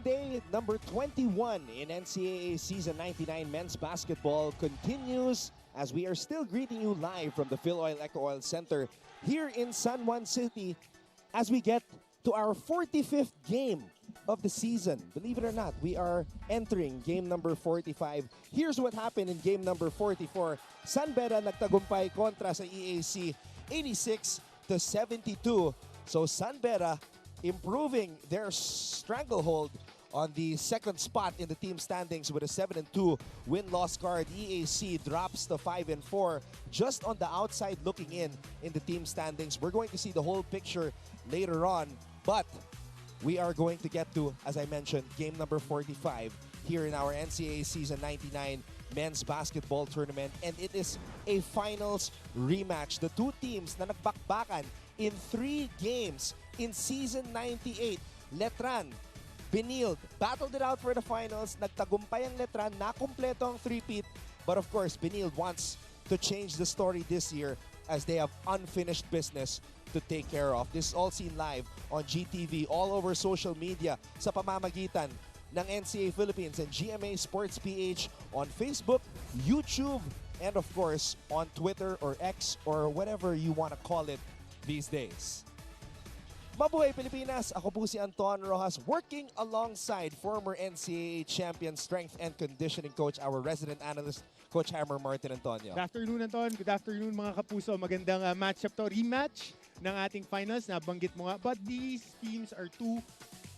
Game day number 21 in NCAA Season 99 Men's Basketball continues as we are still greeting you live from the Phil Oil Eco Oil Center here in San Juan City as we get to our 45th game of the season. Believe it or not, we are entering game number 45. Here's what happened in game number 44. San Beda nagtagumpay kontra sa EAC 86-72. So San Beda improving their stranglehold on the second spot in the team standings with a 7-2 win-loss card. EAC drops to 5-4, just on the outside looking in the team standings. We're going to see the whole picture later on, but we are going to get to, as I mentioned, game number 45 here in our NCAA Season 99 Men's Basketball Tournament, and it is a finals rematch. The two teams na nagbakbakan in 3 games in Season 98, Letran, Benilde, battled it out for the finals. Nagtagumpay ang Letran, nakumpleto ang three-peat. But of course, Benilde wants to change the story this year as they have unfinished business to take care of. This is all seen live on GTV, all over social media sa pamamagitan ng NCAA Philippines and GMA Sports PH on Facebook, YouTube, and of course on Twitter or X or whatever you want to call it these days. Mabuhay Pilipinas! Ako po si Anton Rojas, working alongside former NCAA champion strength and conditioning coach, our resident analyst, Coach Hammer Martin Antonio. Good afternoon, Anton. Good afternoon, mga kapuso. Magandang matchup to. Rematch ng ating finals. Nabanggit mo nga. But these teams are two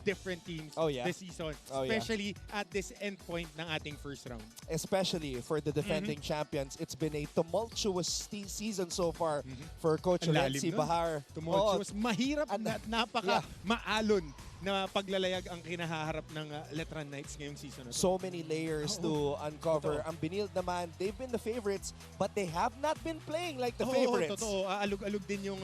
different teams this season, especially at this end point ng ating first round. Especially for the defending champions, it's been a tumultuous season so far for Coach Lenzi Bahar. Tumultuous, mahirap at napaka-maalon na paglalayag ang kinahaharap ng Letran Knights ngayong season. So many layers to uncover. Ang Benilde naman, they've been the favorites, but they have not been playing like the favorites. Totoo. Alug-alug din yung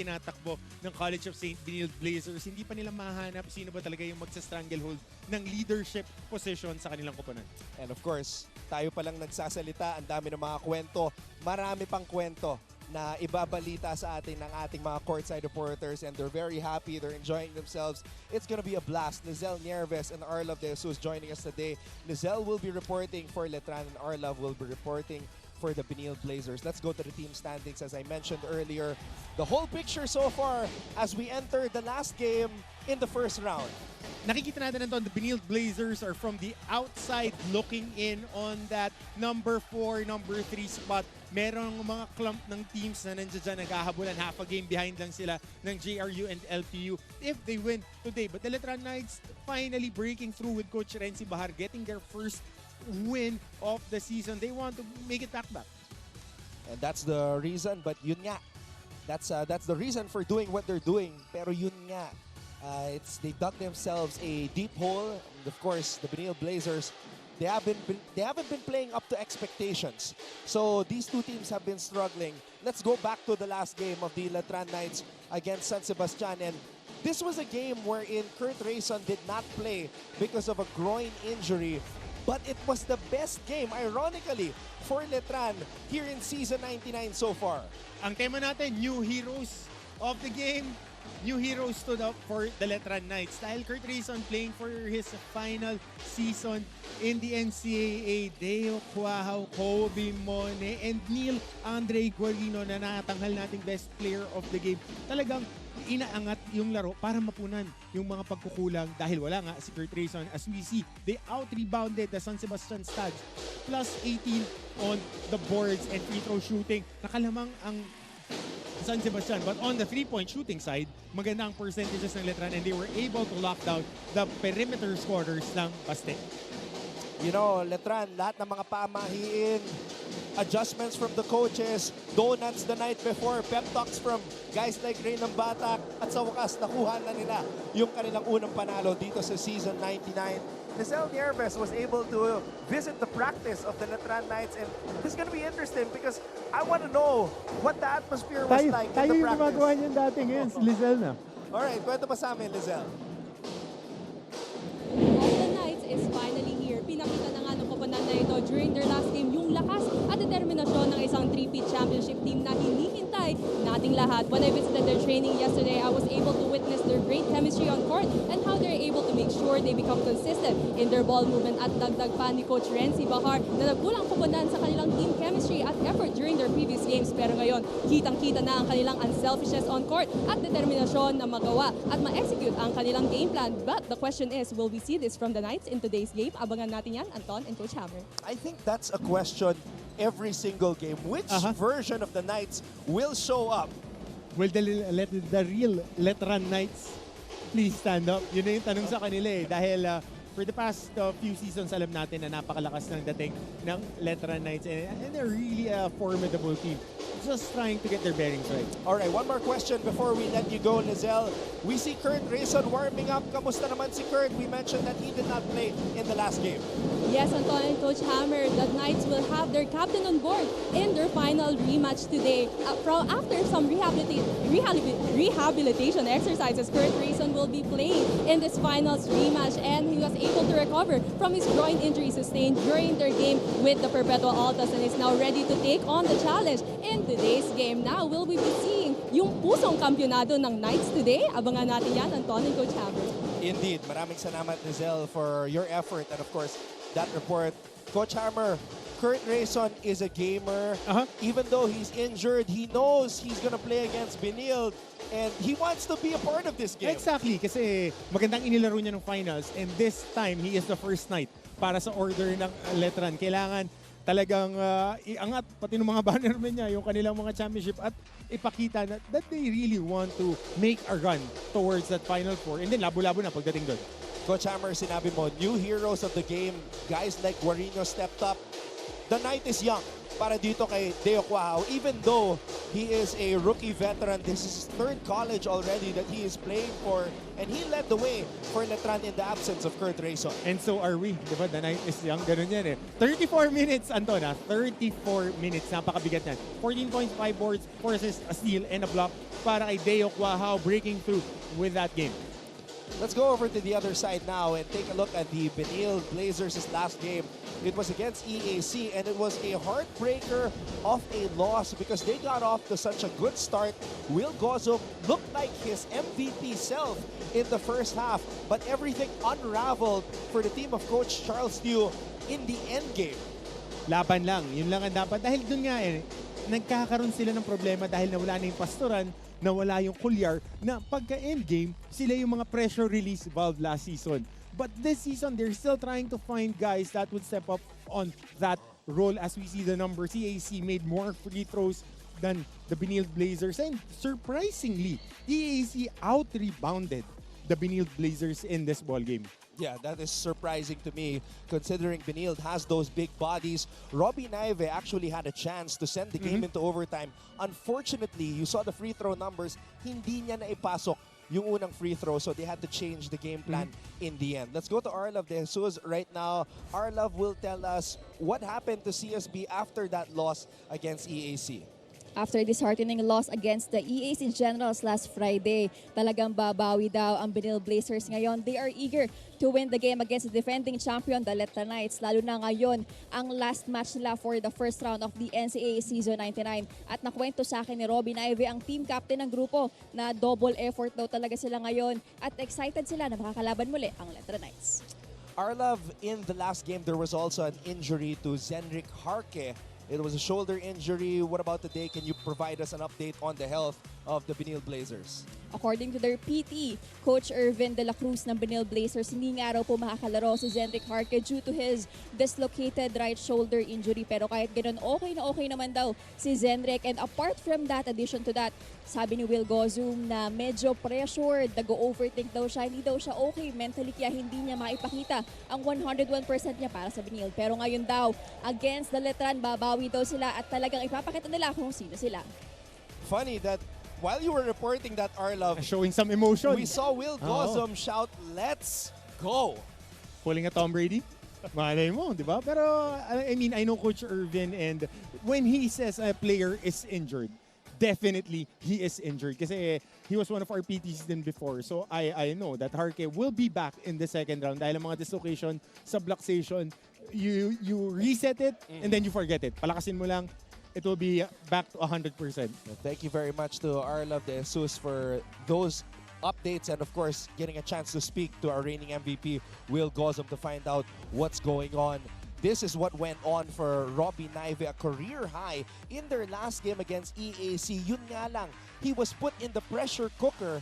tinatakbo ng College of St. Benilde Blazers. Hindi pa nila mahanap sino ba talaga yung magsa-stranglehold ng leadership position sa kanilang koponan. And of course, tayo palang nagsasalita, ang dami ng mga kwento, marami pang kwento na ibabalita sa atin ng ating mga courtside reporters, and they're very happy, they're enjoying themselves. It's gonna be a blast. Nizel Nieves and Arlov De Jesus joining us today. Nizel will be reporting for Letran and Arlov will be reporting for the Benilde Blazers. Let's go to the team standings. As I mentioned earlier, the whole picture so far as we enter the last game in the first round. Nakikita natin ito, the Benilde Blazers are from the outside looking in on that number 4, number 3 spot. Merong mga clump ng teams na nandiyan dyan naghahabulan. Half a game behind lang sila ng JRU and LPU if they win today. But the Letran Knights finally breaking through with Coach Renzi Bahar, getting their first win of the season. They want to make it back. And that's the reason, but yun nga. That's the reason for doing what they're doing. Pero yun nga. They dug themselves a deep hole. And of course, the Benilde Blazers, they haven't been playing up to expectations. So these two teams have been struggling. Let's go back to the last game of the Letran Knights against San Sebastian. And this was a game wherein Reyson did not play because of a groin injury. But it was the best game, ironically, for Letran here in Season 99 so far. Ang tema natin, new heroes of the game. New heroes stood up for the Letran Knights. Dahil Reyson playing for his final season in the NCAA, Deo Cuajao, Kobe Mone, and Neil Andre Guarino na natanghal nating best player of the game. Talagang inaangat yung laro para mapunan yung mga pagkukulang dahil wala nga si Reyson. As we see, they out-rebounded the San Sebastian Stags, plus 18 on the boards and free throw shooting. Nakalamang ang San Sebastian, but on the three-point shooting side, maganda ang percentages ng Letran and they were able to lock down the perimeter scorers ng Paste. You know, Letran, lahat ng mga pamahiin, adjustments from the coaches, donuts the night before, pep talks from guys like Ray ng Batak, at sa wakas, nakuha na nila yung kanilang unang panalo dito sa Season 99. Nizel Nieves was able to visit the practice of the Letran Knights, and this is going to be interesting because I want to know what the atmosphere was like in the practice. Tayo yung gumagawa niyan dati ngayon, si Lizel na. Alright, kwento pa sa amin, Lizel. All the Knights is finally here. pinakita na nga ng koponan na ito during their last game yung lakas at determinasyon ng isang three-peat championship team na hinihintay nating lahat. When I visited their training yesterday, I was able to witness their great chemistry on court and how they're able to make sure they become consistent in their ball movement. At dagdag pa ni Coach Renzi Bahar na nagkulang koponan sa kanilang team chemistry at effort during their previous games. Pero ngayon, kitang-kita na ang kanilang unselfishness on court at determinasyon na magawa at ma-execute ang kanilang game plan. But the question is, will we see this from the Knights in today's game? Abangan natin yan, Anton and Coach Hammer. I think that's a question every single game. Which version of the Knights will show up? Will the real Letran Knights please stand up? Yun na yung tanong sa kanila eh. Dahil for the past few seasons, alam natin na napakalakas ng dating ng Letran Knights and they're really a formidable team. Just trying to get their bearings right. All right, one more question before we let you go, Lizelle. We see Kurt Reyson warming up. Kamusta naman si Kurt? We mentioned that he did not play in the last game. Yes, Anton and Coach Hammer, the Knights will have their captain on board in their final rematch today. After some rehabilitation exercises, Kurt Reyson will be playing in this finals rematch, and he was able to recover from his groin injury sustained during their game with the Perpetual Altas and is now ready to take on the challenge in today's game. Now, will we be seeing yung pusong kampyonado ng Knights today? Abangan natin yan, Anton and Coach Hammer. Indeed. Maraming salamat, Lizelle, for your effort and, of course, that report. Coach Hammer, Kurt Reyson is a gamer. Even though he's injured, he knows he's gonna play against Benilde and he wants to be a part of this game. Exactly, kasi magandang inilaro niya ng finals and this time, he is the first Knight para sa order ng Letran. Kailangan talagang iangat pati ng mga bannermen niya yung kanilang mga championship at ipakita na that they really want to make a run towards that Final Four and then labo-labo na pagdating doon. Coach Hammer, sinabi mo, new heroes of the game, guys like Guarino stepped up. The night is young para dito kay Deo Quahao. Even though he is a rookie veteran, this is his third college already that he is playing for, and he led the way for Letran in the absence of Kurt Reyson. And so are we, di ba? The night is young, ganun yan eh. 34 minutes, Anton, 34 minutes, napakabigat yan. 14 points, 5 boards, 4 assists, a steal, and a block para kay Deo Quahao breaking through with that game. Let's go over to the other side now and take a look at the Benilde Blazers' last game. It was against EAC and it was a heartbreaker of a loss because they got off to such a good start. Will Gozo looked like his MVP self in the first half, but everything unraveled for the team of Coach Charles Liu in the end game. Laban lang, yun lang ang dapat. Dahil dun nga eh, nagkakaroon sila ng problema dahil nawala na yung pastoran, nawala yung kulyar, na pagka-endgame, sila yung mga pressure release valve last season. But this season, they're still trying to find guys that would step up on that role as we see the numbers. EAC made more free throws than the Benilde Blazers. And surprisingly, EAC out-rebounded the Benilde Blazers in this ball game. Yeah, that is surprising to me considering Benilde has those big bodies. Robbie Naive actually had a chance to send the game into overtime. Unfortunately, you saw the free throw numbers, hindi niya na ipasok yung unang free throw, so they had to change the game plan in the end. Let's go to Arlov De Jesus right now. Arlov will tell us what happened to CSB after that loss against EAC. After disheartening loss against the EAC Generals last Friday, talagang babawi daw ang Benilde Blazers ngayon. They are eager to win the game against the defending champion, the Letran Knights. Lalo na ngayon, ang last match nila for the first round of the NCAA Season 99. At nakwento sa akin ni Robin Ivey, ang team captain ng grupo, na double effort daw talaga sila ngayon. At excited sila na makakalaban muli ang Letran Knights. Arlov, in the last game, there was also an injury to Zenrik Harke. It was a shoulder injury. What about today? Can you provide us an update on the health of the Benilde Blazers? According to their PT, Coach Irvin de la Cruz ng Benilde Blazers, hindi nga raw po makakalaro si Zenrik Harke due to his dislocated right shoulder injury. Pero kahit ganun, okay naman daw si Zenrik. And apart from that, addition to that, sabi ni Will Gozum na medyo pressured, nag-overthink daw siya, hindi daw siya okay mentally, kaya hindi niya maipakita ang 101% niya para sa Benilde. Pero ngayon daw, against the Letran, babawi daw sila at talagang ipapakita nila kung sino sila. Funny that while you were reporting that, Arlov, showing some emotion, we saw Will Gozum shout, "Let's go!" Pulling a Tom Brady. Malay mo, di ba? Pero, I mean, I know Coach Irvin, and when he says a player is injured, definitely he is injured. Kasi he was one of our PTs din before. So I know that Harke will be back in the second round dahil ang mga dislocation, subluxation, you reset it and then you forget it. Palakasin mo lang, it will be back to 100%. Well, thank you very much to Arlov de Jesus for those updates and of course getting a chance to speak to our reigning MVP Will Gozum to find out what's going on. This is what went on for Robbie Naive, a career high in their last game against EAC. Yun nga lang, he was put in the pressure cooker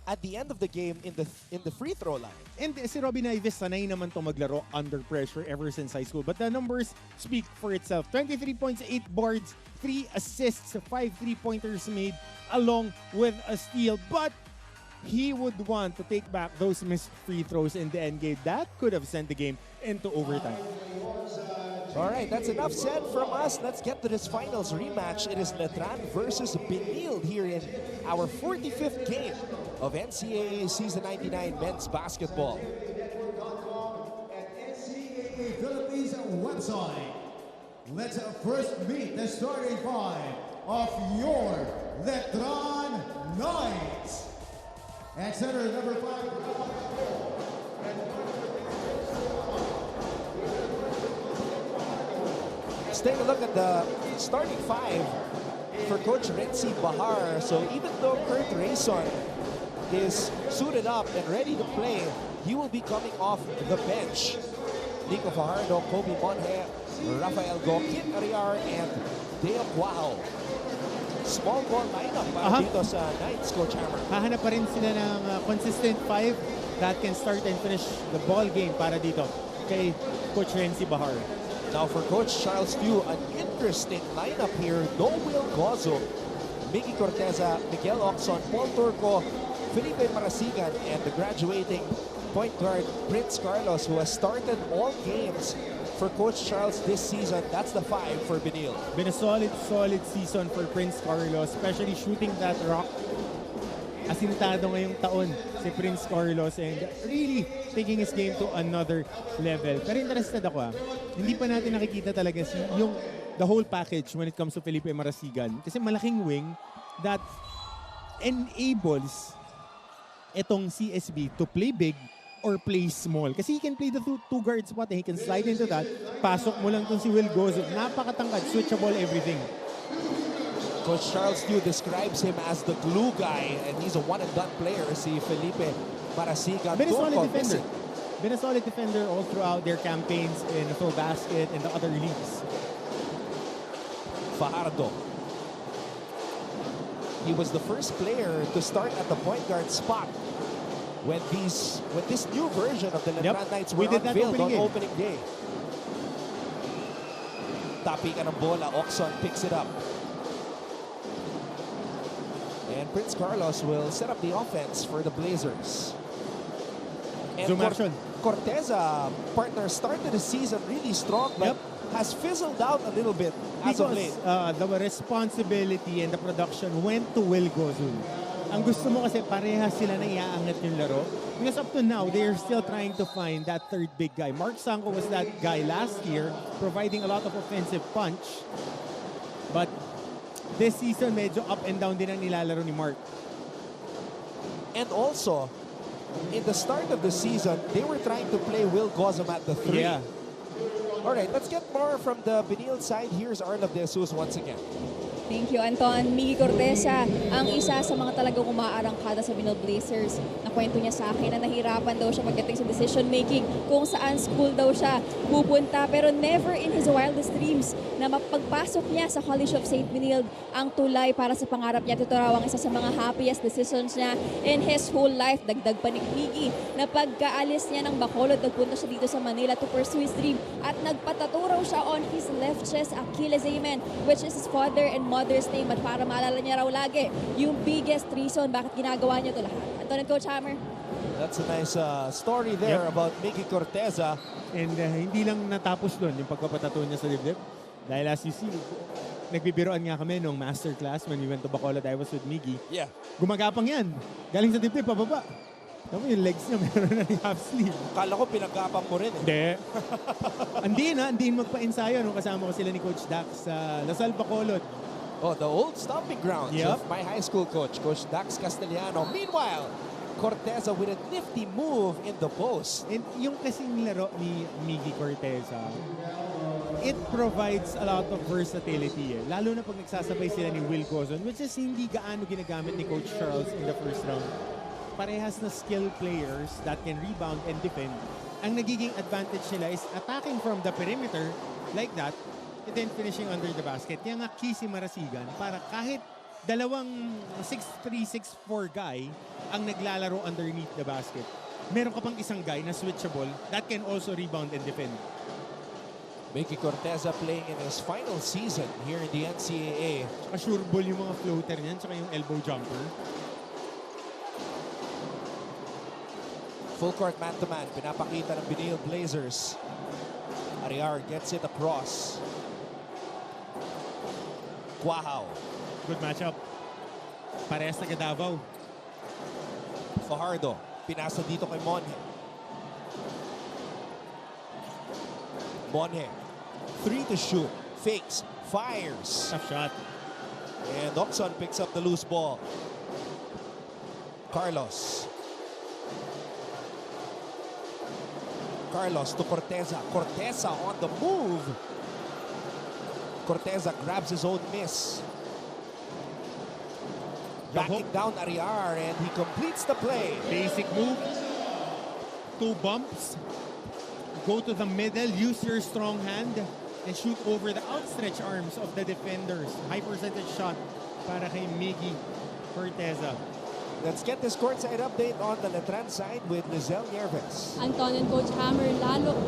at the end of the game in the free throw line. And si Robbie Naive, sanay naman to maglaro under pressure ever since high school. But the numbers speak for itself. 23 points, 8 boards, 3 assists, 5 3-pointers made, along with a steal. But he would want to take back those missed free throws in the end game. That could have sent the game into overtime. All right, that's enough said from us. Let's get to this finals rematch. It is Letran versus Benilde here in our 45th game of NCAA Season 99 men's basketball. NCAA Philippines website. Let's first meet the starting five of your Letran Knights. At center, number 5. Let's take a look at the starting five for Coach Renzi Bahar. So even though Kurt Reyson is suited up and ready to play, he will be coming off the bench. Nico Fajardo, Kobe Monje, Rafael Gokin Ariar, and Deo Guao. Small ball lineup para dito sa Knights, Coach Hammer. Hahanap pa rin sila ng consistent 5 that can start and finish the ball game para dito kay Coach Renzi Bahar. Now for Coach Charles Tiu, an interesting lineup here. No Will Gozum, Miggy Corteza, Miguel Oxon, Paul Turco, Felipe Marasigan, and the graduating point guard Prince Carlos, who has started all games for Coach Charles this season. That's the 5 for Benilde. Been a solid season for Prince Carlos, especially shooting that rock. Asintado ngayong taon si Prince Carlos and really taking his game to another level. Pero interested ako hindi pa natin nakikita talaga the whole package when it comes to Felipe Marasigan. Kasi malaking wing that enables itong CSB to play big or play small. Kasi he can play the two guard spot and he can slide into that. Pasok mo lang itong si Will Gozum. Napakatangkad, switchable, everything. Coach Charles Tiu describes him as the glue guy, and he's a one-and-done player, si Felipe Marasigan. Been a solid defender all throughout their campaigns in the full basket and the other leagues. Fajardo. He was the first player to start at the point guard spot when this new version of the Letran Knights were unveiled on opening day. Tapikan ng bola, Oxon picks it up. And Prince Carlos will set up the offense for the Blazers. And Corteza, partner, started the season really strong, but has fizzled out a little bit as of late. The responsibility and the production went to Will Gozum. Ang gusto mo kasi parehas sila na iaangat yung laro. Because up to now, they're still trying to find that third big guy. Mark Sanko was that guy last year, providing a lot of offensive punch. But this season, medyo up and down din ang nilalaro ni Mark. And also, in the start of the season, they were trying to play Will Gozum at the 3. Yeah. All right, let's get more from the Benilde side. Here's Arlov de Jesus once again. Thank you, Anton. Miggy Corteza, ang isa sa mga talagang umaarangkada sa Benilde Blazers. Nakwento niya sa akin na nahirapan daw siya pagdating sa decision making kung saan school daw siya pupunta. Pero never in his wildest dreams na mapagpasok niya sa College of St. Benilde ang tulay para sa pangarap niya. Ito raw ang isa sa mga happiest decisions niya in his whole life. Dagdag pa ni Miggy na pagkaalis niya ng Bacolod, nagpunta siya dito sa Manila to pursue his dream at nagpatato raw siya on his left chest, Achilles Amen, which is his father and mother's name, at para maalala niya raw lagi yung biggest reason bakit ginagawa niya ito lahat. Anton and Coach Hammer. That's a nice story there about Miggy Corteza. And hindi lang natapos doon yung pagpapatato niya sa dibdib. Dahil as you see, nagbibiroan nga kami nung masterclass when we went to Bacolod. I was with Miggy. Yeah. Gumagapang yan. Galing sa dibdib, pababa. Tapos yung legs niya meron na yung half sleeve. Kala ko pinagkapang mo rin eh. Hindi. Andiin magpa-ensayo nung kasama ko sila ni Coach Dax sa Lasal Bacolod. Oh, the old stomping grounds Yep. of my high school coach, Coach Dax Castellano. Meanwhile, Corteza with a nifty move in the post. And yung kasing laro ni Miggy Corteza, it provides a lot of versatility. Lalo na pag nagsasabay sila ni Will Gozon, which is hindi gaano ginagamit ni Coach Charles in the first round. Parehas na skill players that can rebound and defend. Ang nagiging advantage nila is attacking from the perimeter like that and then finishing under the basket. Kaya nga key si Marasigan para kahit dalawang 6'3", 6'4" guy ang naglalaro underneath the basket, meron ka pang isang guy na switchable that can also rebound and defend. Mickey Corteza playing in his final season here in the NCAA. Tsaka sure ball yung mga floater niyan, tsaka yung elbow jumper. Full court man-to-man, pinapakita ng Benilde Blazers. Ariar gets it across. Quahao. Good matchup. Parehas taga Davao. Fajardo, pinasa dito kay Monje. Monje, 3 to shoot, fakes, fires. Tough shot. And Oxon picks up the loose ball. Carlos. Carlos to Corteza. Corteza on the move. Corteza grabs his own miss. Backing down Ariar and he completes the play. Basic move. 2 bumps. Go to the middle, use your strong hand, and shoot over the outstretched arms of the defenders. High percentage shot para kay Miggy Corteza. Let's get this courtside update on the Letran side with Lizelle Yerves. Anton and Coach Hammer,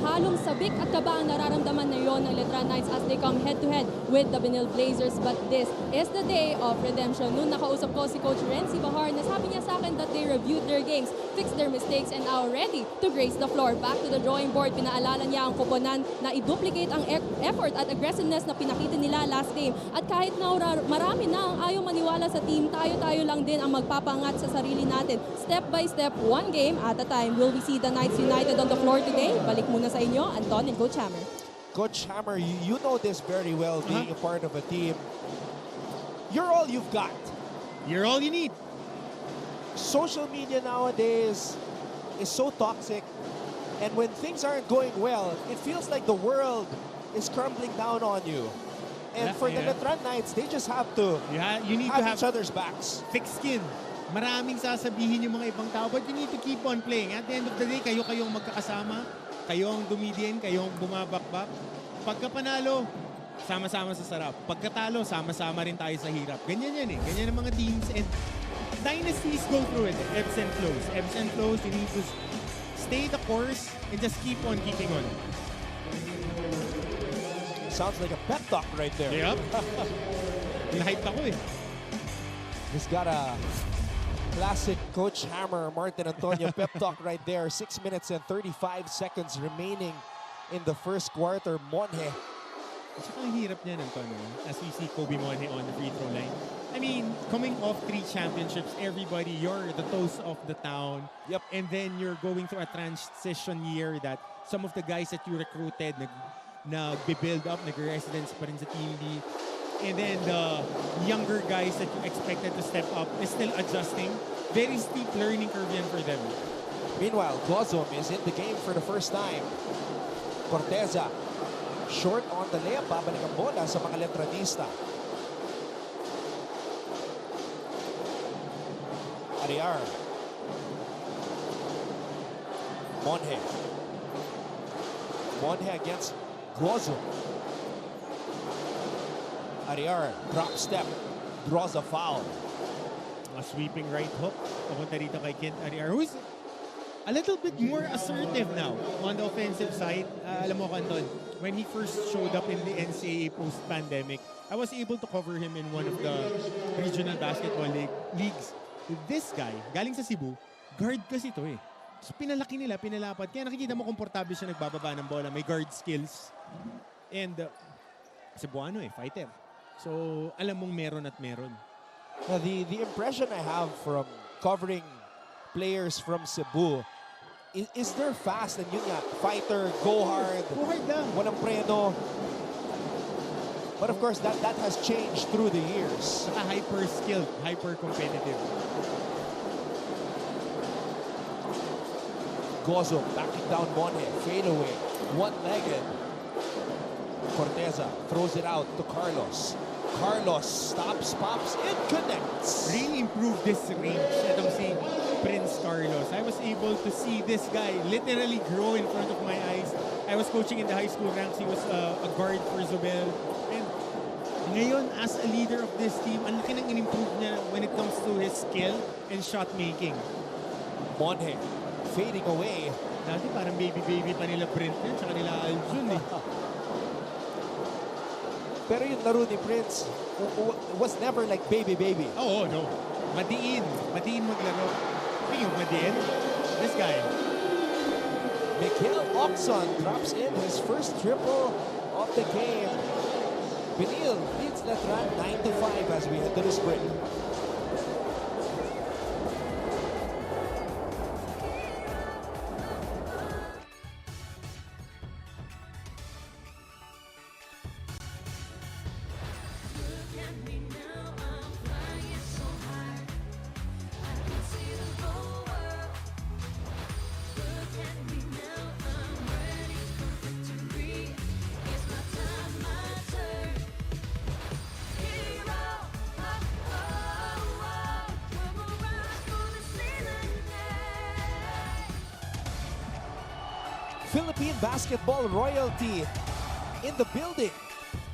halong sabik at kaba ang nararamdaman ngayon ng Letran Knights as they come head-to-head with the Benilde Blazers. But this is the day of redemption. Noon nakausap ko si Coach Renzi Bahar, nasabi niya sa akin that they reviewed their games, fixed their mistakes, and are ready to grace the floor. Back to the drawing board, pinaalala niya ang koponan na i-duplicate ang effort at aggressiveness na pinakita nila last game. At kahit na marami na ang ayaw maniwala sa team, tayo-tayo lang din ang magpapangat sa sarili natin. Step by step, one game at a time. Will we see the Knights United on the floor today? Balik muna sa inyo, Anton and Coach Hammer. Coach Hammer, you know this very well, being a part of a team. You're all you've got. You're all you need. Social media nowadays is so toxic, and when things aren't going well, it feels like the world is crumbling down on you. And for the Letran Knights, they just have to You need have to have each other's backs. thick skin. Maraming sasabihin yung mga ibang tao, but you need to keep on playing. At the end of the day, kayo-kayong magkakasama, kayo ang dumidin, kayo ang bumabakbak. Pagka panalo, sama-sama sa sarap. Pagkatalo, sama-sama rin tayo sa hirap. Ganyan yan eh. Ganyan ang mga teams. And dynasties go through it. Ebbs and flows. Ebbs and flows, you need to stay the course and just keep on keeping on. Sounds like a pep talk right there. Yep. Hyped ako eh. He's got a classic Coach Hammer, Martin Antonio pep talk right there. 6 minutes and 35 seconds remaining in the first quarter. Monje. Tsaka ang hirap niya ng tono. As we see Kobe Monje on the free throw line. I mean, coming off 3 championships, everybody, you're the toast of the town. Yep. And then you're going through a transition year that some of the guys that you recruited nag-build up, nag-residence pa rin sa Team B. And then the younger guys that you expected to step up is still adjusting. Very steep learning curve yan for them. Meanwhile, Gozom is in the game for the first time. Corteza, short on the layup. Babalik ang bola sa mga Letranista. Ariar. Monje. Monje against Gozom. Ariar, drop step, draws a foul. A sweeping right hook. Papunta dito kay Kent Ariar, who's a little bit more assertive now on the offensive side. Alam mo, Kanton, when he first showed up in the NCAA post-pandemic, I was able to cover him in one of the regional basketball leagues. This guy, galing sa Cebu, guard kasi ito eh. So pinalaki nila, pinalapad. Kaya nakikita mo komportable siya nagbababa ng bola. May guard skills. And Cebuano eh, fighter. So, alam mong meron at meron. The impression I have from covering players from Cebu is they're fast and yun nga, fighter, go hard, Go hard lang. walang preno. But of course, that has changed through the years. Saka hyper-skilled, hyper-competitive. Gozo backing down Monhe, fade away, one-legged. Corteza throws it out to Carlos. Carlos stops, pops, and connects. Really improved this range. Itong si Prince Carlos. I was able to see this guy literally grow in front of my eyes. I was coaching in the high school ranks. He was a guard for Zobel. And ngayon, as a leader of this team, ang laki ng in-improve niya when it comes to his skill and shot making. Monhe fading away. Dati parang baby pa nila Brent yun, tsaka nila Aljun eh. Pero yung laro ni Prince was never like baby. Oo, no. Madiin maglaro. Yung madiin, this guy. Miguel Oxon drops in his first triple of the game. Benilde leads Letran 9-5 as we head to this break. Philippine basketball royalty in the building.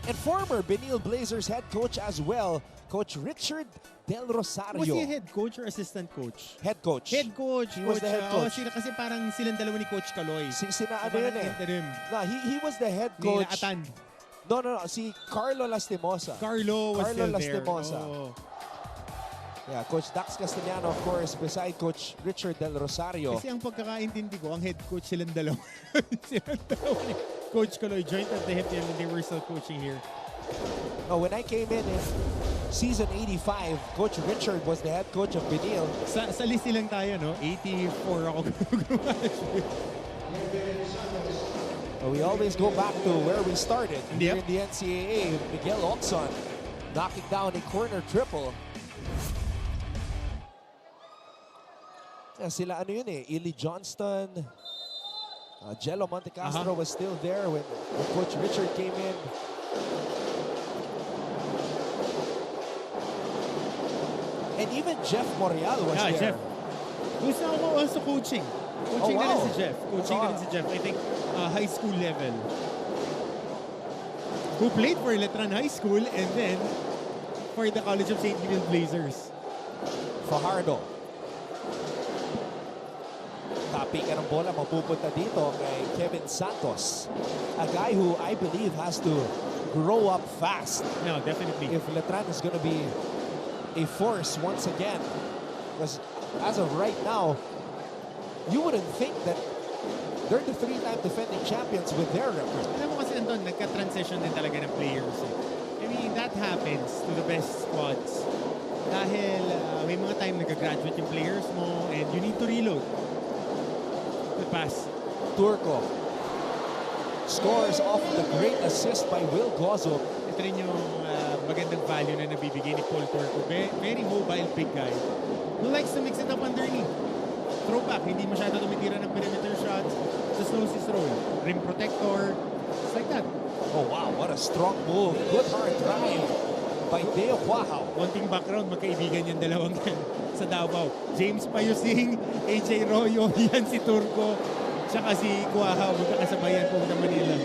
And former Benilde Blazers head coach as well, Coach Richard Del Rosario. Was he head coach or assistant coach? Head coach. Head coach. He was the head coach. Kasi parang silang dalawa ni Coach Kaloy. Sina ano yun eh? Interim. No, he was the head coach. Nila Atan. No. Si Carlo Lastimosa. Carlo was still Lastimosa. there. Oh. Yeah, Coach Dax Castellano, of course, beside Coach Richard Del Rosario. Kasi ang pagkakaintindi ko, ang head coach silang dalawa. Silang dalawa ni Coach Kaloy joined at the hip and they were still coaching here. No, when I came in season 85, Coach Richard was the head coach of Benilde. Sa list lang tayo, no? 84 ako. We always go back to where we started. Yep. Here in the NCAA, Miguel Oxon knocking down a corner triple. Sila ano yun eh, Ili Johnston, Jello Montecastro was still there when Coach Richard came in. And even Jeff Morial was there. Jeff. Who's now also coaching. Coaching na rin si Jeff. Coaching na rin si Jeff. I think high school level. Who played for Letran High School and then for the College of St. Benilde Blazers. Fajardo. Tapi ka ng bola, mapupunta dito kay Kevin Santos. A guy who I believe has to grow up fast. No, definitely. If Letran is going to be a force once again. Because as of right now, you wouldn't think that they're the three-time defending champions with their record. Alam mo kasi Anton, nagka-transition din talaga ng players. I mean, that happens to the best squads. Dahil may mga time nag-graduate yung players mo and you need to reload. The pass. Turco scores off the great assist by Will Gozo. Ito rin yung magandang value na nabibigay ni Paul Turco. Very mobile big guy who likes to mix it up underneath. Throwback, hindi masyado tumitira ng perimeter shots. Just knows his role. Rim protector. Just like that. Oh wow, what a strong move. Good hard drive by Deo Quahaw. Konting background, magkaibigan yung dalawang yan sa Davao. James Payusing, AJ Royo, yan si Turco, tsaka si Quahaw, magkakasabayan po ng Manila.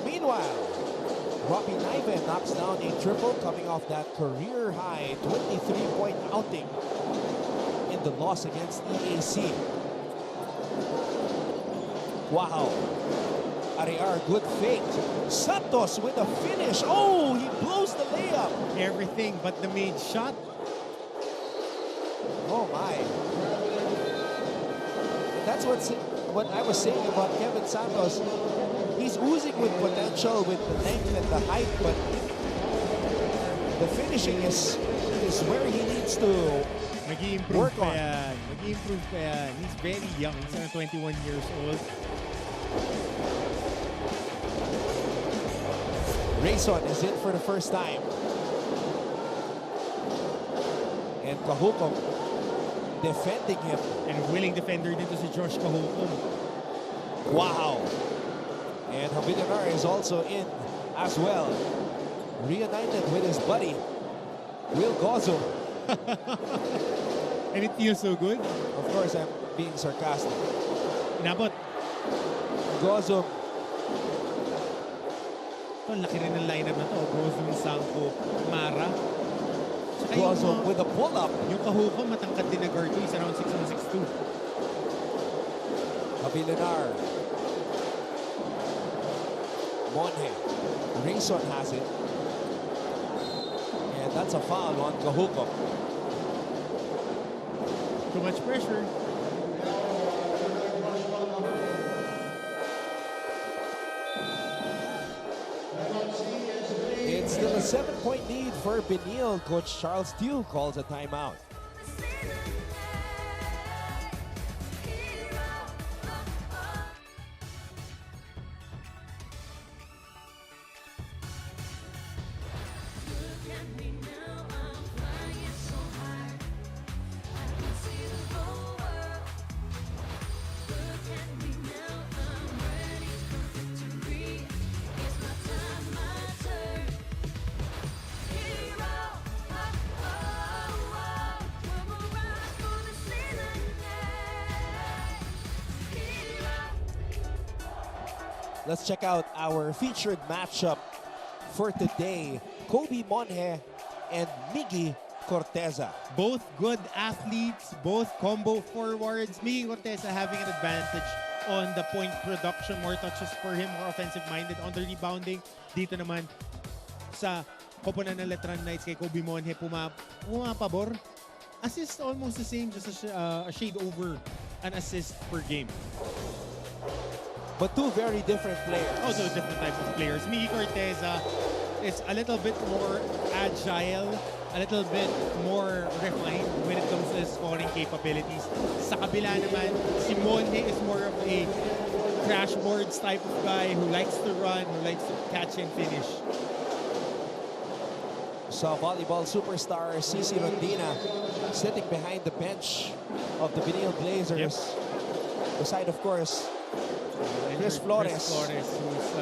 Meanwhile, Robbie Niven knocks down a triple coming off that career-high 23-point outing in the loss against EAC. Wow. Ariar, good fake. Santos with a finish. Oh, he blows the layup. Everything but the made shot. Oh, my. That's what I was saying about Kevin Santos. He's oozing with potential, with the length and the height, but the finishing is where he needs to work on. Mag-i-improve pa yan. He's very young. He's 21 years old. Reyson is in for the first time. And Kahukom defending him. And willing defender dito si Josh Kahukom. Wow. And Habidanar is also in as well. Reunited with his buddy, Will Gozo. And it feels so good. Of course, I'm being sarcastic. Inabot. Gozo. Ito, laki rin ng lineup na to. Gozo, Sanko, Mara. Tsaka Gozo yung, with a pull-up. yung Kahukom, matangkad din na guard to. Is around 6'1", 6'2". Habidanar. Monhe. Reyson has it. And that's a foul on Kahukom. Too much pressure. It's still a 7-point lead for Benilde. Coach Charles Tew calls a timeout. Let's check out our featured matchup for today. Kobe Monhe and Miggy Corteza. Both good athletes, both combo forwards. Miggy Corteza having an advantage on the point production. More touches for him, more offensive-minded on the rebounding. Dito naman sa koponan ng Letran Knights kay Kobe Monhe, pumapabor. Assist almost the same, just a shade over an assist per game. But two very different players. Also different types of players. Miggy Corteza is a little bit more agile, a little bit more refined when it comes to his scoring capabilities. Sa kabila naman, si Monhe is more of a crash boards type of guy who likes to run, who likes to catch and finish. So volleyball superstar Cici Rondina sitting behind the bench of the Benilde Blazers. Yep. Beside, of course, Chris Flores. Chris Flores, who's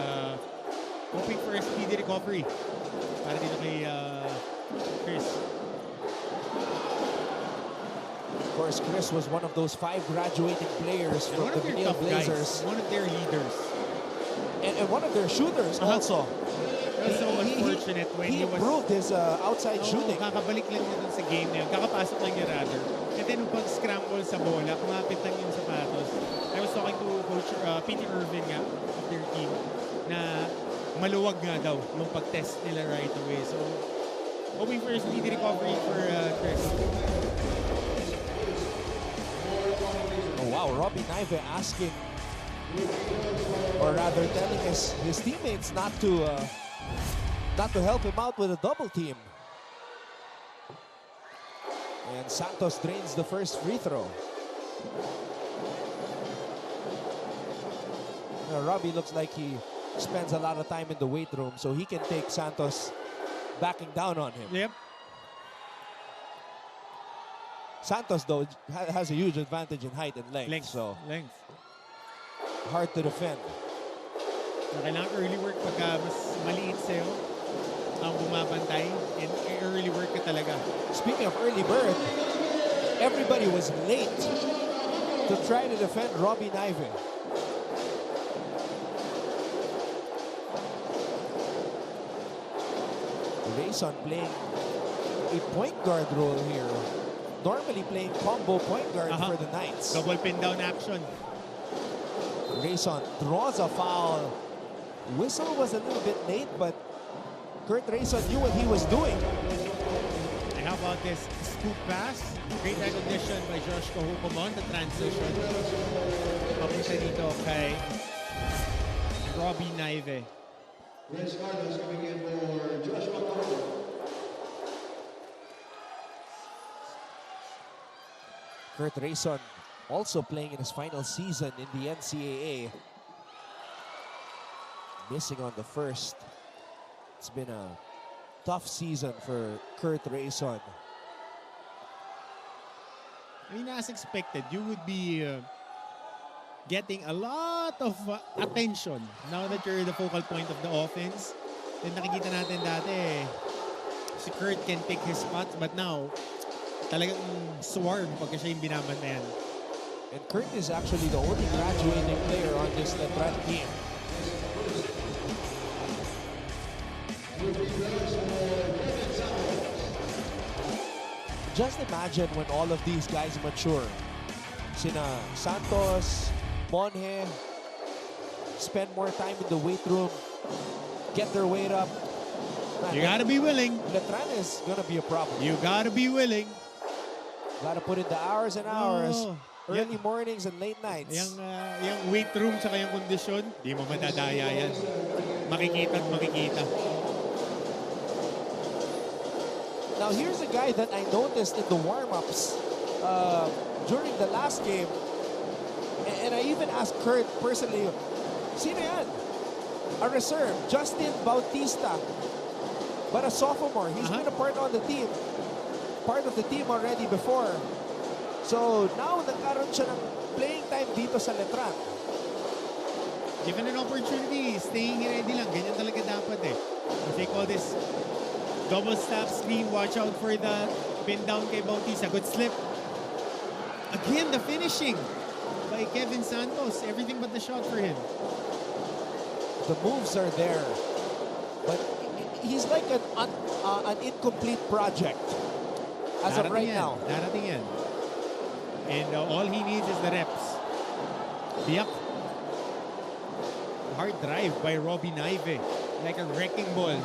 hoping for a speedy recovery. Para dito kay Chris. Of course, Chris was one of those 5 graduating players And from one the of their Benilde tough Blazers. guys, one of their leaders. And one of their shooters also. It was so unfortunate when He he was... improved his outside shooting. Kakabalik lang niya dun sa game na yun. Kakapasok lang niya rather. And then nung pag-scramble sa bola, kumapit lang yung sapatos. I was talking to Coach P.T. Irvin nga of their team na maluwag nga daw yung pag-test nila right away. So, hoping for a speedy recovery for Chris. Oh wow, Robbie Naive asking, or rather telling his teammates not to help him out with a double team. And Santos drains the first free throw. Robbie looks like he spends a lot of time in the weight room, so he can take Santos backing down on him. Yep. Santos, though, has a huge advantage in height and length. So Length. hard to defend. Kailangan early work pagka mas maliit sa'yo ang bumabantay. And early work ka talaga. Speaking of early bird, everybody was late to try to defend Robbie Naive. Reyson playing a point guard role here. Normally playing combo point guard for the Knights. Double pin down action. Reyson draws a foul. Whistle was a little bit late, but Kurt Reyson knew what he was doing. And how about this scoop pass? Great recognition by Josh Kahukom on the transition. Papunta dito kay Robbie Naive. Coming in for Joshua Kahukom. Kurt Reyson also playing in his final season in the NCAA. Missing on the first It's been a tough season for Kurt Reyson. I mean, as expected, you would be getting a lot of attention now that you're the focal point of the offense. Then nakikita natin dati, si Kurt can pick his spots, but now, talagang swarm pagka siya yung binabantayan. And Kurt is actually the only graduating player on this Letran team. Just imagine when all of these guys mature. Sina Santos, Monje, spend more time in the weight room, get their weight up. Man, You gotta be willing. Letran is gonna be a problem. You gotta be willing. Gotta put in the hours and hours, Oh, early mornings and late nights. Yung weight room tsaka yung kondisyon, di mo madadaya yan. Makikita at makikita. Now here's a guy that I noticed in the warm-ups during the last game, and I even asked Kurt personally, sino yan? A reserve, Justin Bautista, but a sophomore. He's been a part of the team already before. So now nagkaroon siya ng playing time dito sa Letran. Given an opportunity, staying ready lang. Ganyan talaga dapat eh. They call this double stop screen. Watch out for the pin down kay Bautista. Good slip. Again, the finishing by Kevin Santos. Everything but the shot for him. The moves are there, but he's like an incomplete project as of right now. Darating yan. And all he needs is the reps. Biak. Hard drive by Robbie Naive. Like a wrecking ball.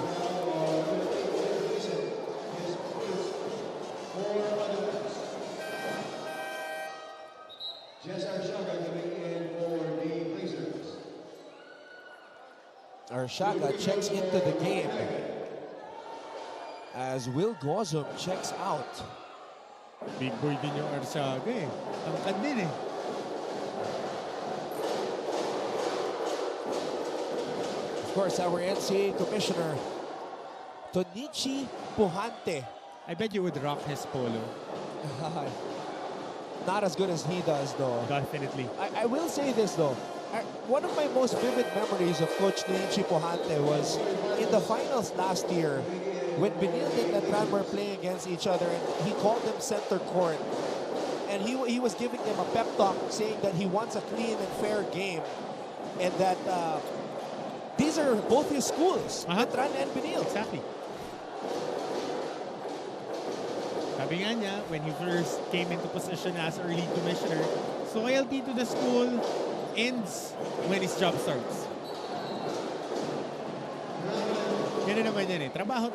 Arshaka checks into the game as Will Gozum checks out. Big boy din yung Arsaga eh. Tangkad din eh. Of course, our NCAA commissioner, Tonichi Puhante. I bet you would rock his polo. Not as good as he does, though. Definitely. I will say this, though. One of my most vivid memories of Coach Tonichi Puhante was in the finals last year when Benilde and Letran were playing against each other, and he called them center court. And he was giving them a pep talk saying that he wants a clean and fair game. And that these are both his schools, Letran and Benilde. Exactly. Sabi nga niya, when he first came into position as early commissioner, loyalty to the school ends when his job starts. Yan na naman yan eh. Trabaho.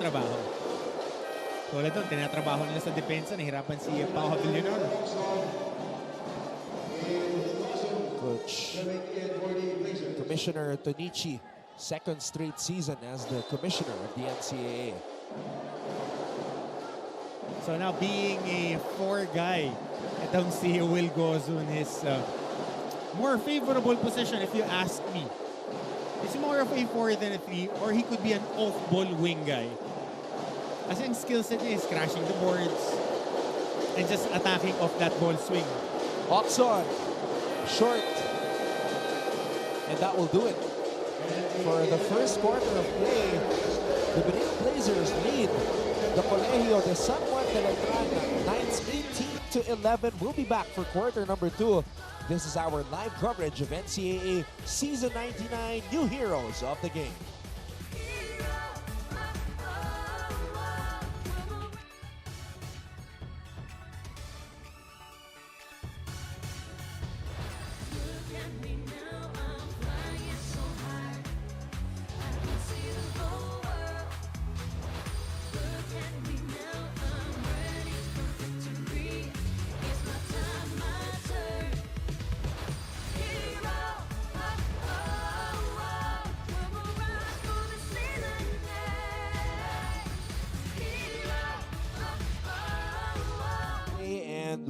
Tulad doon, tinatrabaho nila sa depensa, nahirapan si Pao Villanor. Coach Commissioner Tonichi, second straight season as the commissioner of the NCAA. So now being a 4 guy, I don't see Will Gozum in his more favorable position if you ask me. He's more of a 4 than a 3, or he could be an off-ball wing guy. Kasi ang skill set niya is crashing the boards and just attacking off that ball swing. Oxon, short. And that will do it. For the first quarter of play, the Benilde Blazers lead the Colegio de San Juan de Letran, Knights 18-11. We'll be back for quarter number 2. This is our live coverage of NCAA Season 99 New Heroes of the Game.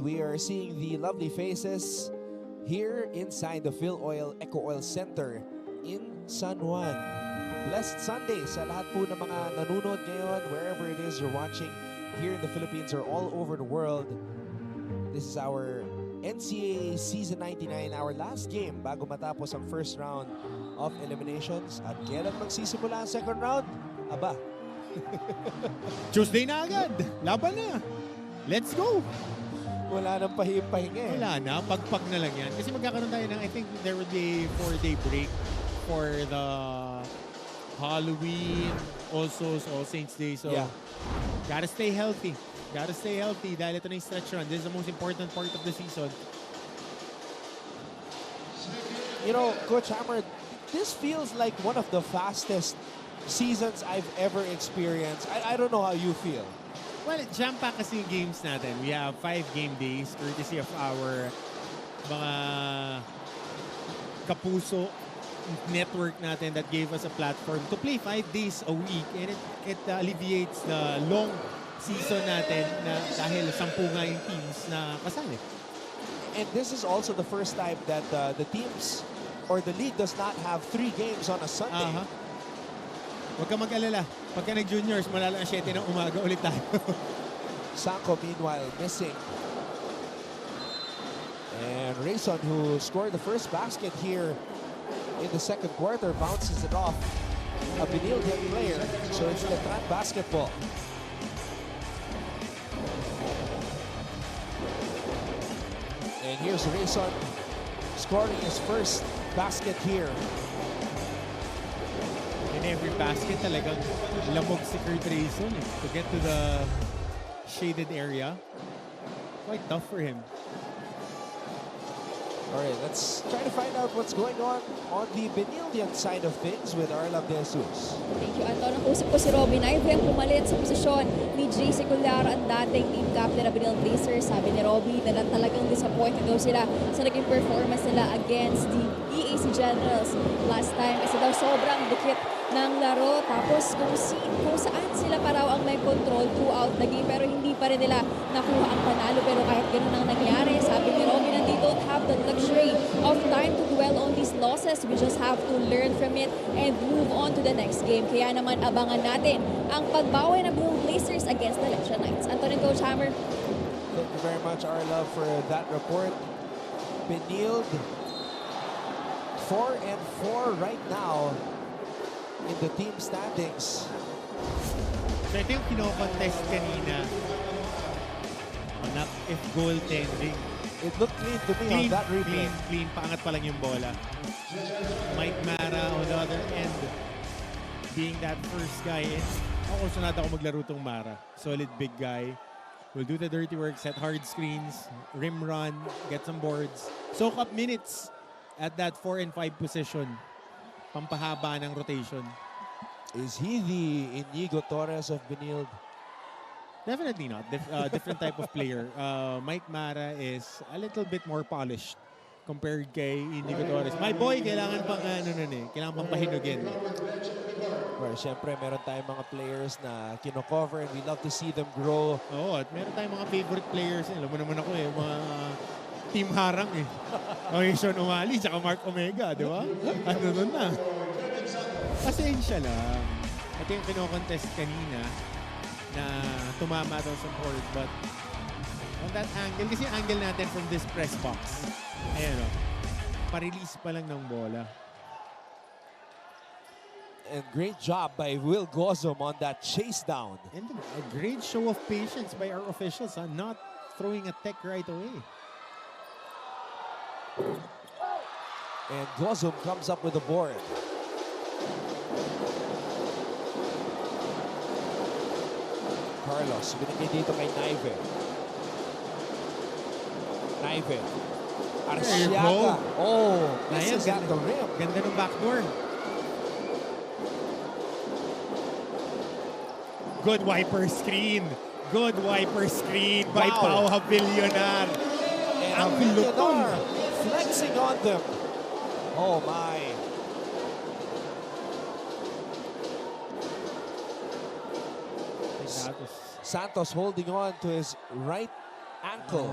We are seeing the lovely faces here inside the Phil Oil Eco Oil Center in San Juan. Blessed Sunday sa lahat po ng mga nanonood ngayon, wherever it is you're watching, here in the Philippines or all over the world. This is our NCAA Season 99, our last game bago matapos ang first round of eliminations. At kailan magsisimula ang second round? Aba. Tuesday na agad. Laban na. Let's go. Wala nang pahinga eh. Wala na. Pagpag na lang yan. Kasi magkakaroon tayo ng, I think there will be a 4-day break for the Halloween, also All Saints Day. So, yeah. Gotta stay healthy. Gotta stay healthy dahil ito na yung stretch run. This is the most important part of the season. You know, Coach Hammer, this feels like one of the fastest seasons I've ever experienced. I don't know how you feel. Well, jam-pack kasi yung games natin. We have 5 game days courtesy of our mga kapuso network natin that gave us a platform to play 5 days a week, and it alleviates the long season natin na dahil 10 nga yung teams na kasali. And this is also the first time that the teams or the league does not have 3 games on a Sunday. Huwag ka mag-alala. Pagka nag-juniors, malala ang 7 ng umaga ulit tayo. Sanko, meanwhile, missing. And Reyson, who scored the first basket here in the second quarter, bounces it off a Benilde player. So it's Letran basketball. And here's Reyson scoring his first basket here. In every basket, talagang lamog si Kurt Reyson to get to the shaded area. Quite tough for him. All right, let's try to find out what's going on the Benildian side of things with Arlab De Jesus. Thank you, Anton. Nakusap ko si Robin Ive ang pumalit sa posisyon ni JC Culyar, ang dating team captain ng Benilde Blazers. Sabi ni Robby na talagang disappointed daw sila sa naging performance nila against the EAC Generals last time. Kasi daw sobrang dikit ng laro. Tapos kung saan sila pa raw ang may control throughout the game, pero hindi pa rin nila nakuha ang panalo. Pero kahit ganun ang nangyari, sabi ni Robby na they don't have the luxury of time to dwell on these losses. We just have to learn from it and move on to the next game. Kaya naman abangan natin ang pagbawi ng Benilde Blazers against the Letran Knights. Anton and Coach Hammer. Thank you very much, Arlab, for that report. Benilde 4-4 right now in the team standings. So ito yung kino-contest kanina on if goaltending. It looked clean to me on that replay. Clean. Paangat pa lang yung bola. Mike Mara on the other end, being that first guy in. Ako sunod ako maglaro tong Mara. Solid big guy. Will do the dirty work, set hard screens, rim run, get some boards. Soak up minutes at that 4 and 5 position. Pampahaba ng rotation. Is he the Inigo Torres of Benilde? Definitely not. Different type of player. Mike Mara is a little bit more polished compared kay Inigo Torres. My boy, kailangan pang kailangan pang pahinugin. Well, syempre, meron tayong mga players na kino-cover and we love to see them grow. Oo, at meron tayong mga favorite players. Alam mo naman ako mga team harang eh. Reyson Umali, tsaka Mark Omega, di ba? Ano nun na? Pasensya lang. Ito yung kino-contest kanina na tumama daw sa board, but on that angle, kasi angle natin from this press box, ayan o, pa-release pa lang ng bola. And great job by Will Gozum on that chase down. And a great show of patience by our officials on not throwing a tech right away. And Gozum comes up with the board. Carlos, binigay dito kay Naive. Arsiaga. Oh, misses at the rim. Ganda ng backdoor. Good wiper screen. Good wiper screen by Pau Havillonar. And Havillonar flexing on them. Oh my. Santos holding on to his right ankle.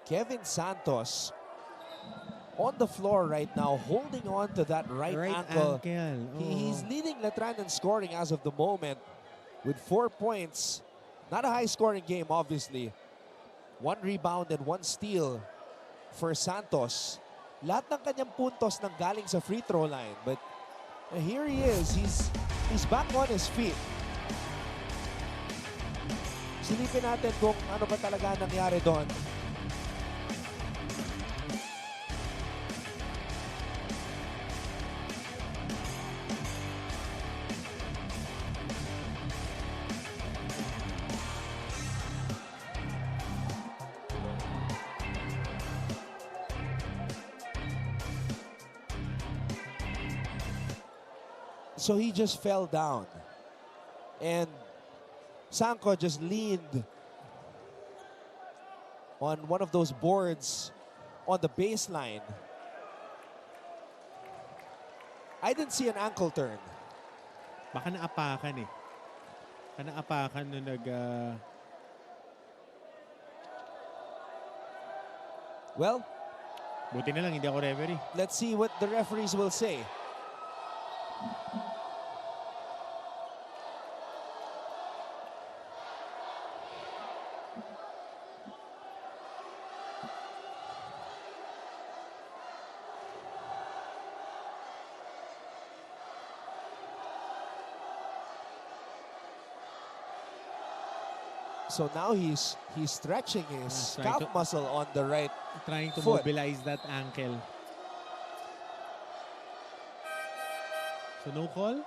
Kevin Santos on the floor right now, holding on to that right ankle. He's leading Letran in scoring as of the moment with 4 points. Not a high-scoring game, obviously. 1 rebound and 1 steal for Santos. Lahat ng kanyang puntos nang galing sa free throw line. But here he is. He's back on his feet. Silipin natin kung ano ba talaga nangyari doon. So he just fell down. And Sanko just leaned on one of those boards on the baseline. I didn't see an ankle turn. Baka naapakan eh. Baka naapakan nung Well, buti na lang, hindi ako referee. let's see what the referees will say. So now he's stretching his trying calf muscle on the right Trying to foot. mobilize that ankle. So no call?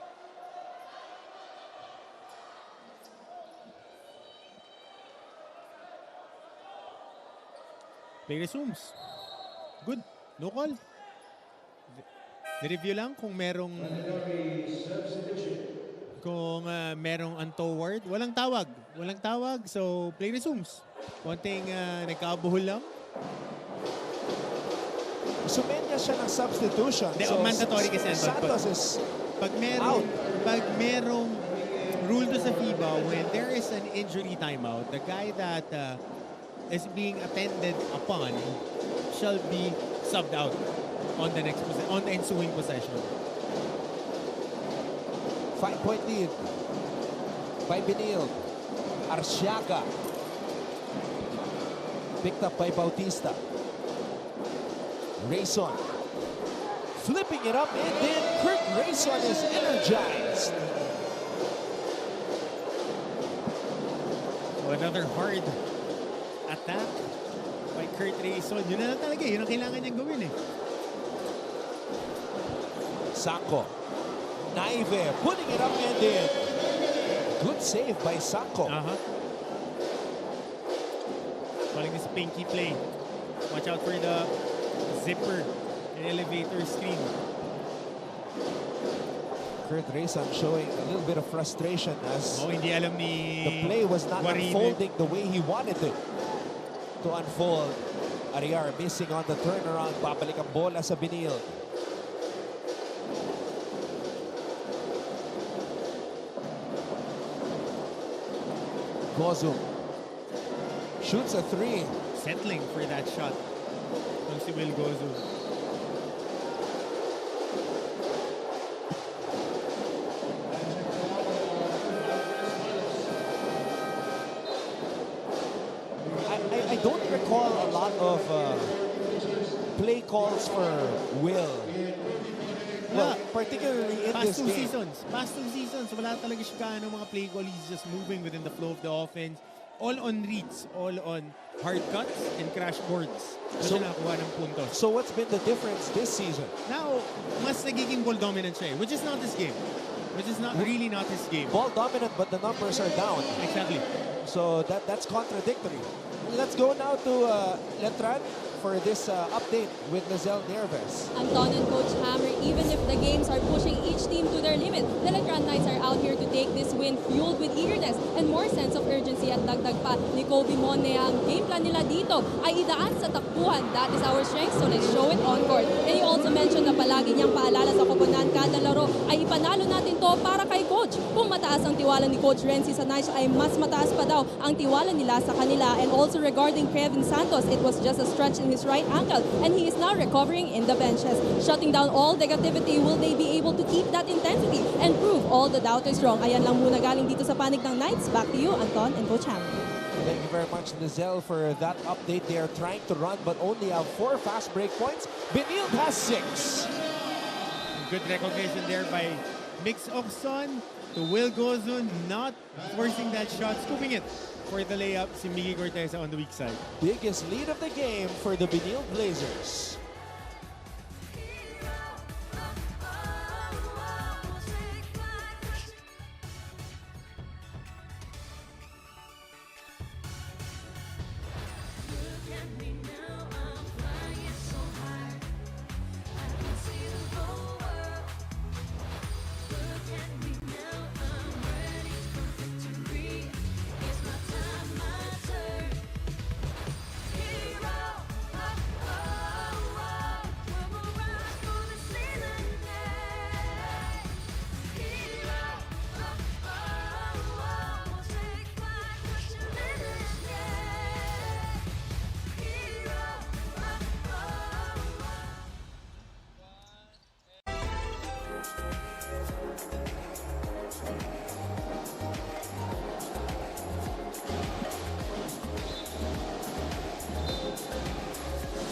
Play resumes. Good. No call. Ni-review lang kung merong untoward. Walang tawag. Walang tawag. So play resumes. Konting nagkabuhol lang. Sumenya siya ng substitution. So, mandatory kasi yan. Santos is pag merong rule to sa FIBA, when there is an injury timeout, the guy that is being attended upon shall be subbed out on the ensuing possession. 5-point lead by Benilde. Arsiaga. Picked up by Bautista. Reyson. Flipping it up and then Kurt Reyson is energized. So another hard attack by Kurt Reyson. Yun na lang talaga. Yun ang kailangan niyang gawin eh. Sanko. Naive putting it up and in. Good save by Sanko. Calling this pinky play. Watch out for the zipper and elevator screen. Kurt Reyson showing a little bit of frustration as hindi alam ni the play was not Guarine. unfolding the way he wanted it to unfold. Ariar missing on the turnaround. Babalik ang bola sa Benilde. Gozu shoots a 3. Settling for that shot. Kung si Will Gozu. I don't recall a lot of play calls for Will. Well, particularly in Past this two game. seasons, wala talaga siya kaano mga play call. He's just moving within the flow of the offense. All on reads, all on hard cuts and crash boards. So siya nakakuha ng puntos. So what's been the difference this season? Now, mas nagiging ball dominant siya, which is not this game. Which is not really not his game. Ball dominant, but the numbers are down. Exactly. So that's contradictory. Let's go now to Letran. for this update with Lizelle Nerves. Anton and Coach Hammer, even if the games are pushing each team to their limit, the Letran Knights are out here to take this win fueled with eagerness and more sense of urgency at dagdag pa ni Kobe Monne. Ang game plan nila dito ay idaan sa takbuhan. That is our strength, so let's show it on court. And he also mentioned na palagi niyang paalala sa koponan kada laro ay ipanalo natin to para kay Coach. Kung mataas ang tiwala ni Coach Renzi sa Knights ay mas mataas pa daw ang tiwala nila sa kanila. And also regarding Kevin Santos, it was just a stretch in his right ankle and he is now recovering in the benches. Shutting down all negativity, will they be able to keep that intensity and prove all the doubters wrong? Ayan lang muna galing dito sa panig ng Knights. Back to you, Anton and Coach Ham. Thank you very much, Lizelle, for that update. They are trying to run but only have 4 fast break points. Benilde has 6. Good recognition there by Mix Oxon to Will Gozun, not forcing that shot, scooping it for the layup. Si Miggy Corteza on the weak side. Biggest lead of the game for the Benilde Blazers.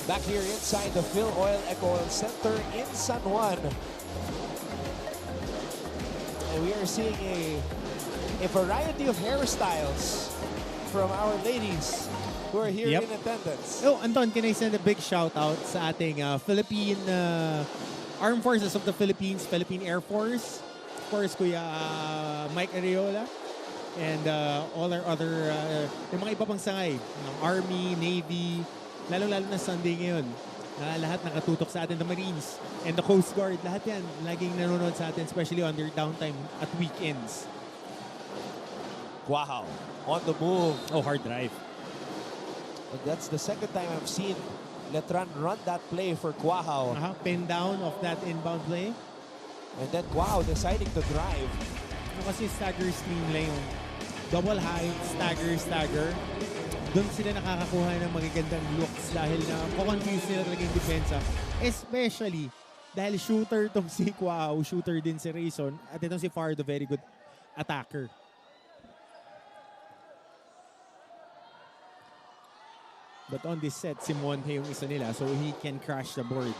Back here inside the Phil Oil Eco Oil Center in San Juan. And we are seeing a variety of hairstyles from our ladies who are here in attendance. Oh, Anton, can I send a big shout out sa ating Philippine Armed Forces of the Philippines, Philippine Air Force. Of course, Kuya Mike Areola. And all our other, yung mga iba pang sangay, Army, Navy, lalo-lalo na Sunday ngayon. Lahat nakatutok sa atin, the Marines and the Coast Guard. Lahat yan, laging nanonood sa atin, especially on their downtime at weekends. Wow, on the move. Oh, hard drive. And that's the second time I've seen Letran run that play for Quahao. Pin down of that inbound play. And then Quahao deciding to drive. Kasi stagger stream lang yung double high, stagger. Doon sila nakakakuha ng magagandang looks dahil na confuse nila talaga yung depensa. Especially dahil shooter tong si Quahao, shooter din si Reyson, at itong si Fardo, very good attacker. But on this set, si Monte yung isa nila, so he can crash the boards.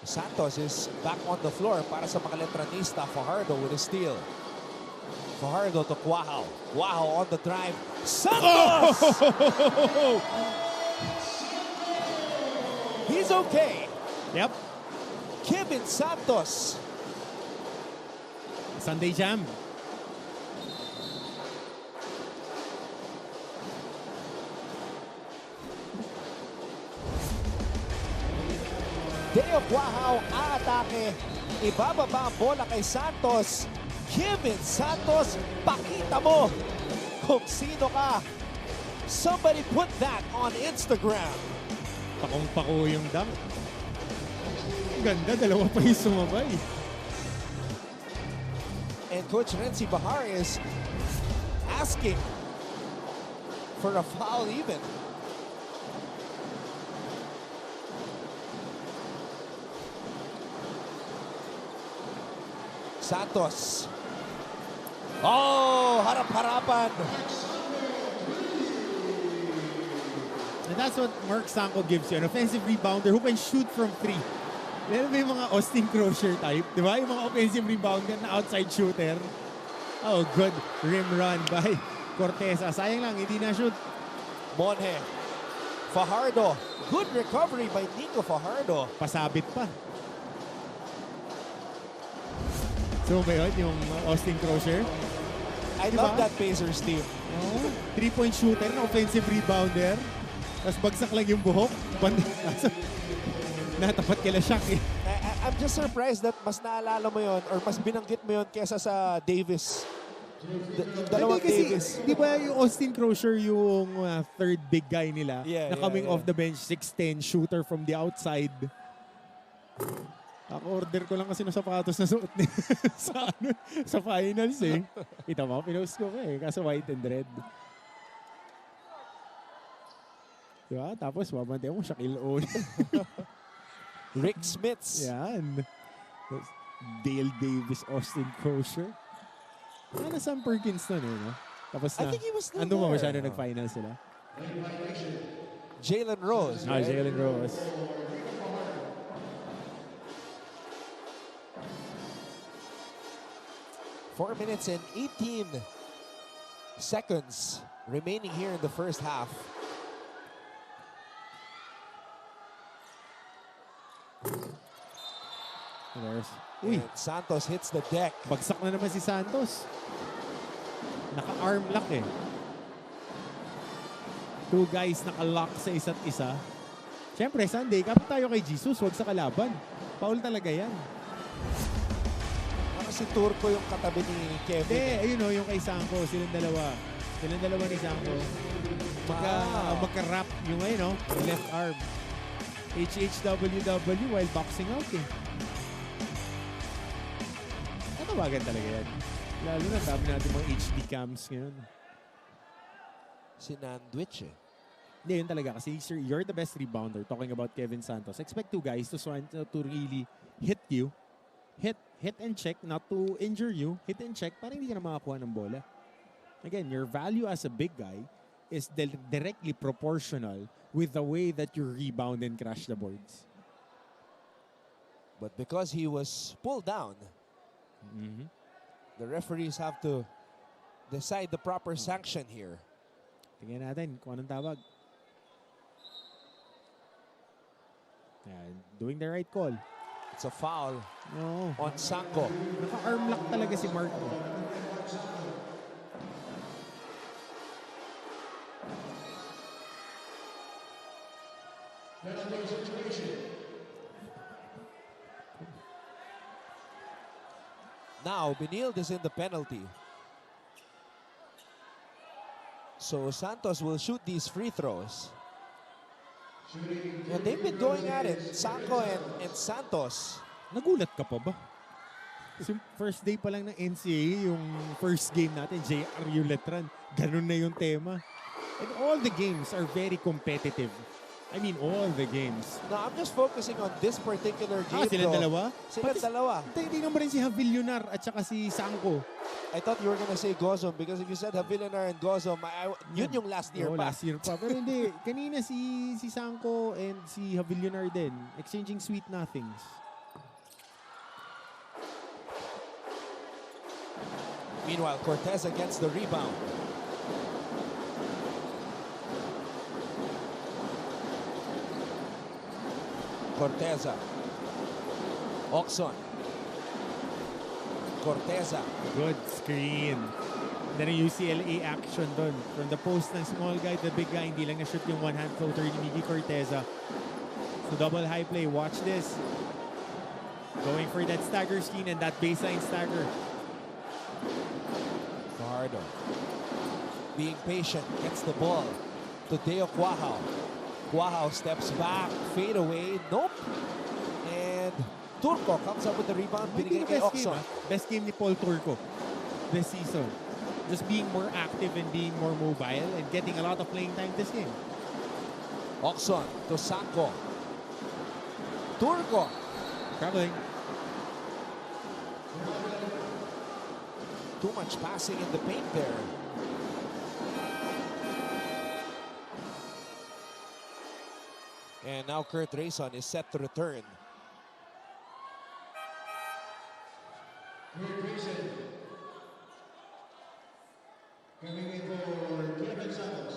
Santos is back on the floor para sa mga Letranista. Fajardo with a steal. Fajardo to Quahao. Quahao on the drive. Santos! Oh! He's okay. Yep. Kevin Santos. Sunday Jam. Deo Quahao aatake. Ibababa ang bola kay Santos. Kevin Santos, pakita mo kung sino ka. Somebody put that on Instagram. Pakong-pako yung dunk. Ganda, dalawa pa yung sumabay. And Coach Renzi Bahar is asking for a foul even. Santos. Oh, harap-harapan. And that's what Mark Sanko gives you, an offensive rebounder who can shoot from 3. Meron ba yung mga Austin Crosher type? Di ba? Yung mga offensive rebounder na outside shooter. Oh, good rim run by Corteza. Sayang lang, hindi na shoot. Monje. Fajardo. Good recovery by Nico Fajardo. Pasabit pa. So ba yun, yung Austin Crosher? I Diba? love that Pacers team. Oh, 3-point shooter na offensive rebounder. Tapos bagsak lang yung buhok. Natapat kila Shaq eh. I'm just surprised that mas naalala mo yon or mas binanggit mo yon kesa sa Davis. Yung dalawang Hindi kasi, Davis. di ba yung Austin Crozier yung third big guy nila na coming off the bench, 6'10", shooter from the outside. Order ko lang kasi ng sapatos na suot niya sa finals eh. Kita mo, pinost ko eh. Kaso white and red. Diba? Tapos mabantay mo, Shaquille O'Neal. Rick Smiths. Yan. Dale Davis, Austin Crozier. Ano Sam Perkins na no? Tapos na, I think he was still andun ba there. masyado nag-finals sila? Jalen Rose. Right? Jalen Rose. Four minutes and 18 seconds remaining here in the first half. Uy, And Santos hits the deck. bagsak na naman si Santos. Naka-arm lock eh. Two guys naka-lock sa isa't isa. Siyempre, Sunday, kapit tayo kay Jesus, huwag sa kalaban. Paul talaga yan. Si Turco yung katabi ni Kevin. Hindi, ayun o, yung kay Sanko, silang dalawa. Silang dalawa ni Sanko. Magka-wrap yung ayun o, left arm. HHWW while boxing out eh. Natawagan talaga yan. Lalo na, dami natin mga HD cams ngayon. Sinandwich eh. Hindi, yun talaga. Kasi sir, you're the best rebounder. Talking about Kevin Santos. Expect two guys to really hit you. Hit and check, not to injure you. Hit and check para hindi ka na makakuha ng bola. Again, your value as a big guy is directly proportional with the way that you rebound and crash the boards. But because he was pulled down, the referees have to decide the proper sanction here. Tingnan natin kung anong tawag. Yan, doing the right call. It's a foul No. on Sanko. Naka-arm lock talaga si Marco. Now, Benilde is in the penalty. So Santos will shoot these free throws. And they've been going at it, Sanko and Santos. Nagulat ka pa ba? Kasi first day pa lang ng NCAA, yung first game natin, JRU Letran, ganun na yung tema. And all the games are very competitive. I mean, all the games. No, I'm just focusing on this particular game. Silang though. dalawa? Silang dalawa. Tingnan mo rin si Havillonar at saka si Sanko. I thought you were gonna say Gozom because if you said Havillonar and Gozom, yun yung last year pa. Last year pa. Pero hindi. Kanina si Sanko and si Havillonar din. Exchanging sweet nothings. Meanwhile, Cortez against the rebound. Corteza. Oxon. Corteza. Good screen. Then yung UCLA action doon. From the post ng small guy to the big guy, hindi lang na-shoot yung one-hand floater ni Miggy Corteza. So double high play. Watch this. Going for that stagger screen and that baseline stagger. Fajardo. Being patient. Gets the ball to Deo Cuajao. Cuajao steps back. Fade away. Nope. And Turco comes up with the rebound. Binigay kay Oxon. Best game ni Paul Turco this season. Just being more active and being more mobile and getting a lot of playing time this game. Oxon to Sanko. Turco. Traveling. Too much passing in the paint there. And now Kurt Reyson is set to return. Coming in for Kevin Santos.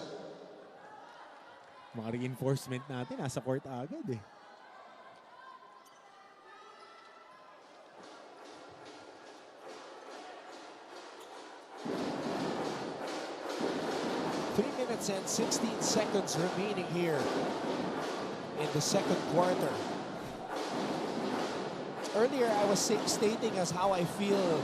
Mga reinforcement natin, nasa court agad eh. 16 seconds remaining here in the second quarter. Earlier, I was stating as how I feel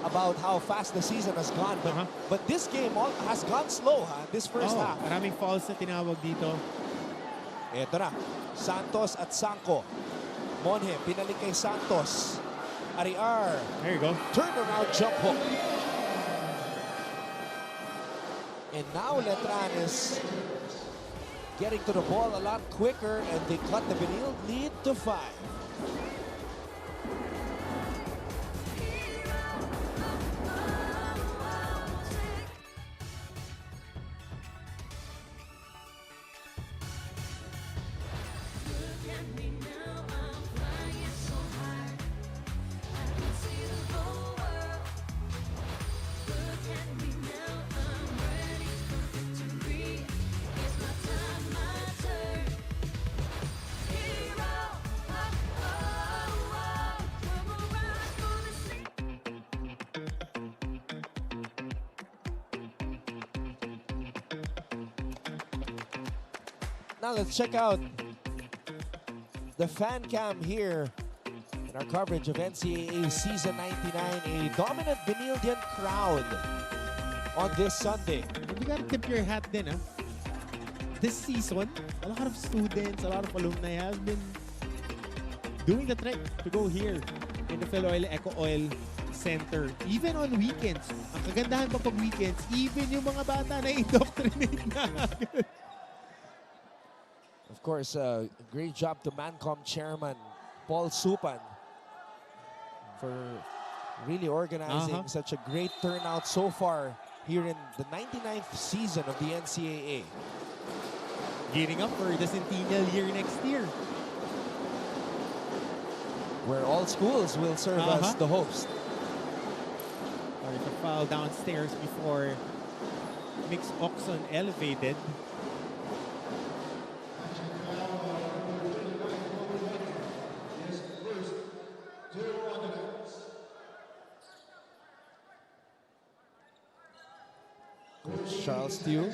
about how fast the season has gone. But this game has gone slow, this first half. Maraming fouls na tinawag dito. Ito na, Santos at Sanko. Monhe, pinalik kay Santos. Ariar. There you go. Turnaround jump hook. And now Letran is getting to the ball a lot quicker, and they cut the Benilde lead to 5. Now let's check out the fan cam here in our coverage of NCAA Season 99. A dominant Benildean crowd on this Sunday. You gotta tip your hat din, This season, a lot of students, a lot of alumni have been doing the trek to go here in the Philoil Eco Oil Center. Even on weekends. Ang kagandahan pa pag weekends, even yung mga bata na indoctrinate na. Of course, great job to Mancom Chairman Paul Supan for really organizing such a great turnout so far here in the 99th season of the NCAA. Gearing up for the centennial year next year, where all schools will serve as the host. There's a foul downstairs before Mix Oxon elevated. Charles Tew,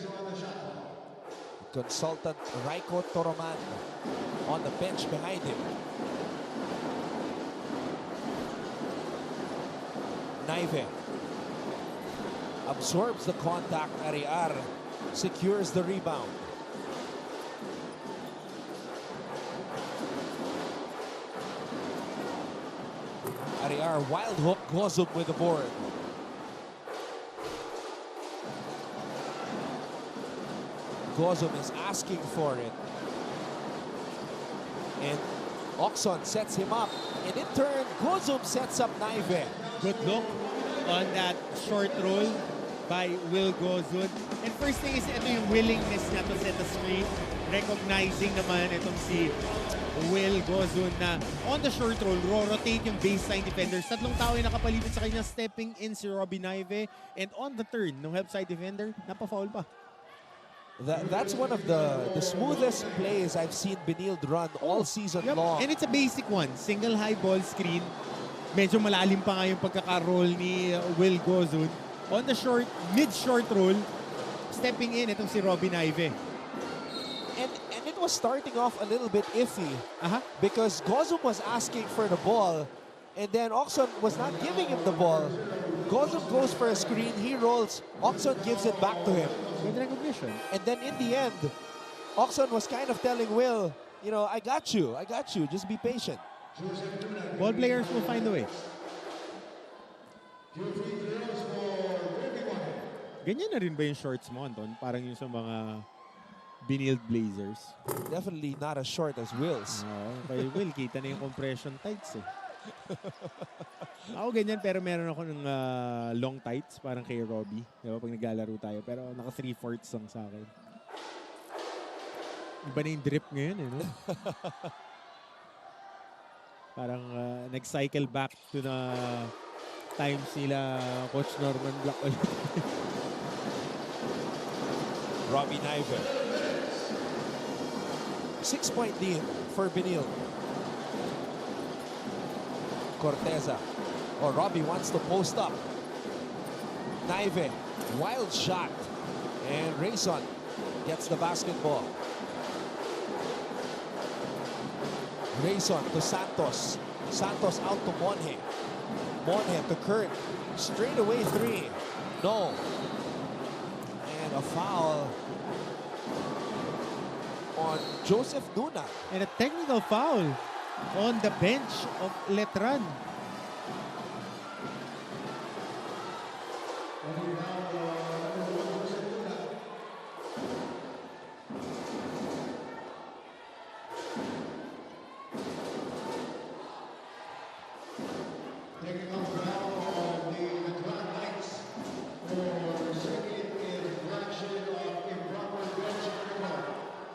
consultant Raiko Toroman on the bench behind him. Naive absorbs the contact. Ariar secures the rebound. Ariar wild hook, goes up with the board. Gozum is asking for it. And Oxon sets him up. And in turn, Gozum sets up Naive. Good look on that short roll by Will Gozun. And first thing is, ito yung willingness niya to set a screen. Recognizing naman itong si Will Gozun na on the short roll, rotate yung baseline defenders. Tatlong tao yung nakapalibot sa kanya, stepping in si Robbie Naive. And on the turn, nung help side defender, napafoul pa. That's one of the smoothest plays I've seen Benilde run all season long. And it's a basic one. Single high ball screen. Medyo malalim pa nga yung pagkaka-roll ni Will Gozun. On the short, mid-short roll, stepping in itong si Robbie Naive. And it was starting off a little bit iffy because Gozum was asking for the ball and then Oxon was not giving him the ball. Gozum goes for a screen, he rolls, Oxon gives it back to him. Good recognition. And then in the end, Oxon was kind of telling Will, you know, I got you, just be patient. Ball players will find a way. Ganyan na rin ba yung shorts mo, Anton? Parang yung sa mga Benilde Blazers. Definitely not as short as Will's. Kay Will, kita na yung compression tights Ako ganyan, pero meron ako ng long tights, parang kay Robbie. Diba, pag naglalaro tayo. Pero naka 3/4 lang sa akin. Iba na yung drip ngayon, no? Parang nag-cycle back to the times nila Coach Norman Black ulit. Robbie Naive. 6-point lead for Benilde. Corteza. Robbie wants to post up. Naive. Wild shot. And Reyson gets the basketball. Reyson to Santos. Santos out to Monje. Monje to Kurt. Straight away three. No. And a foul on Joseph Duna. And a technical foul on the bench of Letran. Taking off now on the Letran Knights for second infraction of improper bench protocol.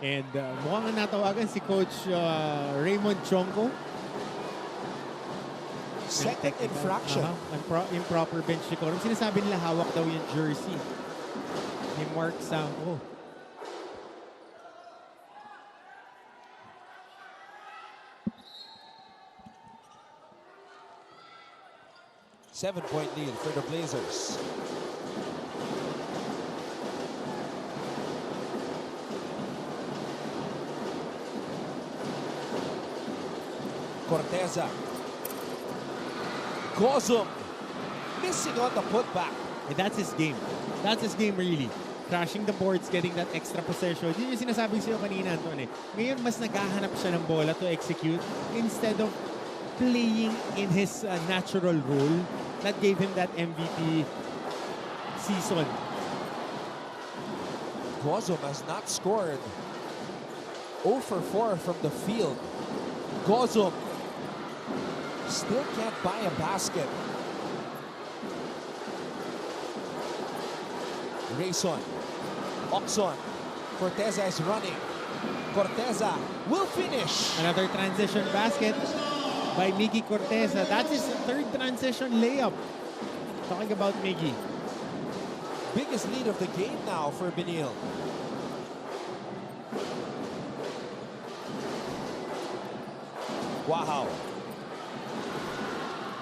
And mukhang natawagan si Coach Raymond Chonko. Second infraction. Improper bench decorum. Sinasabi nila hawak daw yung jersey ni Mark Sampo. Seven-point lead for the Blazers. Corteza. Gozum missing on the putback. And that's his game. That's his game really. Crashing the boards, getting that extra possession. Yun yung sinasabi sa'yo kanina, Anton. Ngayon, mas naghahanap siya ng bola to execute instead of playing in his natural role that gave him that MVP season. Gozum has not scored. 0 for 4 from the field. Gozum still can't buy a basket. Reyson. Oxon. Corteza is running. Corteza will finish. Another transition basket by Miggy Corteza. That's his third transition layup. Talking about Miggy. Biggest lead of the game now for Benilde. Wow.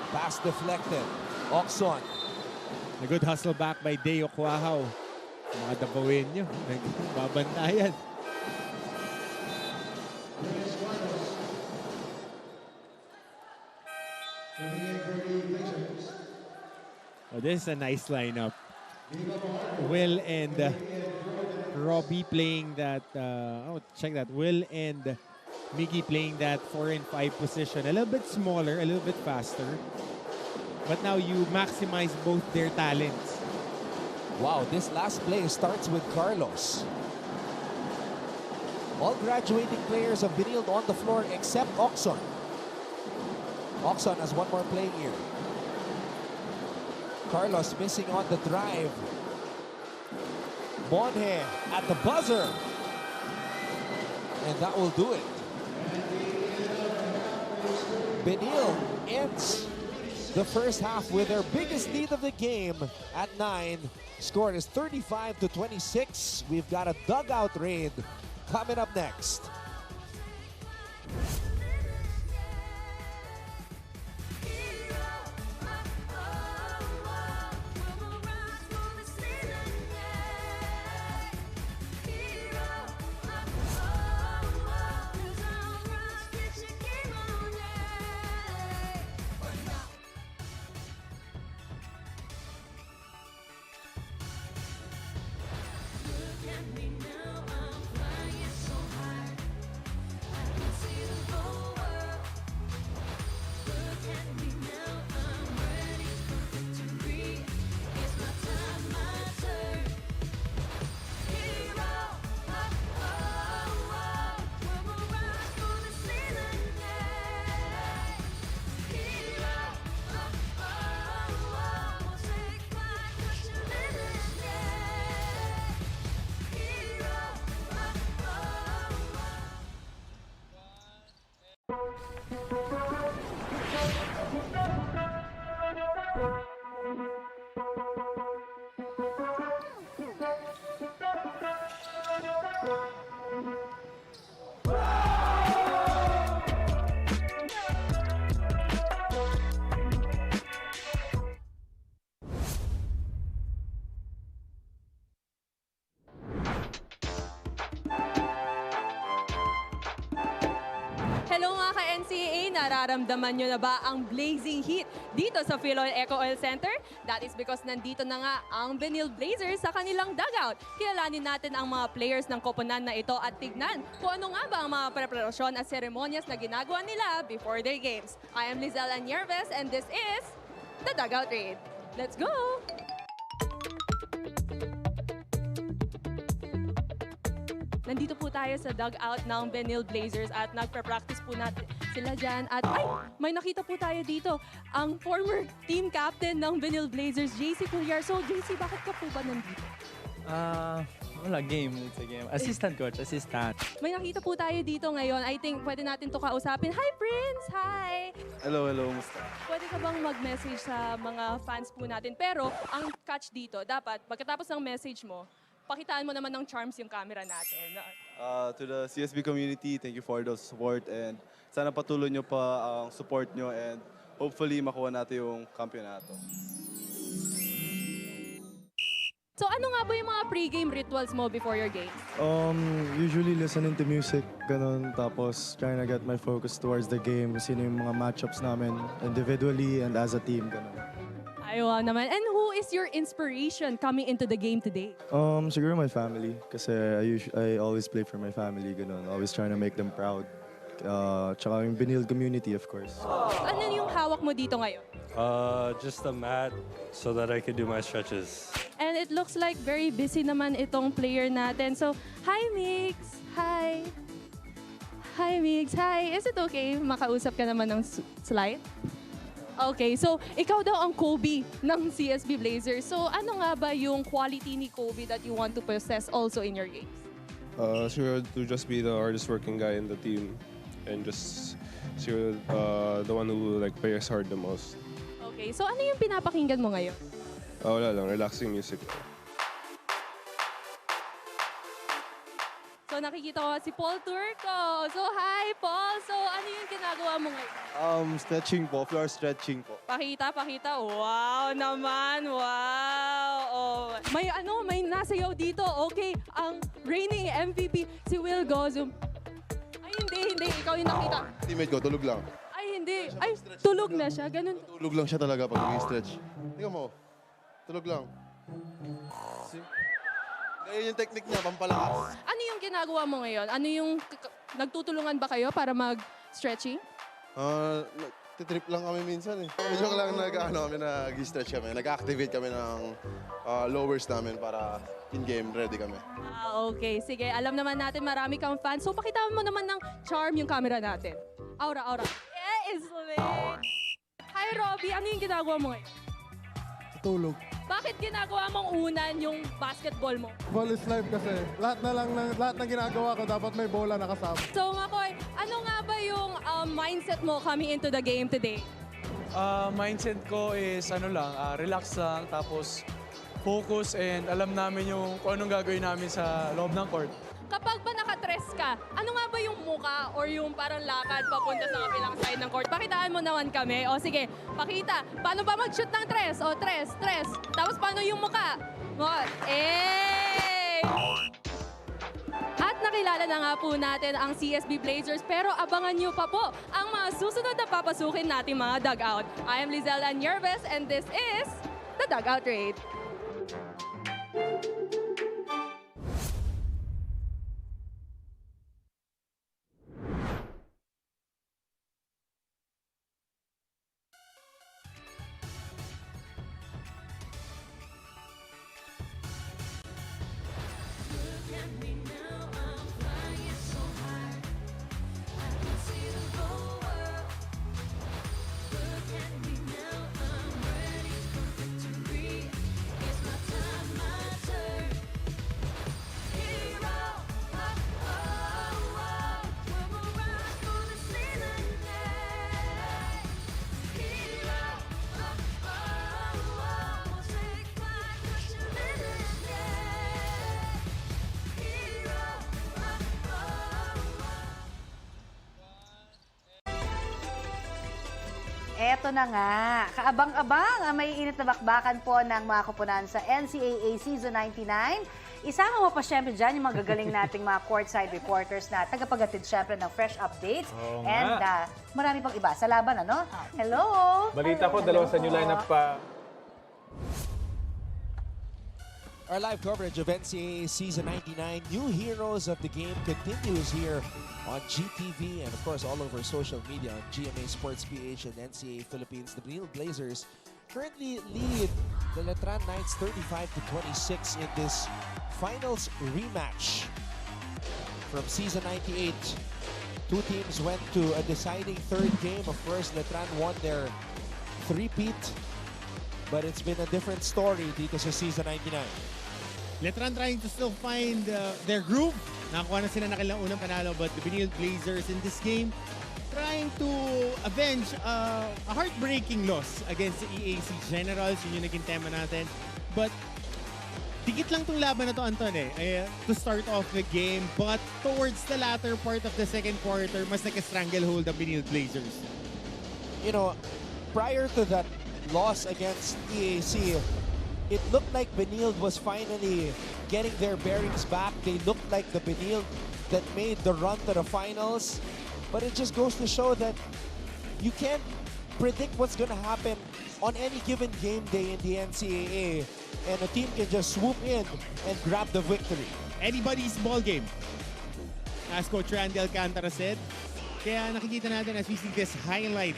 Pass deflected. Oxon. A good hustle back by Deo Cuahaw. Mga dabawin nyo. Nagbabantayan. Oh, this is a nice lineup. Will and Robbie playing that. Check that. Will and Miggy playing that 4 and 5 position. A little bit smaller, a little bit faster. But now you maximize both their talents. Wow, this last play starts with Carlos. All graduating players of Benilde on the floor except Oxon. Oxon has one more play here. Carlos missing on the drive. Monje at the buzzer. And that will do it. Benilde ends the first half with their biggest lead of the game at 9. Score is 35-26. We've got a dugout raid coming up next. nararamdaman nyo na ba ang blazing heat dito sa Philoil Eco Oil Center? That is because nandito na nga ang Benilde Blazers sa kanilang dugout. Kilalanin natin ang mga players ng koponan na ito at tignan kung ano nga ba ang mga preparasyon at seremonyas na ginagawa nila before their games. I am Lizelle Anierves and this is the Dugout Raid. Let's go! Nandito po tayo sa dugout ng Benilde Blazers at nagpa-practice po natin sila dyan. At ay, may nakita po tayo dito, ang former team captain ng Benilde Blazers, JC Pulgar. So JC, bakit ka po ba nandito? Wala, game. It's a game. Assistant coach, assistant. May nakita po tayo dito ngayon. I think pwede natin to kausapin. Hi, Prince! Hi! Hello, musta? Pwede ka bang mag-message sa mga fans po natin? Pero ang catch dito, dapat pagkatapos ng message mo, pakitaan mo naman ng charms yung camera natin. To the CSB community, thank you for the support and sana patuloy nyo pa ang support nyo and hopefully makuha natin yung kampiyonato. So ano nga ba yung mga pre-game rituals mo before your game? Usually listening to music, ganun. Tapos trying to get my focus towards the game. Sino yung mga matchups namin individually and as a team, ganun. Ayaw naman. And who is your inspiration coming into the game today? Siguro my family. Kasi I always play for my family, ganun. Always trying to make them proud. Tsaka yung Benilde community, of course. Ano yung hawak mo dito ngayon? Just a mat so that I can do my stretches. And it looks like very busy naman itong player natin. So, hi Mix! Hi! Hi Mix! Hi! Is it okay? Makausap ka naman ng slide? Okay, so ikaw daw ang Kobe ng CSB Blazers. So ano nga ba yung quality ni Kobe that you want to possess also in your games? Sure, to just be the hardest working guy in the team and just sure the one who like plays hard the most. Okay, so ano yung pinapakinggan mo ngayon? Wala lang, relaxing music. So nakikita ko si Paul Turco. So hi Paul! So ano yung ginagawa mo ngayon? Stretching po, floor stretching po. Pakita. Wow naman, wow! Oh, may nasayaw dito. Okay, ang reigning MVP, si Will Gozum. Ay hindi, ikaw yung nakita. Teammate ko, tulog lang. Ay hindi, ay tulog na siya, ganun. Tulog lang siya talaga pag nag-stretch. Tingnan mo, tulog lang. Ganyan yung technique niya, pampalakas. Ano yung ginagawa mo ngayon? Ano yung, nagtutulungan ba kayo para mag-stretching? Titrip lang kami minsan eh. Medyo lang nag-stretch kami. Nag-activate kami ng lowers namin para in-game ready kami. Okay. Sige, alam naman natin marami kang fans. So, pakita mo naman ng charm yung camera natin. Aura. Yeah, it's lit! Hi, Robbie. Ano yung ginagawa mo ngayon? Tulog. Bakit ginagawa mong unan yung basketball mo? Ball is life kasi. Lahat na ginagawa ko, dapat may bola nakasama. So, Makoy, ano nga ba yung mindset mo coming into the game today? Mindset ko is relax lang, tapos focus and alam namin kung anong gagawin namin sa loob ng court. Kapag ba nakatres ka, ano nga ba yung muka or yung parang lakad papunta sa kabilang side ng court? Pakitaan mo naman kami. O sige, pakita. Paano ba mag-shoot ng tres? O tres. Tapos paano yung muka? At nakilala na nga po natin ang CSB Blazers pero abangan nyo pa po ang mga susunod na papasukin natin mga dugout. I am Lizelle Anierves and this is the Dugout Raid. Eto na nga, kaabang-abang ang may init na bakbakan po ng mga koponan sa NCAA Season 99. Isama mo pa syempre dyan yung magagaling nating mga courtside reporters na tagapagatid syempre ng fresh updates. Oo And nga. marami pang iba sa laban, ano? Hello! Balita ko, dalawa sa new lineup pa. Our live coverage of NCAA Season 99, New Heroes of the Game, continues here on GTV and, of course, all over social media on GMA Sports PH and NCAA Philippines. The Benilde Blazers currently lead the Letran Knights 35-26 in this finals rematch from Season 98. Two teams went to a deciding third game. Of course, Letran won their three-peat, but it's been a different story dito sa Season 99. Letran trying to still find their groove. Nakakuha na sila na kanilang unang panalo, but the Benilde Blazers in this game trying to avenge a heartbreaking loss against the EAC Generals. Yun yung naging tema natin. But dikit lang tong laban na to, Anton, to start off the game. But towards the latter part of the second quarter, mas nagka-stranglehold ang Benilde Blazers. You know, prior to that loss against EAC, it looked like Benilde was finally getting their bearings back. They looked like the Benilde that made the run to the finals. But it just goes to show that you can't predict what's going to happen on any given game day in the NCAA. And a team can just swoop in and grab the victory. Anybody's ball game, as Coach Randy Alcantara said. Kaya nakikita natin as we see this highlight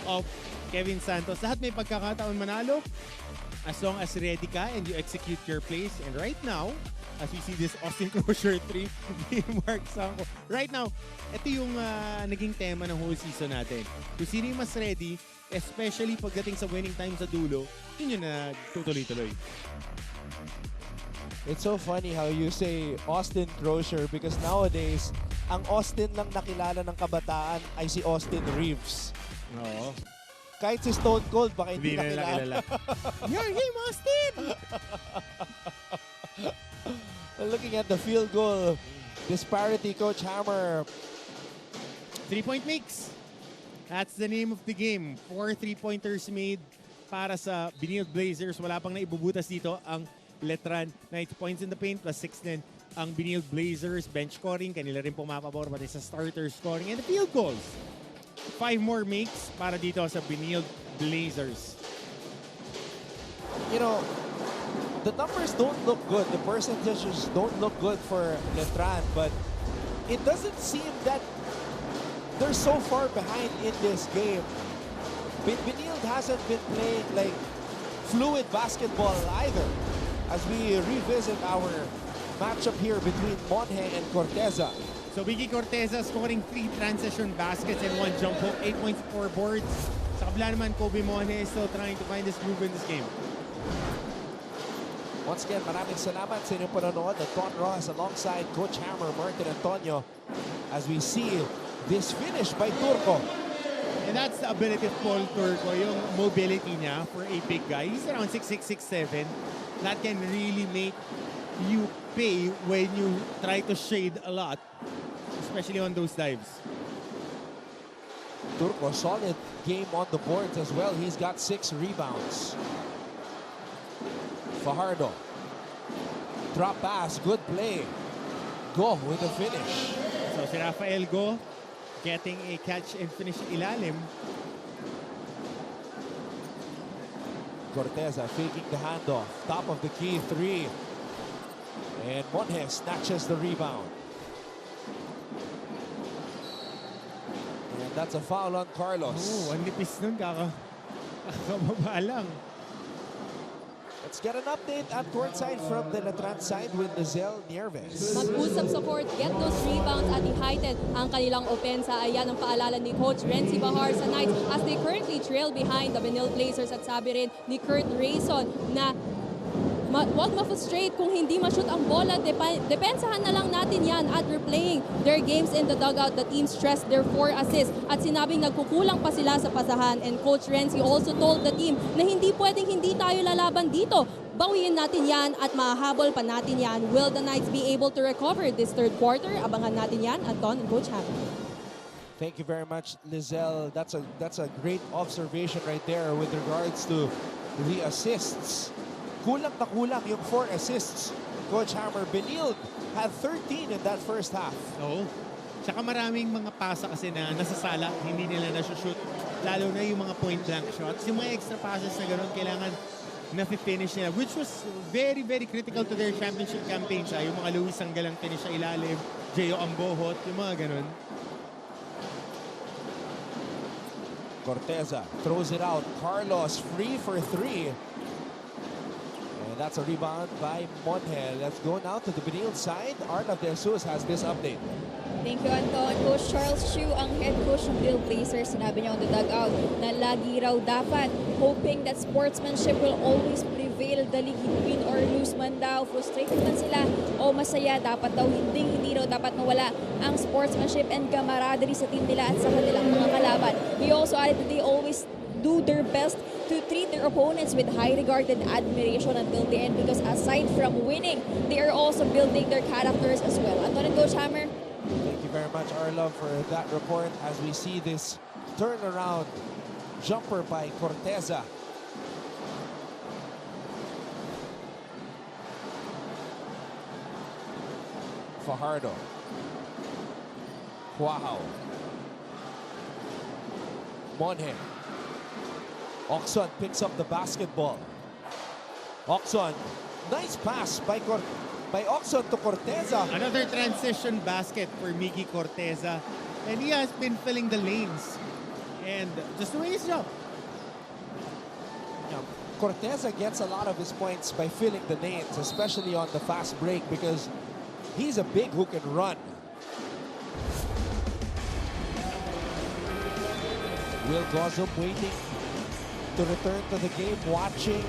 of Kevin Santos. Lahat may pagkakataon manalo as long as ready ka and you execute your plays. And right now, as we see this Austin Crusher 3 ni Mark Sanko. Right now, ito yung naging tema ng whole season natin. Kung sino yung mas ready, especially pagdating sa winning time sa dulo, yun yung tutuloy-tuloy. It's so funny how you say Austin Crusher because nowadays, ang Austin lang nakilala ng kabataan ay si Austin Reeves. Oo. Kahit si Stone Cold, baka hindi Hindi nakilala. Your game, Austin! Looking at the field goal disparity, Coach Hammer. 3-point mix. That's the name of the game. 4 3-pointers made para sa Benilde Blazers. Wala pang naibubutas dito ang Letran Knights. Points in the paint plus 6 din ang Benilde Blazers. Bench scoring, kanila rin pumapabor pati sa starter scoring. And the field goals. 5 more makes para dito sa Benilde Blazers. You know, the numbers don't look good. The percentages don't look good for Letran, but it doesn't seem that they're so far behind in this game. Benilde hasn't been playing like fluid basketball either. As we revisit our matchup here between Monje and Corteza. So Vicky Corteza scoring 3 transition baskets and 1 jump hook, 8 points, 4 boards. Sa kabila naman, Kobe Monje is still trying to find his groove in this game. Once again, maraming salamat sa inyong panonood. Don Ross alongside Coach Hammer, Martin Antonio, as we see this finish by Turco. And that's the ability of Paul Turco, yung mobility niya for a big guy. He's around 6'6", 6'7". That can really make you pay when you try to shade a lot, especially on those dives. Turco, solid game on the boards as well. He's got 6 rebounds. Fajardo. Drop pass, good play. Go with the finish. So si Rafael Go getting a catch and finish ilalim. Corteza faking the handoff. Top of the key, 3. And Monje snatches the rebound. And that's a foul on Carlos. Oh, ang nipis nun, kakababa lang. Let's get an update at courtside from the Letran side with Lizelle Nieves. Mag-usap sa court, get those rebounds at i-heighten ang kanilang opensa. Ayan ang paalala ni Coach Renzi Bahar sa Knights as they currently trail behind the Benilde Blazers at sabi rin ni Kurt Reyson na huwag ma-frustrate kung hindi ma-shoot ang bola. Depensahan na lang natin yan at replaying their games in the dugout. The team stressed their 4 assists at sinabing nagkukulang pa sila sa pasahan. And Coach Renzi also told the team na hindi pwedeng hindi tayo lalaban dito. Bawiin natin yan at mahahabol pa natin yan. Will the Knights be able to recover this third quarter? Abangan natin yan at Don and Coach Happy. Thank you very much, Lizelle. That's a great observation right there with regards to the assists. Kulang na kulang yung 4 assists Coach Hammer, Benilde had 13 in that first half. Oo. Tsaka maraming mga pasa kasi na nasasala, hindi nila nasushoot. Lalo na yung mga point blank shots. Yung mga extra passes na gano'n, kailangan na-finish nila. Which was very, very critical to their championship campaigns. Yung mga Luis Anggalang finish sa ilalim, Gio Ambohot, yung mga gano'n. Corteza throws it out. Carlos free for three. And that's a rebound by Monge. Let's go now to the Benilde side. Arnav De Jesus has this update. Thank you, Anton. Coach Charles Chu, ang head coach ng Benilde Blazers, sinabi niya on the dugout na lagi raw dapat hoping that sportsmanship will always prevail. Daligid win or lose man daw, frustrated man sila o masaya, dapat daw hindi raw dapat mawala ang sportsmanship and camaraderie sa team nila at sa kanilang mga kalaban. He also added that they always do their best to treat their opponents with high regard and admiration until the end, because aside from winning, they are also building their characters as well. Anton and Coach Hammer. Thank you very much, Arlov, for that report as we see this turnaround jumper by Corteza. Fajardo. Wow. Monge. Oxon picks up the basketball. Oxon, nice pass by Oxon to Corteza. Another transition basket for Miggy Corteza. And he has been filling the lanes. And just doing his job. Yeah, Corteza gets a lot of his points by filling the lanes, especially on the fast break, because he's a big who can run. Will Gozum waiting to return to the game, watching.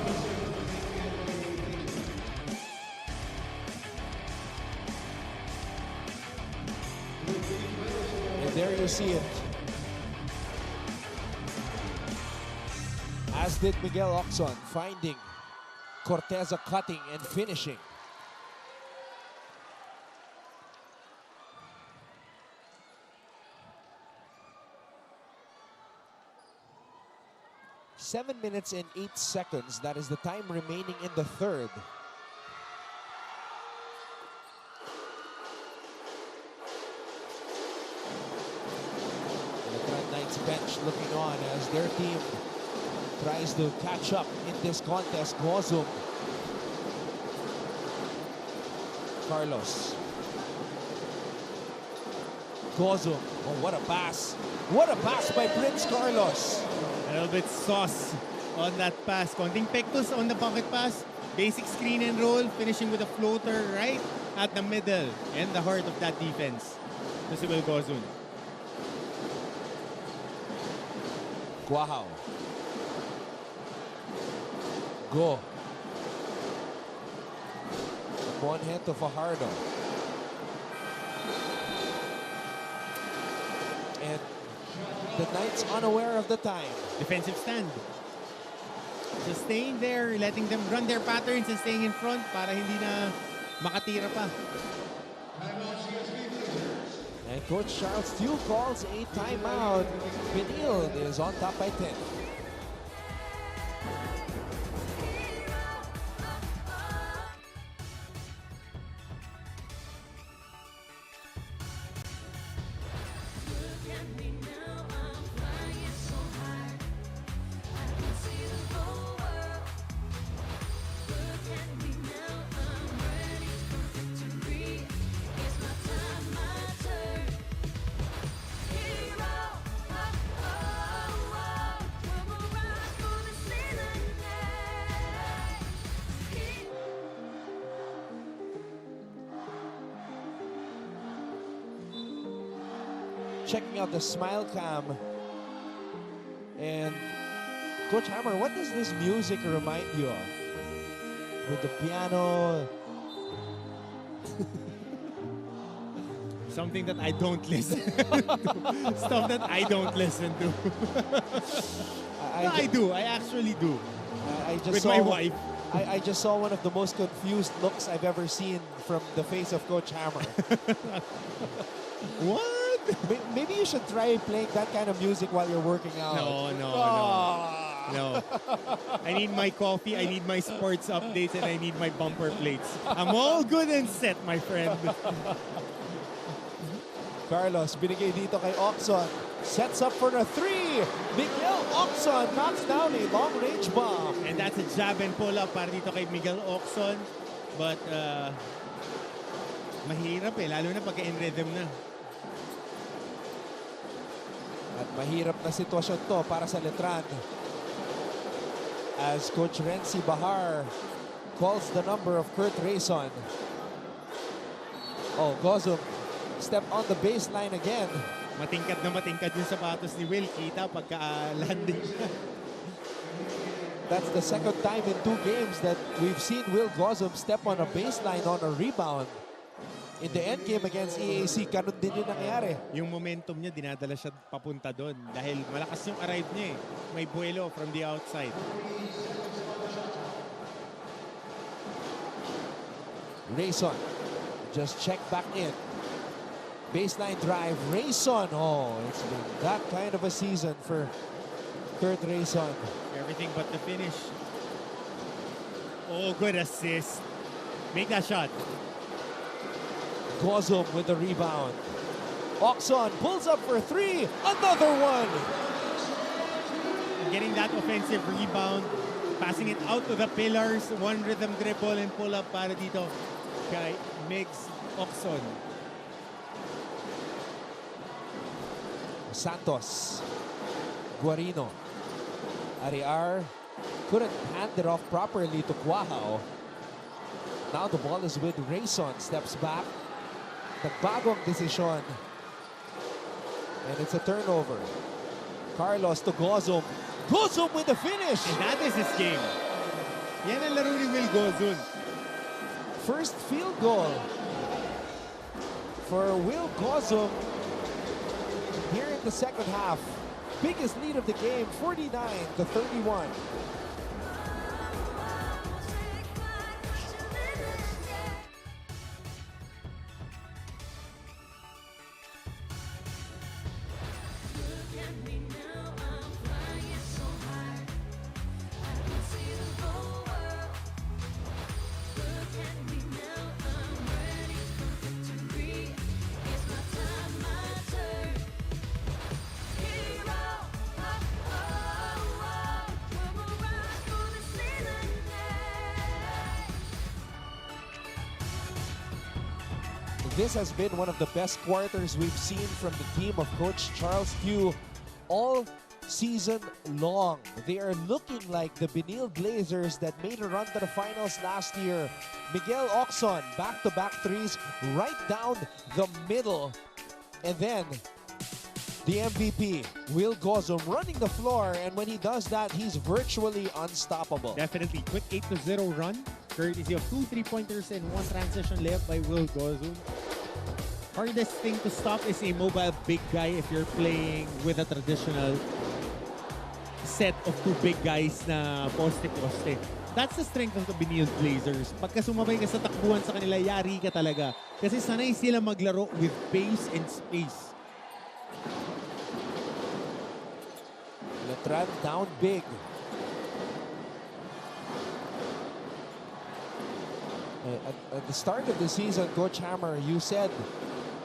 And there you see it. As did Miguel Oxon, finding Corteza cutting and finishing. Seven minutes and 8 seconds. That is the time remaining in the third. The Knights bench looking on as their team tries to catch up in this contest. Gozum. Carlos. Gozum. Oh, what a pass. What a pass by Prince Carlos. A little bit sauce on that pass. Konting pectus on the pocket pass. Basic screen and roll. Finishing with a floater right at the middle and the heart of that defense. This is Will Gozun. Guahao. Go. One hand to Fajardo. And the Knights unaware of the time. Defensive stand. Just staying there, letting them run their patterns and staying in front para hindi na makatira pa. And Coach Charles still calls a timeout. Benilde is on top by 10. Checking out the smile cam. And Coach Hammer, what does this music remind you of? With the piano. Something that I don't listen to. Stuff that I don't listen to. I do. I actually do. I just with saw my wife. I just saw one of the most confused looks I've ever seen from the face of Coach Hammer. What? Maybe you should try playing that kind of music while you're working out. No. No. I need my coffee, I need my sports updates, and I need my bumper plates. I'm all good and set, my friend. Carlos, binigay dito kay Oxon. Sets up for the 3. Miguel Oxon knocks down a long-range bomb. And that's a jab and pull-up para dito kay Miguel Oxon. But, mahirap lalo na pagka in rhythm na. At mahirap na sitwasyon to para sa Letran. As Coach Renzi Bahar calls the number of Kurt Reyson. Oh, Gozum step on the baseline again. Matingkad na matingkad yung sapatos ni Will. Kita pagka-landing. That's the second time in 2 games that we've seen Will Gozum step on a baseline on a rebound. In the end game against EAC, ganun din yung nangyari. Yung momentum niya, dinadala siya papunta doon. Dahil malakas yung arrive niya May buwelo from the outside. Reyson just check back in. Baseline drive, Reyson. Oh, it's been that kind of a season for Kurt Reyson. Everything but the finish. Oh, good assist. Make that shot. Gozum with the rebound. Oxon pulls up for 3. Another one. Getting that offensive rebound. Passing it out to the pillars. One rhythm dribble and pull up para dito kay Migs Oxon. Santos. Guarino. Ariar couldn't hand it off properly to Quahao. Now the ball is with Reyson. Steps back. The bagong decision. And it's a turnover. Carlos to Gozum. Gozum with the finish. And that is his game. Yan ang laro ni Will Gozum. First field goal for Will Gozum here in the second half. Biggest lead of the game, 49-31. This has been one of the best quarters we've seen from the team of Coach Charles Q all season long. They are looking like the Benilde Blazers that made a run to the finals last year. Miguel Oxon, back-to-back threes right down the middle. And then the MVP, Will Gozum, running the floor. And when he does that, he's virtually unstoppable. Definitely. Quick 8-0 run. Courtesy of 2 3-pointers and 1 transition layup by Will Gozum. Hardest thing to stop is a mobile big guy if you're playing with a traditional set of 2 big guys na poste-poste. That's the strength of the Benilde Blazers. Pagka sumabay ka sa takbuhan sa kanila, yari ka talaga. Kasi sanay sila maglaro with pace and space. Letran down big. At the start of the season, Coach Hammer, you said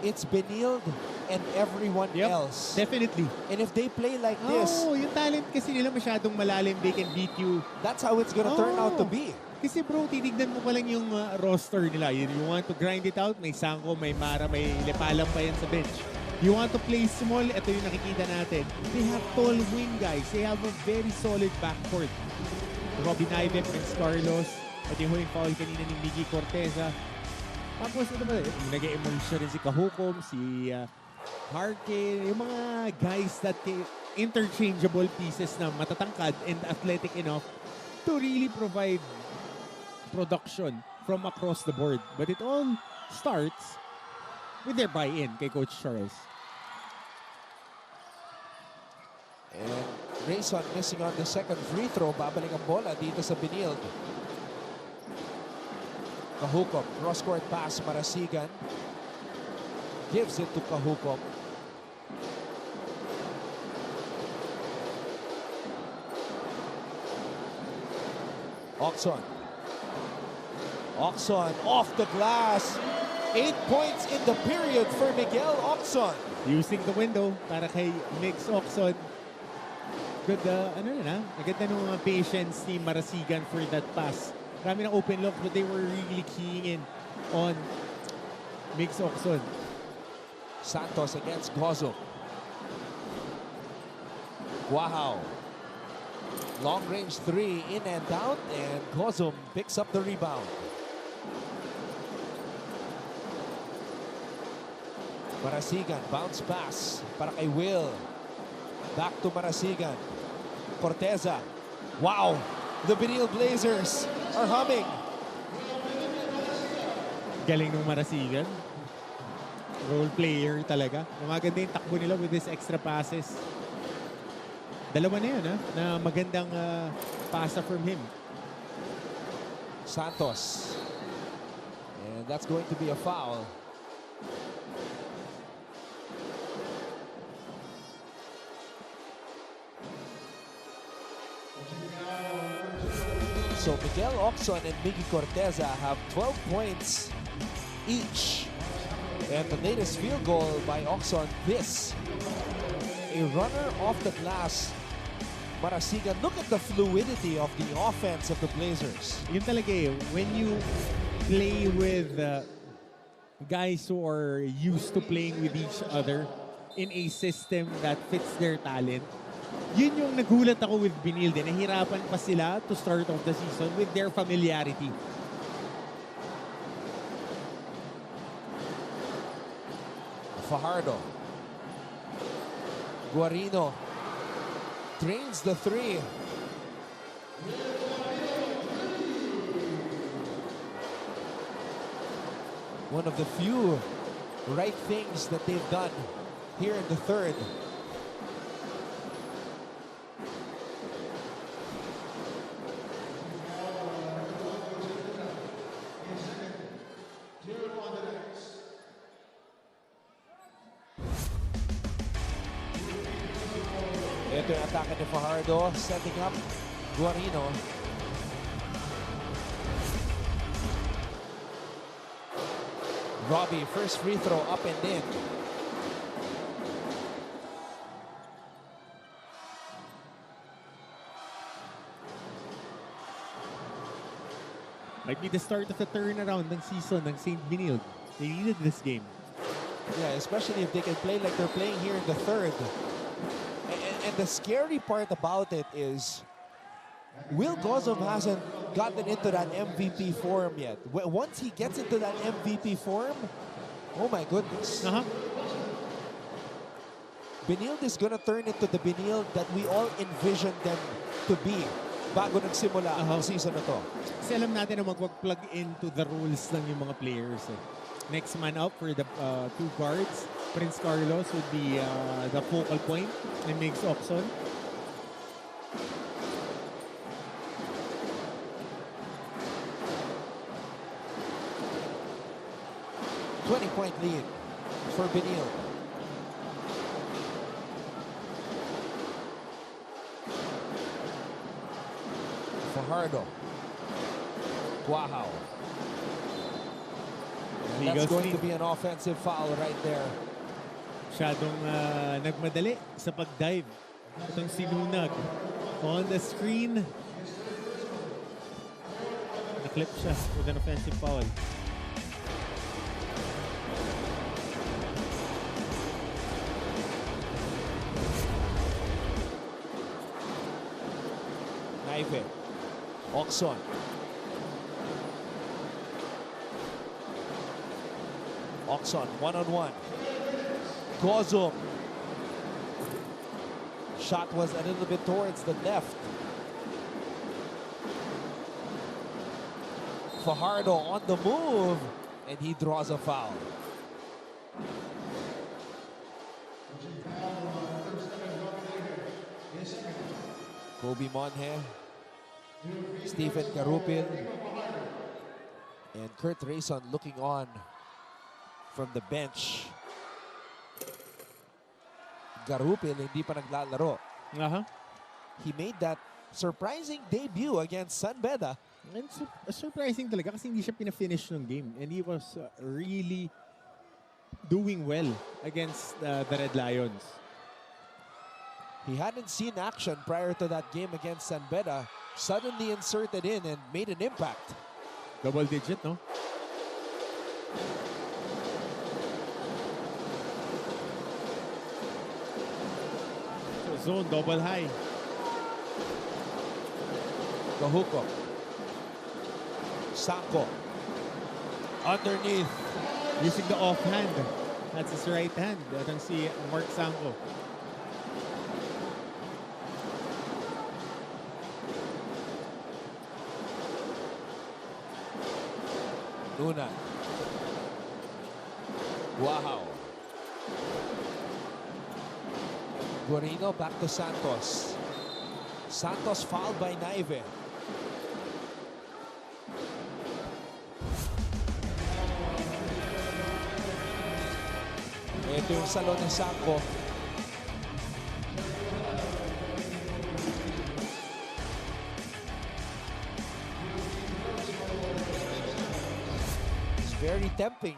it's Benilde and everyone else. Definitely. And if they play like this... Oh, yung talent kasi nila masyadong malalim, they can beat you. That's how it's gonna turn out to be. Kasi bro, titignan mo pa lang yung roster nila. You want to grind it out, may Sanko, may Mara, may Lepalang pa yan sa bench. You want to play small, ito yung nakikita natin. They have tall wing guys. They have a very solid backcourt. Robin Ive, Prince Carlos, at yung huling foul kanina ni Miggy Corteza. Tapos ito ba, nag-emerge rin si Kahukom, si Harke, yung mga guys that interchangeable pieces na matatangkad and athletic enough to really provide production from across the board. But it all starts with their buy-in kay Coach Charles. And Reyson missing on the second free throw. Babalik ang bola dito sa Benilde. Kahukom, cross-court pass, Marasigan. Gives it to Kahukom. Oxon. Oxon off the glass. 8 points in the period for Miguel Oxon. Using the window para kay Mix Oxon. Good, maganda ng mga patience ni Marasigan for that pass. Marami ng open look, but they were really keying in on Mix Oxon. Santos against Gozo. Wow. Long range 3 in and out, and Gozo picks up the rebound. Marasigan, bounce pass para kay Will. Back to Marasigan. Corteza. Wow! The Benilde Blazers are humming. Galing ng Marasigan. Role player talaga. Maganda yung takbo nila with this extra passes. Dalawa na yun, na magandang pasa from him. Santos. And that's going to be a foul. So Miguel Oxon and Miggy Corteza have 12 points each. And the latest field goal by Oxon, this. A runner off the glass. Marasigan, look at the fluidity of the offense of the Blazers. Yun talaga when you play with guys who are used to playing with each other in a system that fits their talent, yun yung nagulat ako with Benilde. Nahirapan pa sila to start off the season with their familiarity. Fajardo. Guarino drains the 3. One of the few right things that they've done here in the third. Ito yung atake ni Fajardo, setting up Guarino. Robbie, first free throw up and in. Might be the start of the turnaround ng season ng St. Benilde. They needed this game. Yeah, especially if they can play like they're playing here in the third. And the scary part about it is Will Gozov hasn't gotten into that MVP form yet. Once he gets into that MVP form, oh my goodness. Benilde is gonna turn into the Benilde that we all envisioned them to be bago nagsimula ang season na to. Kasi alam natin na mag-plug into the rules ng yung mga players. Next man up for the two guards. Prince Carlos would be the focal point and makes Oxon. Point lead for Benilde. Fajardo. Wow. That's going to be an offensive foul right there. Masyadong nagmadali sa pag-dive. Itong sinunag. On the screen. Naklip siya with an offensive foul. Oxon. Oxon, one-on-one. Gozum. Shot was a little bit towards the left. Fajardo on the move, and he draws a foul. Kobe Monhe, Stephen Garupin, and Kurt Reyson looking on from the bench. Garupin hindi pa naglalaro. He made that surprising debut against San Beda. And surprising talaga kasi hindi siya pina-finish ng game. And he was really doing well against the Red Lions. He hadn't seen action prior to that game against San Beda. Suddenly inserted in and made an impact. Double digit, no? So zone, double high. Kahuko. Sanko. Underneath. Using the offhand. That's his right hand. Datang si Mark Sanko. Luna. Wow. Guarino back to Santos. Santos fouled by Naive. Ito yung salon ni Sanko. It's very tempting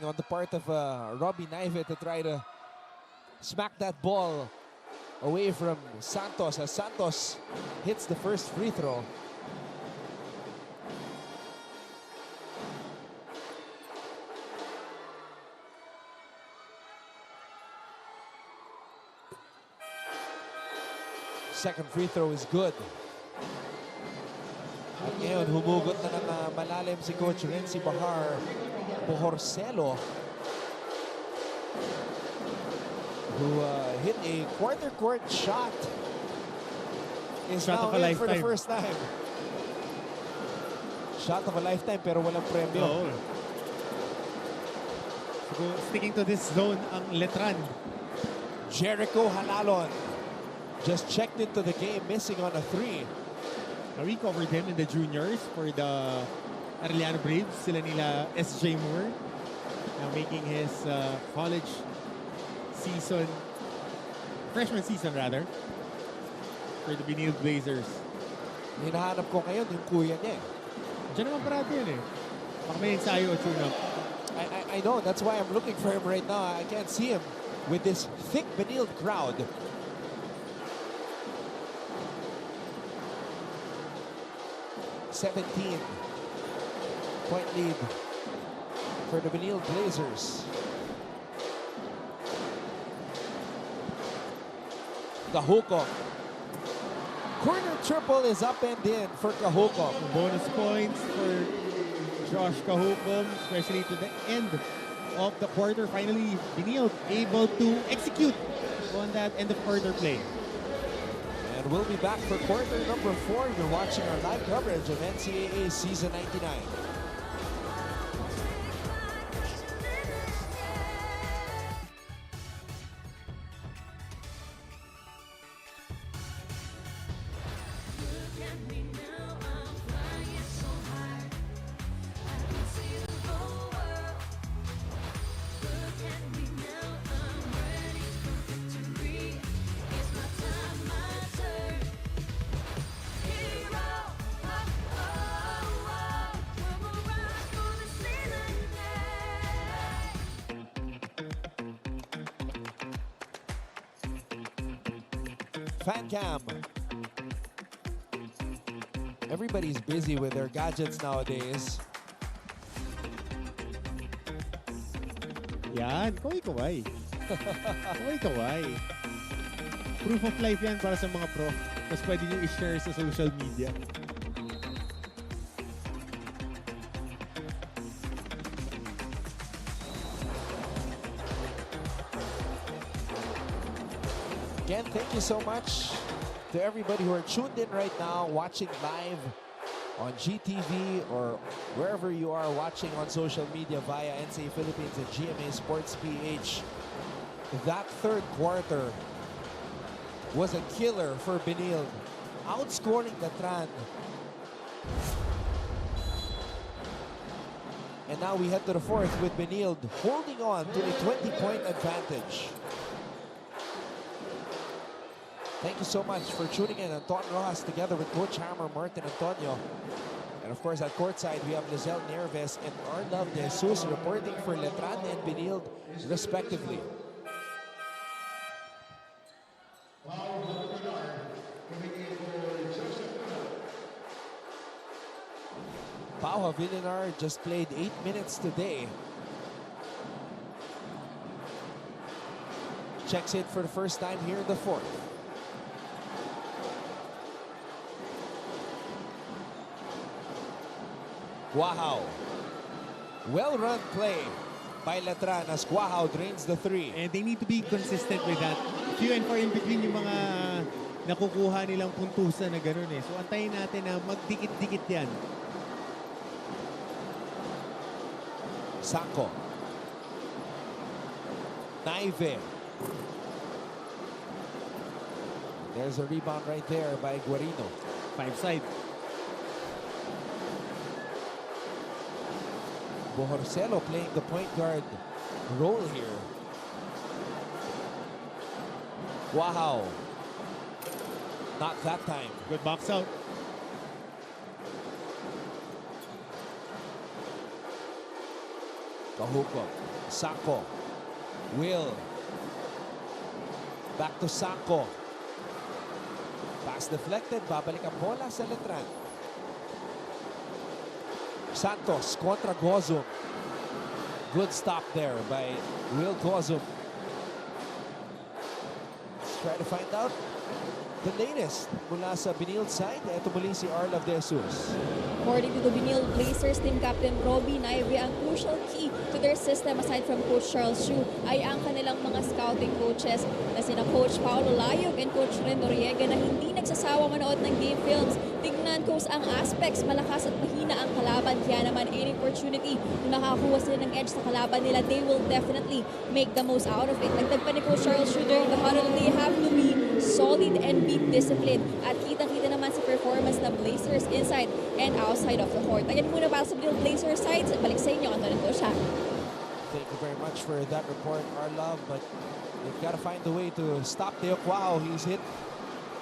on the part of Robbie Naive to try to smack that ball away from Santos as Santos hits the first free throw. Second free throw is good. At ngayon, humugot na ng malalim si Coach Renzi Bohorcelo, who hit a quarter-court shot. Is Shot now of a in for the lifetime. first time. Shot of a lifetime pero walang premyo. Oh. So, sticking to this zone ang Letran. Jericho Halalon just checked into the game, missing on a three. Now we covered him in the juniors for the Arellano Braves. Sila nila SJ Moore. Now making his college season, freshman season rather, for the Benilde Blazers. Hinahanap ko ngayon yung kuya niya. Diyan naman parati yun eh. Baka may ensayo o tune-up. I know, that's why I'm looking for him right now. I can't see him with this thick Benilde crowd. Point lead for the Benilde Blazers. Kahuko. Corner triple is up and in for Kahuko. Bonus points for Josh Kahuko, especially to the end of the quarter. Finally, Benilde able to execute on that end of quarter play. And we'll be back for quarter number 4. You're watching our live coverage of NCAA Season 99. Fan cam. Everybody's busy with their gadgets nowadays. Yan, kaway-kaway. Kaway-kaway. Proof of life yan para sa mga pro. Mas pwede nyo i-share sa social media. Again, thank you so much to everybody who are tuned in right now, watching live on GTV or wherever you are watching on social media via NCAA Philippines and GMA Sports PH. That third quarter was a killer for Benilde, outscoring Letran. And now we head to the fourth with Benilde holding on to a 20-point advantage. Thank you so much for tuning in. Anton Rojas together with Coach Hammer, Martin Antonio. And of course, at courtside, we have Lizelle Nerves and Arlov De Jesus reporting for Letran and Benilde, respectively. Pau Villinar just played 8 minutes today. Checks it for the first time here in the fourth. Guahao. Well-run play by Letran as Guahao drains the three. And they need to be consistent with that. Few and far in between yung mga nakukuha nilang puntusan na gano'n eh. So antayin natin na magdikit-dikit yan. Sako. Naive. There's a rebound right there by Guarino. 5-side. Bohorcelo playing the point guard role here. Guahao. Not that time. Good box out. Kahuko. Sako. Will. Back to Sako. Pass deflected. Babalik ang bola sa Letran. Santos kontra Gozum. Good stop there by Will Gozum. Let's try to find out the latest mula sa Benilde side. Ito muli si Arlov De Jesus. According to the Benilde Blazers team captain Robbie Naive, ang crucial key to their system aside from Coach Charles Chu ay ang kanilang mga scouting coaches na sina Coach Paulo Layog and Coach Ren Noriega na hindi nagsasawa manood ng game films. Tingnan ko ang aspects, malakas at mahina ang kalaban. Kaya naman any opportunity kung nakakuha sila ng edge sa kalaban nila, they will definitely make the most out of it. Nagtag pa ni Coach Charles Chu during the huddle, they have to be solid and be disciplined. At kitang-kita naman sa performance ng Blazers inside and outside of the court. Ayan muna para sa Benilde Blazers side. Balik sa inyo, Anton and Coach. Thank you very much for that report, Arlov. But they've got to find a way to stop Teo Cuao. He's hit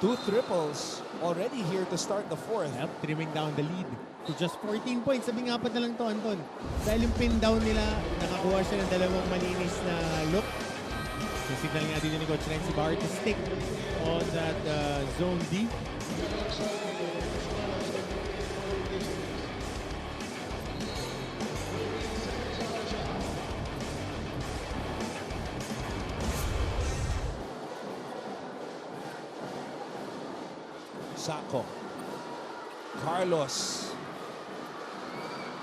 2 triples already here to start the fourth. Yep, trimming down the lead to just 14 points. Sabi nga na lang to, Anton. Dahil yung pin down nila, nakakuha siya ng dalawang malinis na look. Yung signal nga din ni Coach Ren si Barr to stick on that zone D. Sako. Carlos.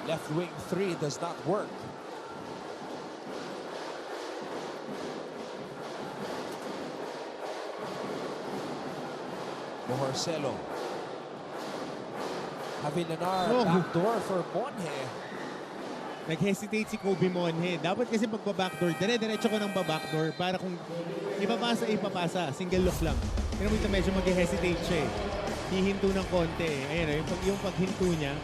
Left wing 3 does not work. Bohorcelo. Avilanar, backdoor for Monje. Nag-hesitate si Kobe Monje. Dapat kasi pagpa-backdoor, dire-diretso ko ng ba-backdoor para kung ipapasa. Single look lang. Pero ito medyo mag-hesitate siya eh. Hihinto ng konti eh. Ayun, yung paghinto niya.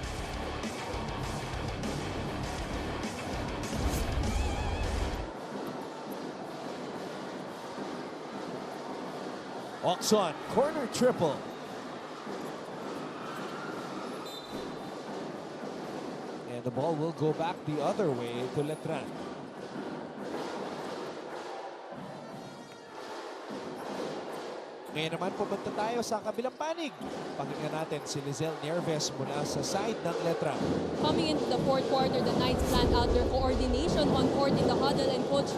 Oxon, corner triple. And the ball will go back the other way to Letran. Ngayon naman pupunta tayo sa kabilang panig. Pakinggan natin si Lizelle Nerves mula sa side ng Letran. Coming into the fourth quarter, the Knights planned out their coordination on court in the huddle, and Coach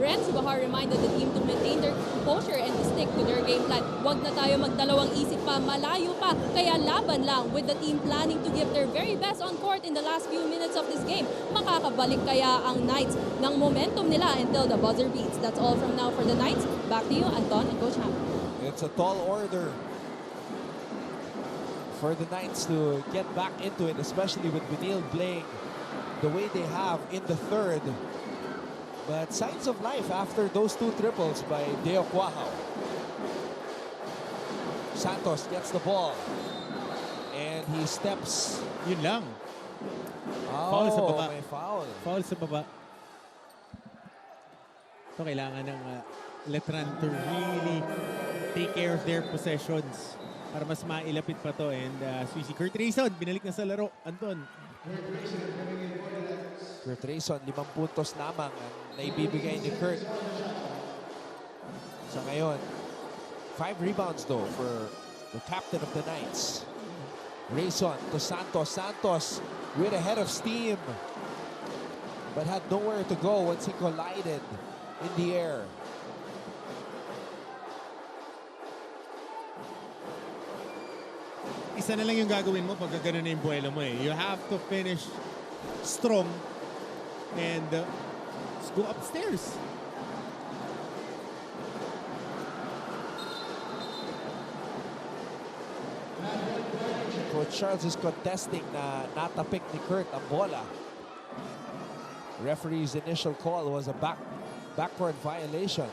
Renz Bahar reminded the team to maintain their composure and to stick to their game plan. Huwag na tayo magdalawang isip pa, malayo pa, kaya laban lang with the team planning to give their very best on court in the last few minutes of this game. Makakabalik kaya ang Knights ng momentum nila until the buzzer beats. That's all from now for the Knights. Back to you, Anton and Coach Ham. It's a tall order for the Knights to get back into it, especially with Benilde playing the way they have in the third. But signs of life after those 2 triples by Deo Cuahao. Santos gets the ball. And he steps. Yun lang. Oh, Foul sa baba. may foul. Foul sa baba. Ito kailangan ng Letran to really take care of their possessions para mas mailapit pa to. And si Kurt Reyson, binalik na sa laro. Anton. Kurt Reyson, 5 puntos lamang ang naibibigay ni Kurt. So ngayon, 5 rebounds though for the captain of the Knights. Reyson to Santos. Santos with a head of steam, but had nowhere to go once he collided in the air. Isa na lang yung gagawin mo pag gano'n na yung buwelo mo eh. You have to finish strong and go upstairs. Coach Charles is contesting na natapik ni Kurt ang bola. Referee's initial call was a backcourt violation.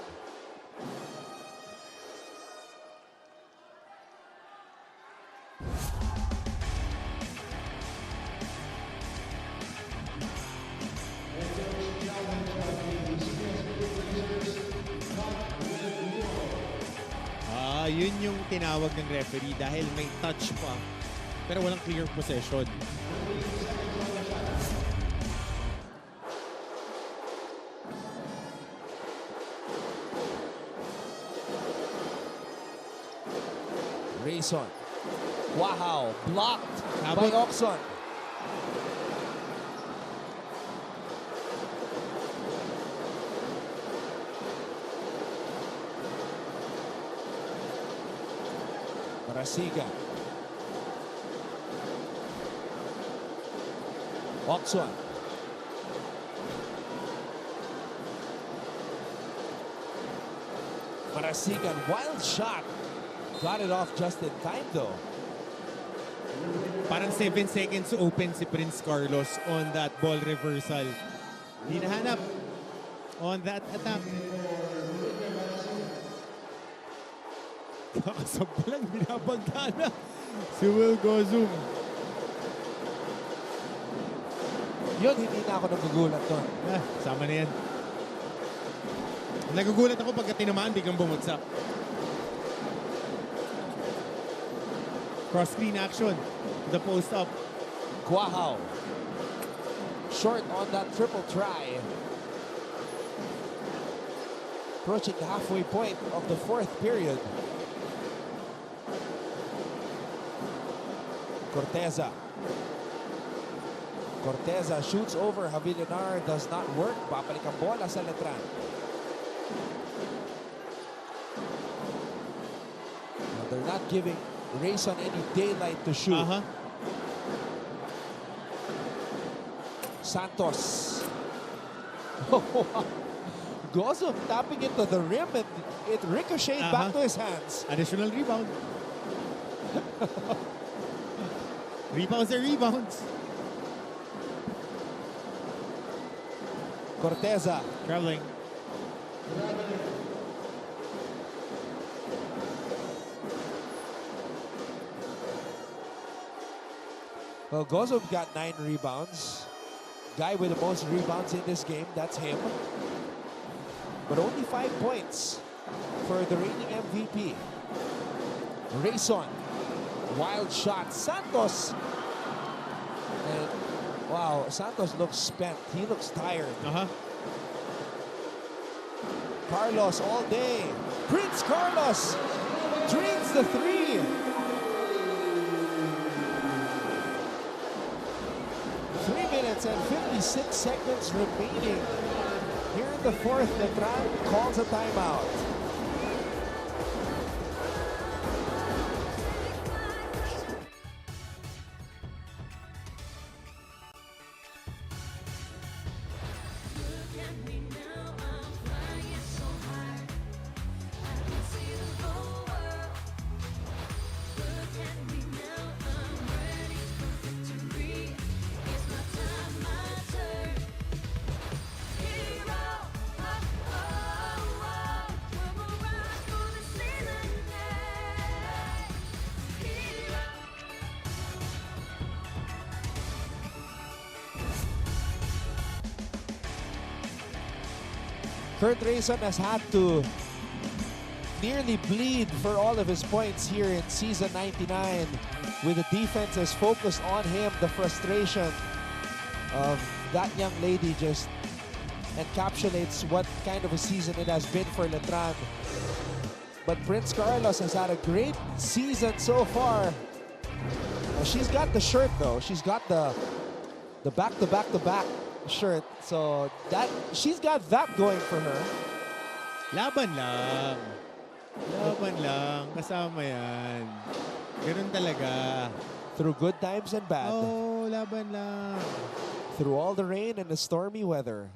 Yun yung tinawag ng referee dahil may touch pa pero walang clear possession. Reyson. Wow, blocked by Oxon. Marasiga. Oxon. Marasigan, wild shot. Got it off just in time though. Parang 7 seconds to open si Prince Carlos on that ball reversal. Di nahanap on that attack. Kakasabalang binabagta na si Will Gozum. Yun, hindi na ako nagugulat doon. Sama na yan. Nagugulat ako pagka tinamaan, biglang bumagsak. Cross screen action. The post up. Guahao. Short on that triple try. Approaching the halfway point of the 4th period. Corteza shoots over Javilenar, does not work. Babalik ang bola sa Letran. They're not giving Reyson any daylight to shoot. Santos. Gozum tapping into the rim and it ricocheted back to his hands. Additional rebound. Rebounds are rebounds. Corteza. Traveling. Well, Gozum got 9 rebounds. Guy with the most rebounds in this game, that's him. But only 5 points for the reigning MVP. Reyson. Wild shot. Santos. And wow, Santos looks spent. He looks tired. Carlos all day. Prince Carlos drains the 3. 3 minutes and 56 seconds remaining. Here in the 4th, Letran calls a timeout. Kurt Reyson has had to nearly bleed for all of his points here in season 99, with the defenses focused on him. The frustration of that young lady just encapsulates what kind of a season it has been for Letran. But Prince Carlos has had a great season so far. She's got the shirt though. She's got the back-to-back-to-back shirt. So that she's got that going for her. Laban lang. Laban lang. Kasama yan. Ganun talaga. Through good times and bad. Oh, laban lang. Through all the rain and the stormy weather.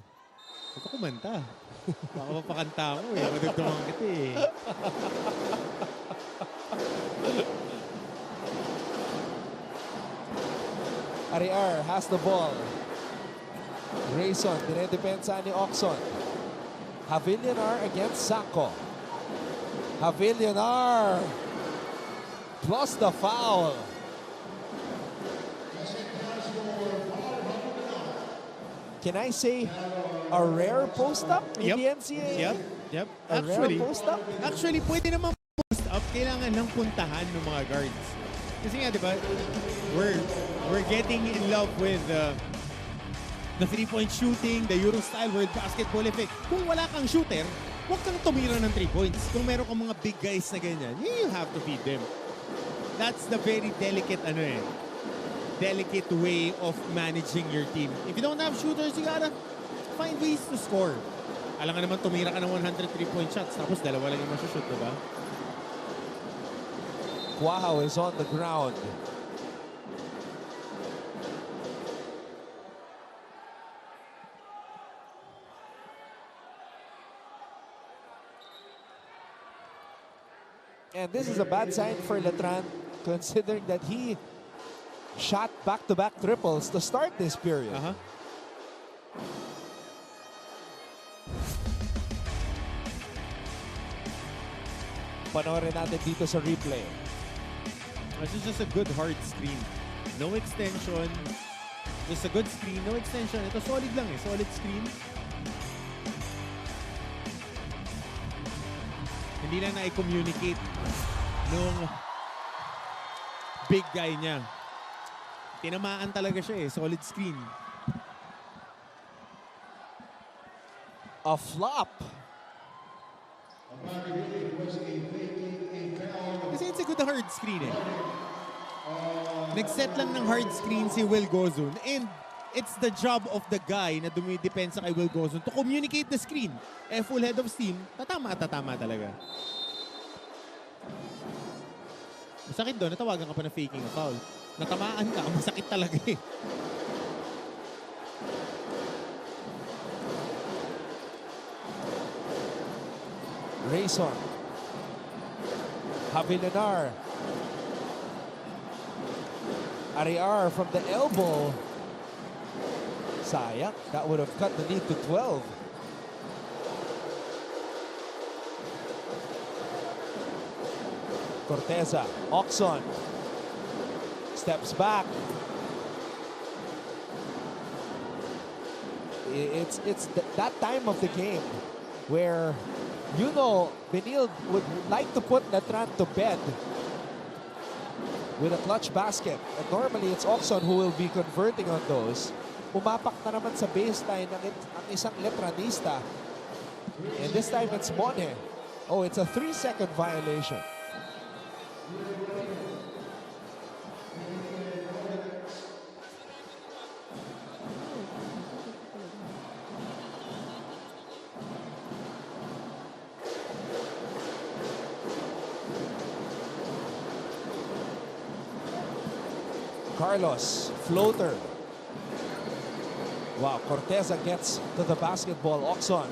Ito kumanta. Baka mapakanta mo eh. Madugtungan kita eh. Ariar has the ball. Reyson, dinedepensa ni Oxon. Havilionar against Sako. Havilionar plus the foul. Can I say a rare post-up in the NCAA? Yep. A rare post-up? Actually, pwede naman post-up. Kailangan lang puntahan ng mga guards. Kasi nga, di ba, we're getting in love with the three-point shooting, the Euro style, world basketball effect. Kung wala kang shooter, huwag kang tumira ng 3 points. Kung meron kang mga big guys na ganyan, you have to feed them. That's the very delicate, delicate way of managing your team. If you don't have shooters, you gotta find ways to score. Alam nga naman, tumira ka ng 100 3-point shots, tapos dalawa lang yung masushoot, diba? Quaho is on the ground. And this is a bad sign for Letran, considering that he shot back-to-back triples to start this period. Panoorin natin dito sa replay. This is just a good hard screen. No extension. Just a good screen, no extension. Ito solid lang eh. Solid screen. Hindi lang na-communicate nung big guy niya. Tinamaan talaga siya eh. Solid screen. A flop. Kasi it's a good hard screen eh. Nag-set lang ng hard screen si Will Gozun. And it's the job of the guy na dumidepensa kay Will Gozun to communicate the screen. Eh, full head of steam, tatama talaga. Masakit doon, natawagan ka pa na faking a foul. Natamaan ka, masakit talaga eh. Reyson. Havilionar. Ariar from the elbow. Sayang. That would have cut the lead to 12. Corteza. Oxon. Steps back. It's that time of the game where, you know, Benilde would like to put Letran to bed with a clutch basket. And normally, it's Oxon who will be converting on those. Pumapak na naman sa baseline ang isang Letranista. And this time, it's Monhe. Oh, it's a 3-second violation. Carlos, floater. Wow, Corteza gets to the basketball. Oxon.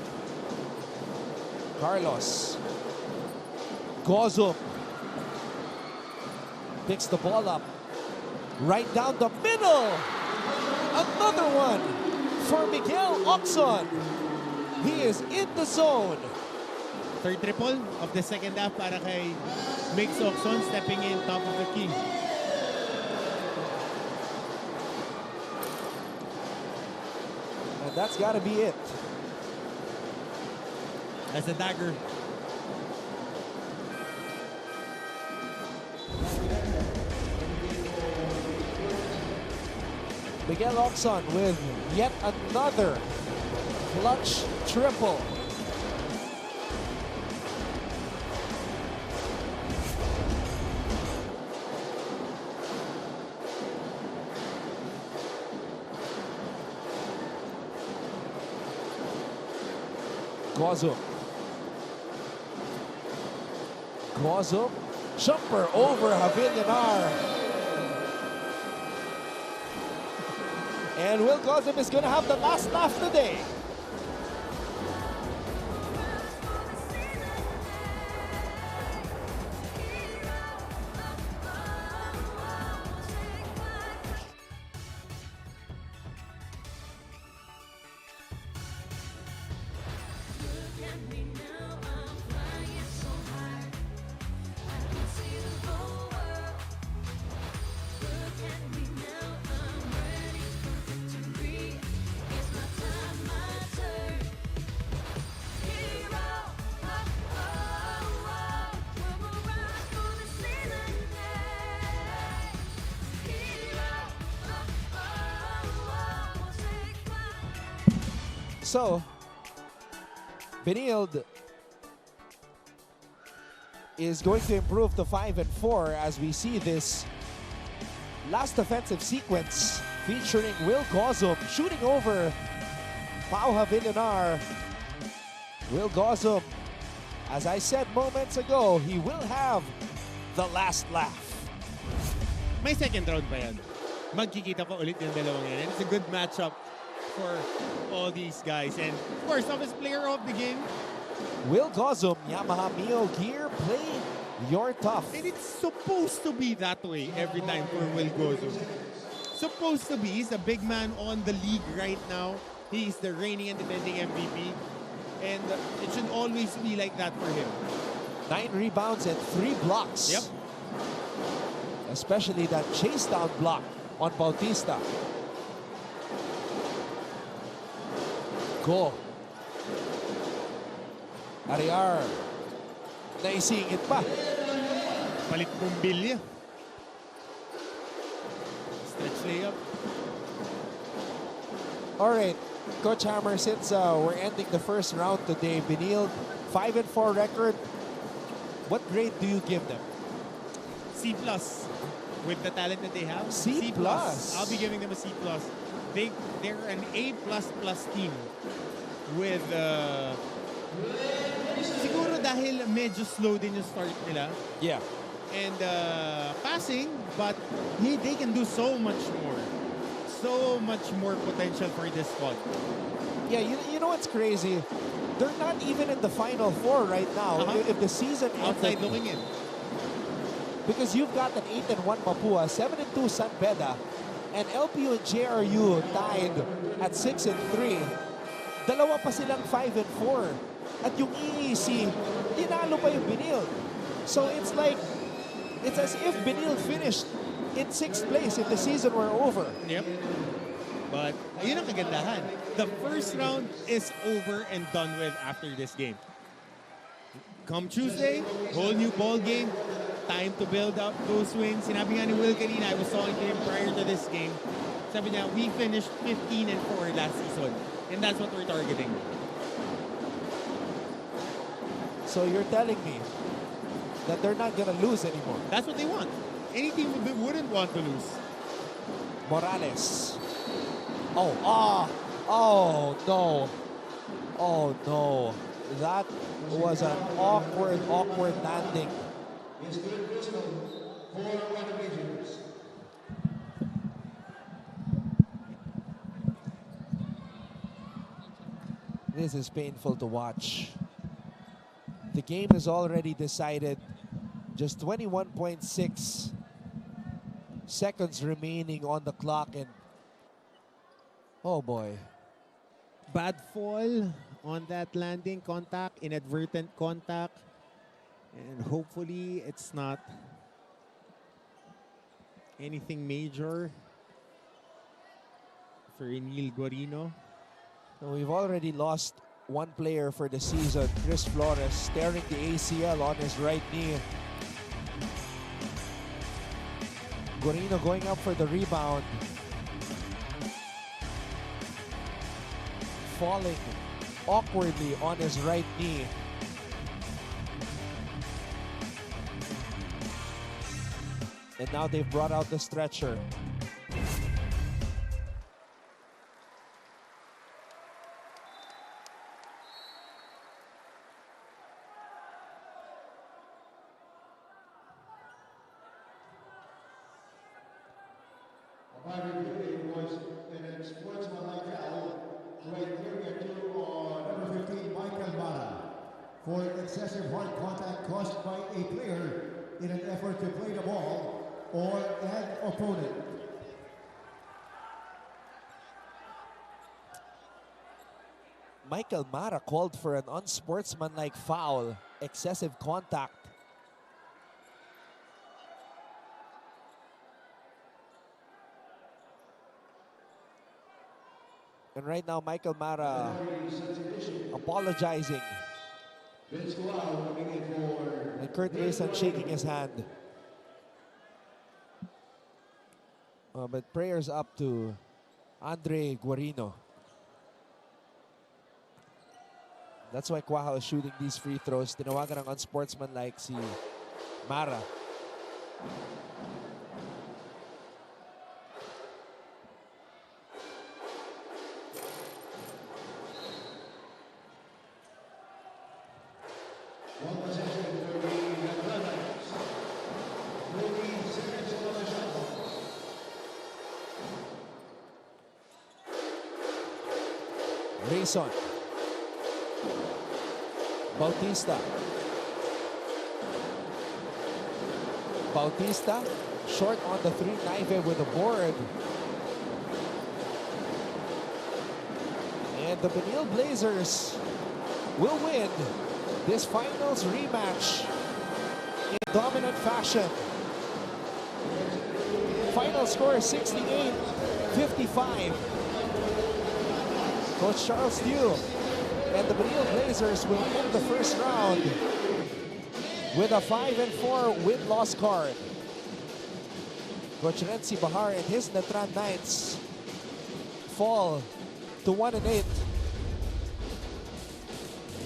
Carlos. Gozum. Picks the ball up. Right down the middle. Another one for Miguel Oxon. He is in the zone. Third triple of the second half para kay Mix Oxon, stepping in top of the key. That's got to be it. That's a dagger. Miguel Oxon with yet another clutch triple. Gozum. Gozum. Jumper over Javillanar. And Will Gozum is going to have the last laugh today. So, Benilde is going to improve to 5-4 as we see this last offensive sequence featuring Will Gozum shooting over Pau Javillanar. Will Gozum, as I said moments ago, he will have the last laugh. May second round pa yan. Magkikita pa ulit yung dalawang yan. And it's a good matchup for all these guys. And of course, toughest player of the game. Will Gozum, Yamaha Mio Gear, play your tough. And it's supposed to be that way every time for Will Gozum. Supposed to be. He's a big man on the league right now. He's the reigning and defending MVP. And it should always be like that for him. 9 rebounds and 3 blocks. Yep. Especially that chase down block on Bautista. Go. Ariar. Naisingit pa. Palit Bumbilya. Stretch layup. All right, Coach Hammer, since we're ending the first round today, Benilde, 5-4 record. What grade do you give them? C+. With the talent that they have. C+. I'll be giving them a C+. They're an A++ team with siguro dahil medyo slow din yung start nila. Yeah. And passing, but they can do so much more. So much more potential for this squad. Yeah, you know what's crazy? They're not even in the Final Four right now. If the season outside ended, looking in. Because you've got an 8-1 Mapua, 7-2 San Beda, and LPU and JRU tied at 6-3. Dalawa pa silang 5-4. At yung EEC, tinalo pa yung Benilde. So it's like, it's as if Benilde finished in 6th place if the season were over. Yep. But yun ang kagandahan. The first round is over and done with after this game. Come Tuesday, whole new ball game. Time to build up those wins. Sinabi nga ni Will kanina, I was talking to him prior to this game. Sabi niya, we finished 15-4 last season. And that's what we're targeting. So you're telling me that they're not going to lose anymore? That's what they want. Any team wouldn't want to lose. Morales. Oh no. Oh no. That was an awkward landing. This is painful to watch. The game is already decided. Just 21.6 seconds remaining on the clock, and oh boy. Bad fall on that landing contact, inadvertent contact. And hopefully it's not anything major for Enil Guarino. So we've already lost one player for the season, Chris Flores, tearing the ACL on his right knee. Guarino going up for the rebound. falling awkwardly on his right knee. And now they've brought out the stretcher. For excessive hard contact caused by a player in an effort to play the ball or an opponent. Michael Mara called for an unsportsmanlike foul, excessive contact. And right now, Michael Mara apologizing. And Kurt Reyson shaking his hand. But prayers up to Andre Guarino. That's why Quajo is shooting these free throws. Tinawagan ng unsportsmanlike si Mara. Reyson. Bautista. Bautista, short on the three, Naive with a board. And the Benilde Blazers will win this finals rematch in dominant fashion. Final score 68-55. Coach Charles Liu and the Benilde Blazers will end the first round with a 5-4 win-loss card. Coach Renzi Bahar and his Letran Knights fall to 1-8.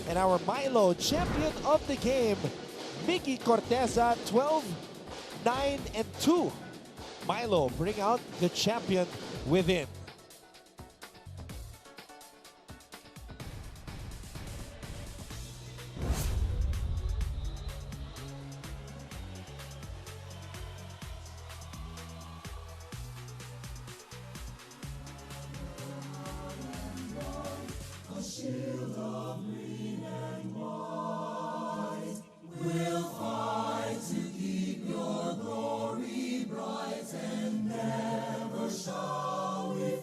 And our Milo champion of the game, Mickey Corteza, 12-9-2. Milo bring out the champion within. We'll fight to keep your glory bright, and never shall we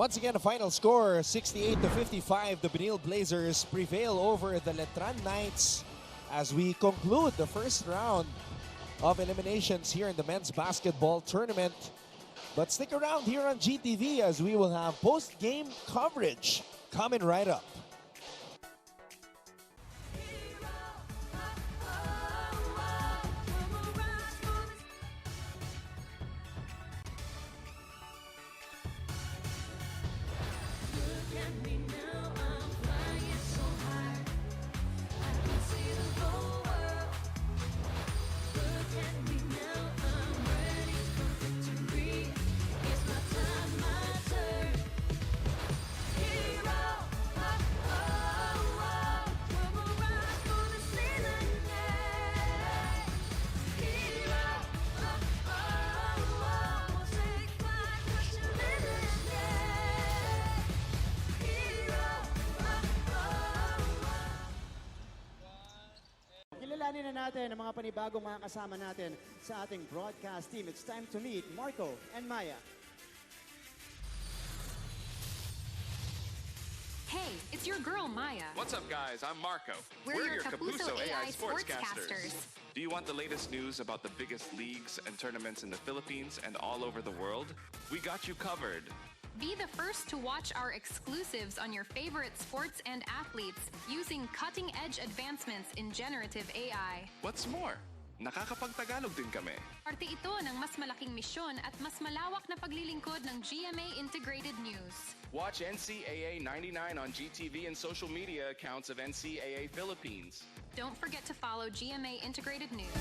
Once again, the final score, 68-55. The Benilde Blazers prevail over the Letran Knights as we conclude the first round of eliminations here in the men's basketball tournament. But stick around here on GTV as we will have post-game coverage coming right up. Kilalanin na natin ang mga panibagong mga kasama natin sa ating broadcast team. It's time to meet Marco and Maya. Hey, it's your girl, Maya. What's up, guys? I'm Marco. We're your Kapuso AI sportscasters. Do you want the latest news about the biggest leagues and tournaments in the Philippines and all over the world? We got you covered. Be the first to watch our exclusives on your favorite sports and athletes using cutting-edge advancements in generative AI. What's more, nakakapagtagalog din kami. Parte ito ng mas malaking misyon at mas malawak na paglilingkod ng GMA Integrated News. Watch NCAA 99 on GTV and social media accounts of NCAA Philippines. Don't forget to follow GMA Integrated News.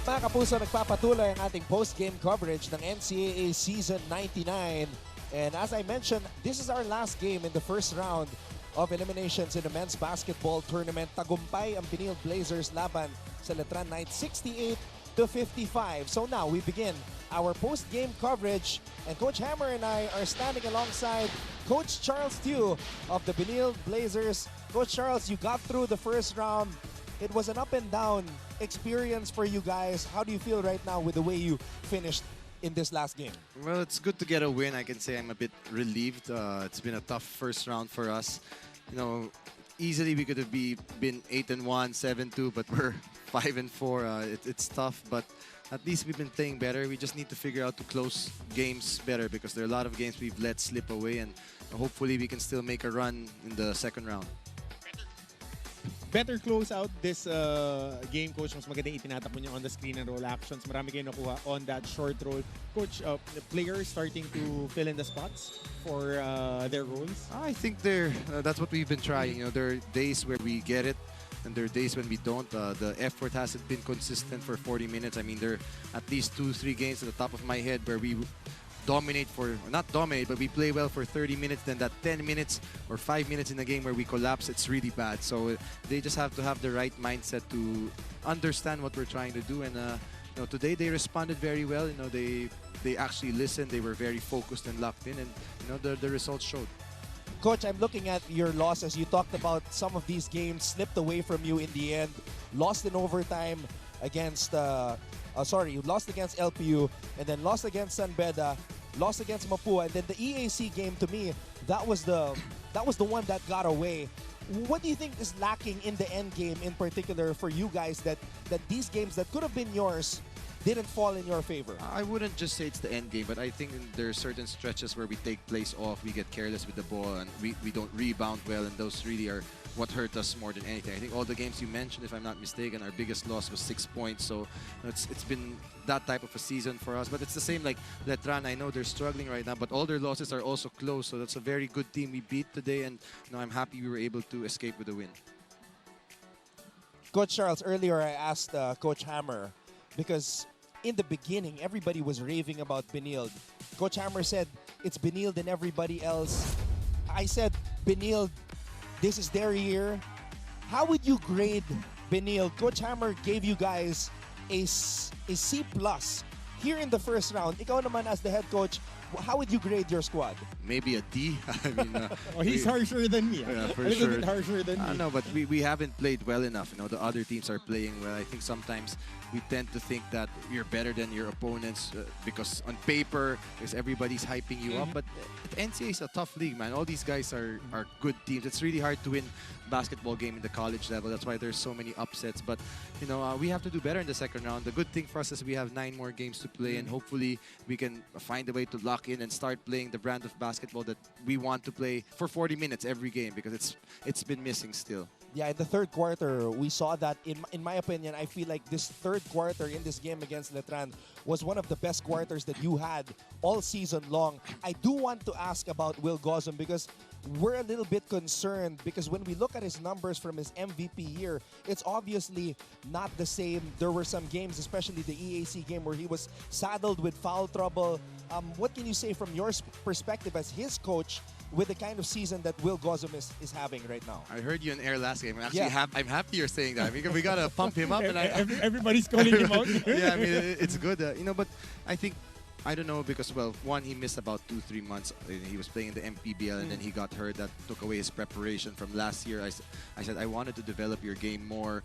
Mga kapuso, nagpapatuloy ang ating post-game coverage ng NCAA Season 99. And as I mentioned, this is our last game in the first round of eliminations in the men's basketball tournament. Tagumpay ang Benilde Blazers laban sa Letran Knights 68-55. So now we begin our post-game coverage, and Coach Hammer and I are standing alongside Coach Charles Tew of the Benilde Blazers. Coach Charles, you got through the first round. It was an up and down experience for you guys. How do you feel right now with the way you finished in this last game? Well, it's good to get a win. I can say I'm a bit relieved. It's been a tough first round for us. You know, easily we could have been 8-1, 7-2, but we're 5-4. It's tough, but at least we've been playing better. We just need to figure out to close games better because there are a lot of games we've let slip away, and hopefully we can still make a run in the second round. Better close out this game, Coach. Mas maganda itinatapon niyo on the screen and roll actions. Marami kayo nakuha on that short roll. Coach, the players starting to fill in the spots for their roles? I think that's what we've been trying. You know, there are days where we get it, and there are days when we don't. The effort hasn't been consistent for 40 minutes. I mean, there are at least 2-3 games at the top of my head where we dominate not dominate, but we play well for 30 minutes. Then that 10 minutes or 5 minutes in a game where we collapse, it's really bad. So they just have to have the right mindset to understand what we're trying to do. And you know, today they responded very well. You know, they actually listened. They were very focused and locked in, and you know, the results showed. Coach, I'm looking at your losses. You talked about some of these games slipped away from you in the end. Lost in overtime against you lost against LPU, and then lost against San Beda, lost against Mapua, and then the EAC game, to me, that was the one that got away. What do you think is lacking in the end game in particular for you guys that these games that could have been yours didn't fall in your favor? I wouldn't just say it's the end game, but I think there are certain stretches where we take plays off, we get careless with the ball, and we don't rebound well, and those really are what hurt us more than anything. I think all the games you mentioned, if I'm not mistaken, our biggest loss was 6 points. So it's been that type of a season for us. But it's the same like Letran. I know they're struggling right now, but all their losses are also close. So that's a very good team we beat today, and you know, I'm happy we were able to escape with a win. Coach Charles, earlier I asked Coach Hammer, because in the beginning, everybody was raving about Benilde. Coach Hammer said, it's Benilde and everybody else. I said, Benilde, this is their year. How would you grade Benilde? Coach Hammer gave you guys a C+ here in the first round. Ikaw naman as the head coach, How would you grade your squad? Maybe a D. I mean, he's harsher than me. Yeah, for a little sure. bit harsher than me. No, but we haven't played well enough. You know, the other teams are playing well. I think sometimes we tend to think that you're better than your opponents because on paper, because everybody's hyping you up. But NCAA is a tough league, man. All these guys are good teams. It's really hard to win basketball game in the college level. That's why there's so many upsets. But you know, we have to do better in the second round. The good thing for us is we have 9 more games to play, and hopefully we can find a way to lock in and start playing the brand of basketball that we want to play for 40 minutes every game, because it's been missing still. Yeah, in the third quarter, we saw that, in my opinion, I feel like this third quarter in this game against Letran was one of the best quarters that you had all season long. I do want to ask about Will Gozum, because we're a little bit concerned, because when we look at his numbers from his MVP year, it's obviously not the same. There were some games, especially the EAC game, where he was saddled with foul trouble. What can you say from your perspective as his coach with the kind of season that Will Gozum is having right now? I heard you in air last game. Actually, I'm happy you're saying that. We got to pump him up. And everybody's calling him out. Yeah, I mean, it's good. You know, but I think, I don't know, because, well, one, he missed about 2-3 months. He was playing in the MPBL, and then he got hurt. That took away his preparation from last year. I said, I wanted to develop your game more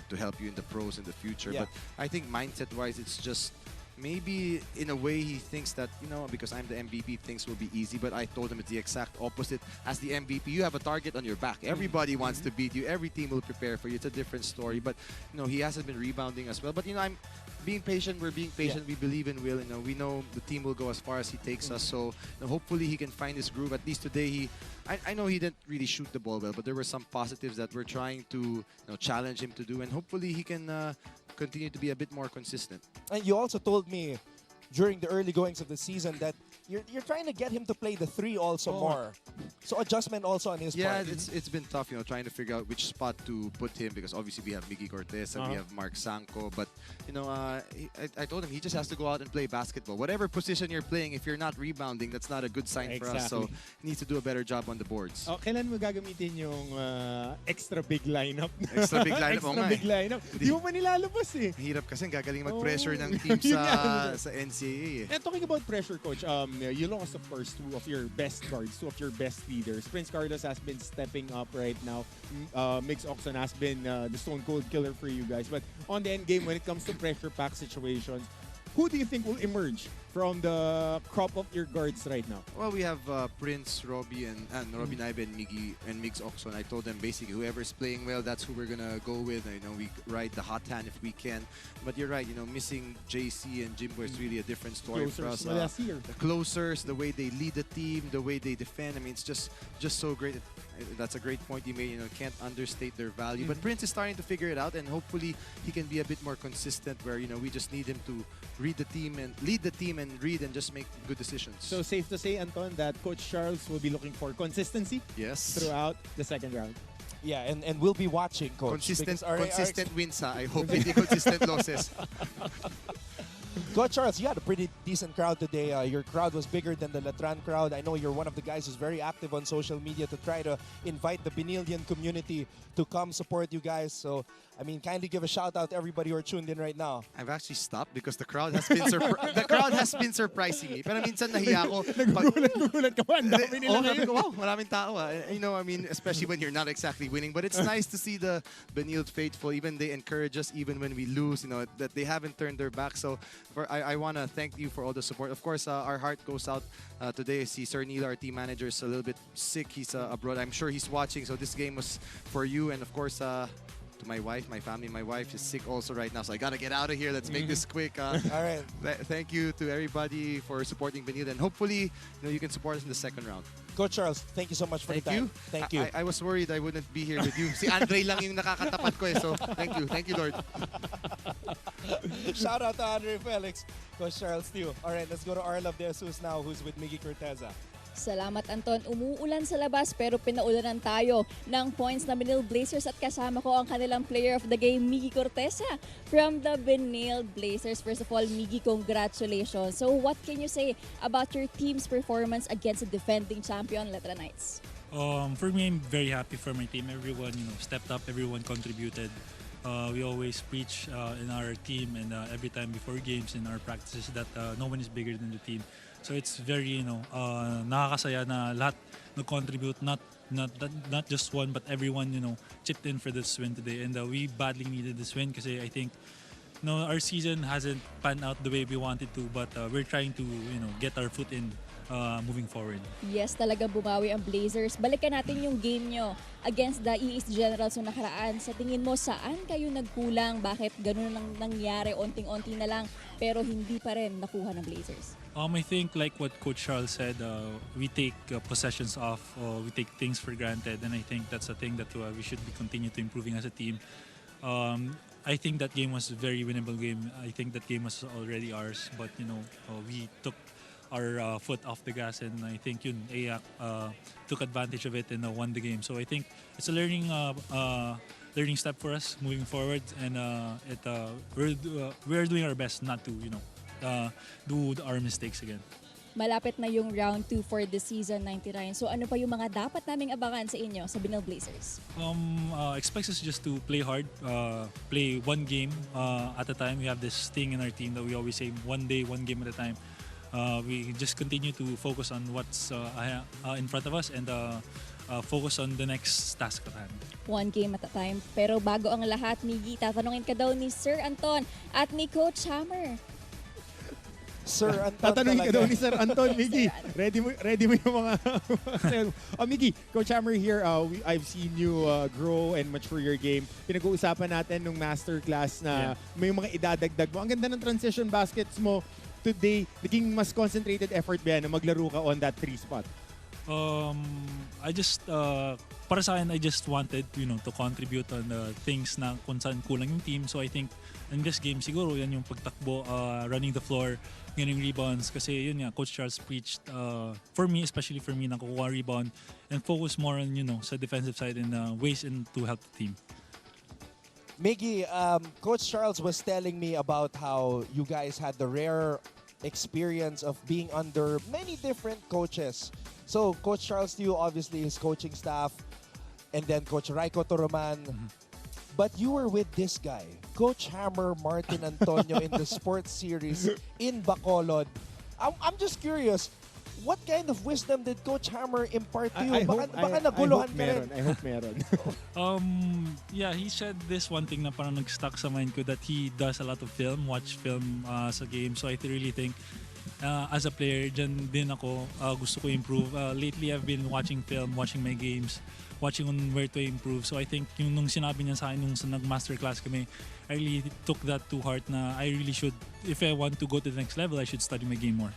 to help you in the pros in the future. Yeah. But I think mindset-wise, it's just maybe in a way he thinks that, you know, because I'm the MVP, things will be easy. But I told him it's the exact opposite. As the MVP, you have a target on your back. Everybody wants to beat you. Every team will prepare for you. It's a different story. But, you know, he hasn't been rebounding as well. But, you know, I'm being patient. We're being patient. We believe in Will. You know, we know the team will go as far as he takes us. So, you know, hopefully he can find his groove. At least today, I know he didn't really shoot the ball well, but there were some positives that we're trying to, you know, challenge him to do. And hopefully he can continue to be a bit more consistent. And you also told me during the early goings of the season that you're trying to get him to play the 3 also more. So adjustment also on his part. Yeah, it's been tough, you know, trying to figure out which spot to put him, because obviously we have Miggy Cortez and we have Mark Sanko. But, you know, I told him he just has to go out and play basketball. Whatever position you're playing, if you're not rebounding, that's not a good sign for us. So he needs to do a better job on the boards. Oh, kailan mo gagamitin yung extra big lineup? Extra big lineup. Extra big lineup. Di mo pa nilalabas eh. Hirap kasi gagaling mag-pressure ng team sa NCAA. And talking about pressure, coach, you lost, of course, 2 of your best guards, 2 of your best leaders. Prince Carlos has been stepping up right now. Mix Oxon has been the stone cold killer for you guys. But on the end game, when it comes to pressure pack situations, who do you think will emerge from the crop of your guards right now? Well, we have Prince, Robbie, and Robbie Naibe and Miggy and Mix Oxon. I told them basically whoever's playing well, that's who we're gonna go with. You know, we ride the hot hand if we can. But you're right, you know, missing JC and Jimbo is really a different story for us. The closers, the way they lead the team, the way they defend. I mean, it's just so great. That's a great point you made. You know, can't understate their value. But Prince is starting to figure it out, and hopefully he can be a bit more consistent. Where, you know, we just need him to read the team and lead the team and read and just make good decisions. So safe to say, Anton, that Coach Charles will be looking for consistency. Yes. Throughout the second round. Yeah, and we'll be watching, Coach. Consistent wins, I hope. Hindi consistent losses. Coach Charles, you had a pretty decent crowd today. Your crowd was bigger than the Letran crowd. I know you're one of the guys who's very active on social media to try to invite the Benildean community to come support you guys. So, I mean, kindly give a shout out to everybody who are tuned in right now. I've actually stopped because the crowd has been surprising me. Pero minsan nahiya ako. Nagulat ka ba? Ang dami nila. Okay, wow, maraming tao. You know, I mean, especially when you're not exactly winning. But it's nice to see the Benilde faithful. Even they encourage us even when we lose, you know, that they haven't turned their back. So I want to thank you for all the support. Of course, our heart goes out today. See Sir Neil, our team manager, is a little bit sick. He's abroad. I'm sure he's watching. So this game was for you. And of course, to my wife, my family. My wife is sick also right now, so I gotta get out of here. Let's make this quick. All right. Thank you to everybody for supporting Benilde, and hopefully, you know, you can support us in the second round. Coach Charles, thank you so much for the time. Thank you. I was worried I wouldn't be here with you. Si Andre lang yung nakakatapat ko eh, so thank you, Lord. Shout out to Andre Felix, Coach Charles too. All right, let's go to Arlov De Jesus now, who's with Miggy Corteza. Salamat, Anton. Umuulan sa labas pero pinaulanan tayo ng points na Benilde Blazers at kasama ko ang kanilang player of the game, Miggy Corteza from the Benilde Blazers. First of all, Miggy, congratulations. So what can you say about your team's performance against the defending champion, Letran Knights? For me, I'm very happy for my team. Everyone, you know, stepped up. Everyone contributed. We always preach in our team and every time before games in our practices that no one is bigger than the team. So it's very, nakakasaya na lahat nag-contribute, not just one, but everyone, chipped in for this win today. And we badly needed this win kasi I think, our season hasn't panned out the way we wanted to, but we're trying to, get our foot in moving forward. Yes, talaga bumawi ang Blazers. Balikan natin yung game nyo against the East Generals so nakaraan. Sa tingin mo, saan kayo nagkulang? Bakit ganun lang nangyari? Onting-onti na lang, pero hindi pa rin nakuha ng Blazers. I think like what Coach Charles said, we take possessions off, we take things for granted, and I think that's a thing that we should be continue to improving as a team. I think that game was a very winnable game. I think that game was already ours, but we took our foot off the gas, and I think AAC took advantage of it and won the game. So I think it's a learning step for us moving forward, and we're doing our best not to do our mistakes again. Malapit na yung round 2 for the season 99. So ano pa yung mga dapat naming abangan sa inyo sa Benilde Blazers? Expect us just to play hard, play one game at a time. We have this thing in our team that we always say, one day, one game at a time. We just continue to focus on what's in front of us and focus on the next task at hand. One game at a time. Pero bago ang lahat, Miggy, tatanungin ka daw ni Sir Anton at ni Coach Hammer. Sir Anton tatanungin ka daw ni Sir Anton, Miggy. Ready mo yung mga... Miggy, Coach Hammer here, I've seen you grow and mature your game. Pinag-uusapan natin nung masterclass na may mga idadagdag mo. Ang ganda ng transition baskets mo today. Naging mas concentrated effort ba yan na maglaro ka on that 3 spot? I just, para sa akin, I just wanted to contribute on the things na kung saan kulang yung team. So I think in this game, siguro yan yung pagtakbo, running the floor, getting rebounds. Kasi yun nga, Coach Charles preached, for me, especially for me, na kukuha rebound and focus more on, sa defensive side and ways to help the team. Miggy, Coach Charles was telling me about how you guys had the rare experience of being under many different coaches. So, Coach Charles to you, obviously, his coaching staff, and then Coach Raiko Toroman. But you were with this guy, Coach Hammer Martin Antonio, in the sports series in Bacolod. I'm just curious, what kind of wisdom did Coach Hammer impart to you? Baka naguluhan ka rin. I hope meron. Yeah, he said this one thing na parang nag-stuck sa mind ko, that he does a lot of watch film sa game. So I really think as a player, dyan din ako gusto ko improve. Lately, I've been watching film, watching my games, watching on where to improve. So I think yung nung sinabi niya sa akin nung nag-masterclass kami, I really took that to heart na I really should, if I want to go to the next level, I should study my game more.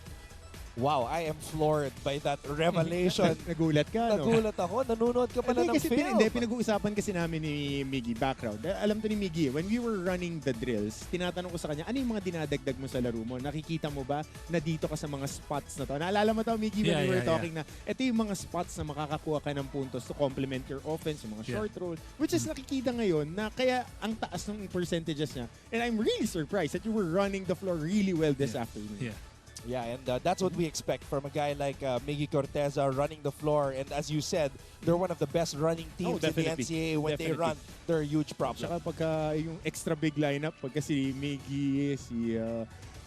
Wow, I am floored by that revelation. Nagulat ka, no? Nagulat ako. Nanonood ka pala ng film. Pinag-uusapan kasi namin ni Miggy, background. Alam to ni Miggy, when we were running the drills, tinatanong ko sa kanya, ano yung mga dinadagdag mo sa laro mo? Nakikita mo ba na dito ka sa mga spots na to? Naalala mo to, Miggy, when we were talking na ito yung mga spots na makakakuha ka ng puntos to complement your offense, yung mga short roll, which is nakikita ngayon na kaya ang taas ng percentages niya. And I'm really surprised that you were running the floor really well this afternoon. Yeah, and that's what we expect from a guy like Miggy Corteza running the floor. And as you said, they're one of the best running teams in the NCAA. When they run, they're a huge problem. Saka pagka yung extra big lineup, pagka si Miggy, si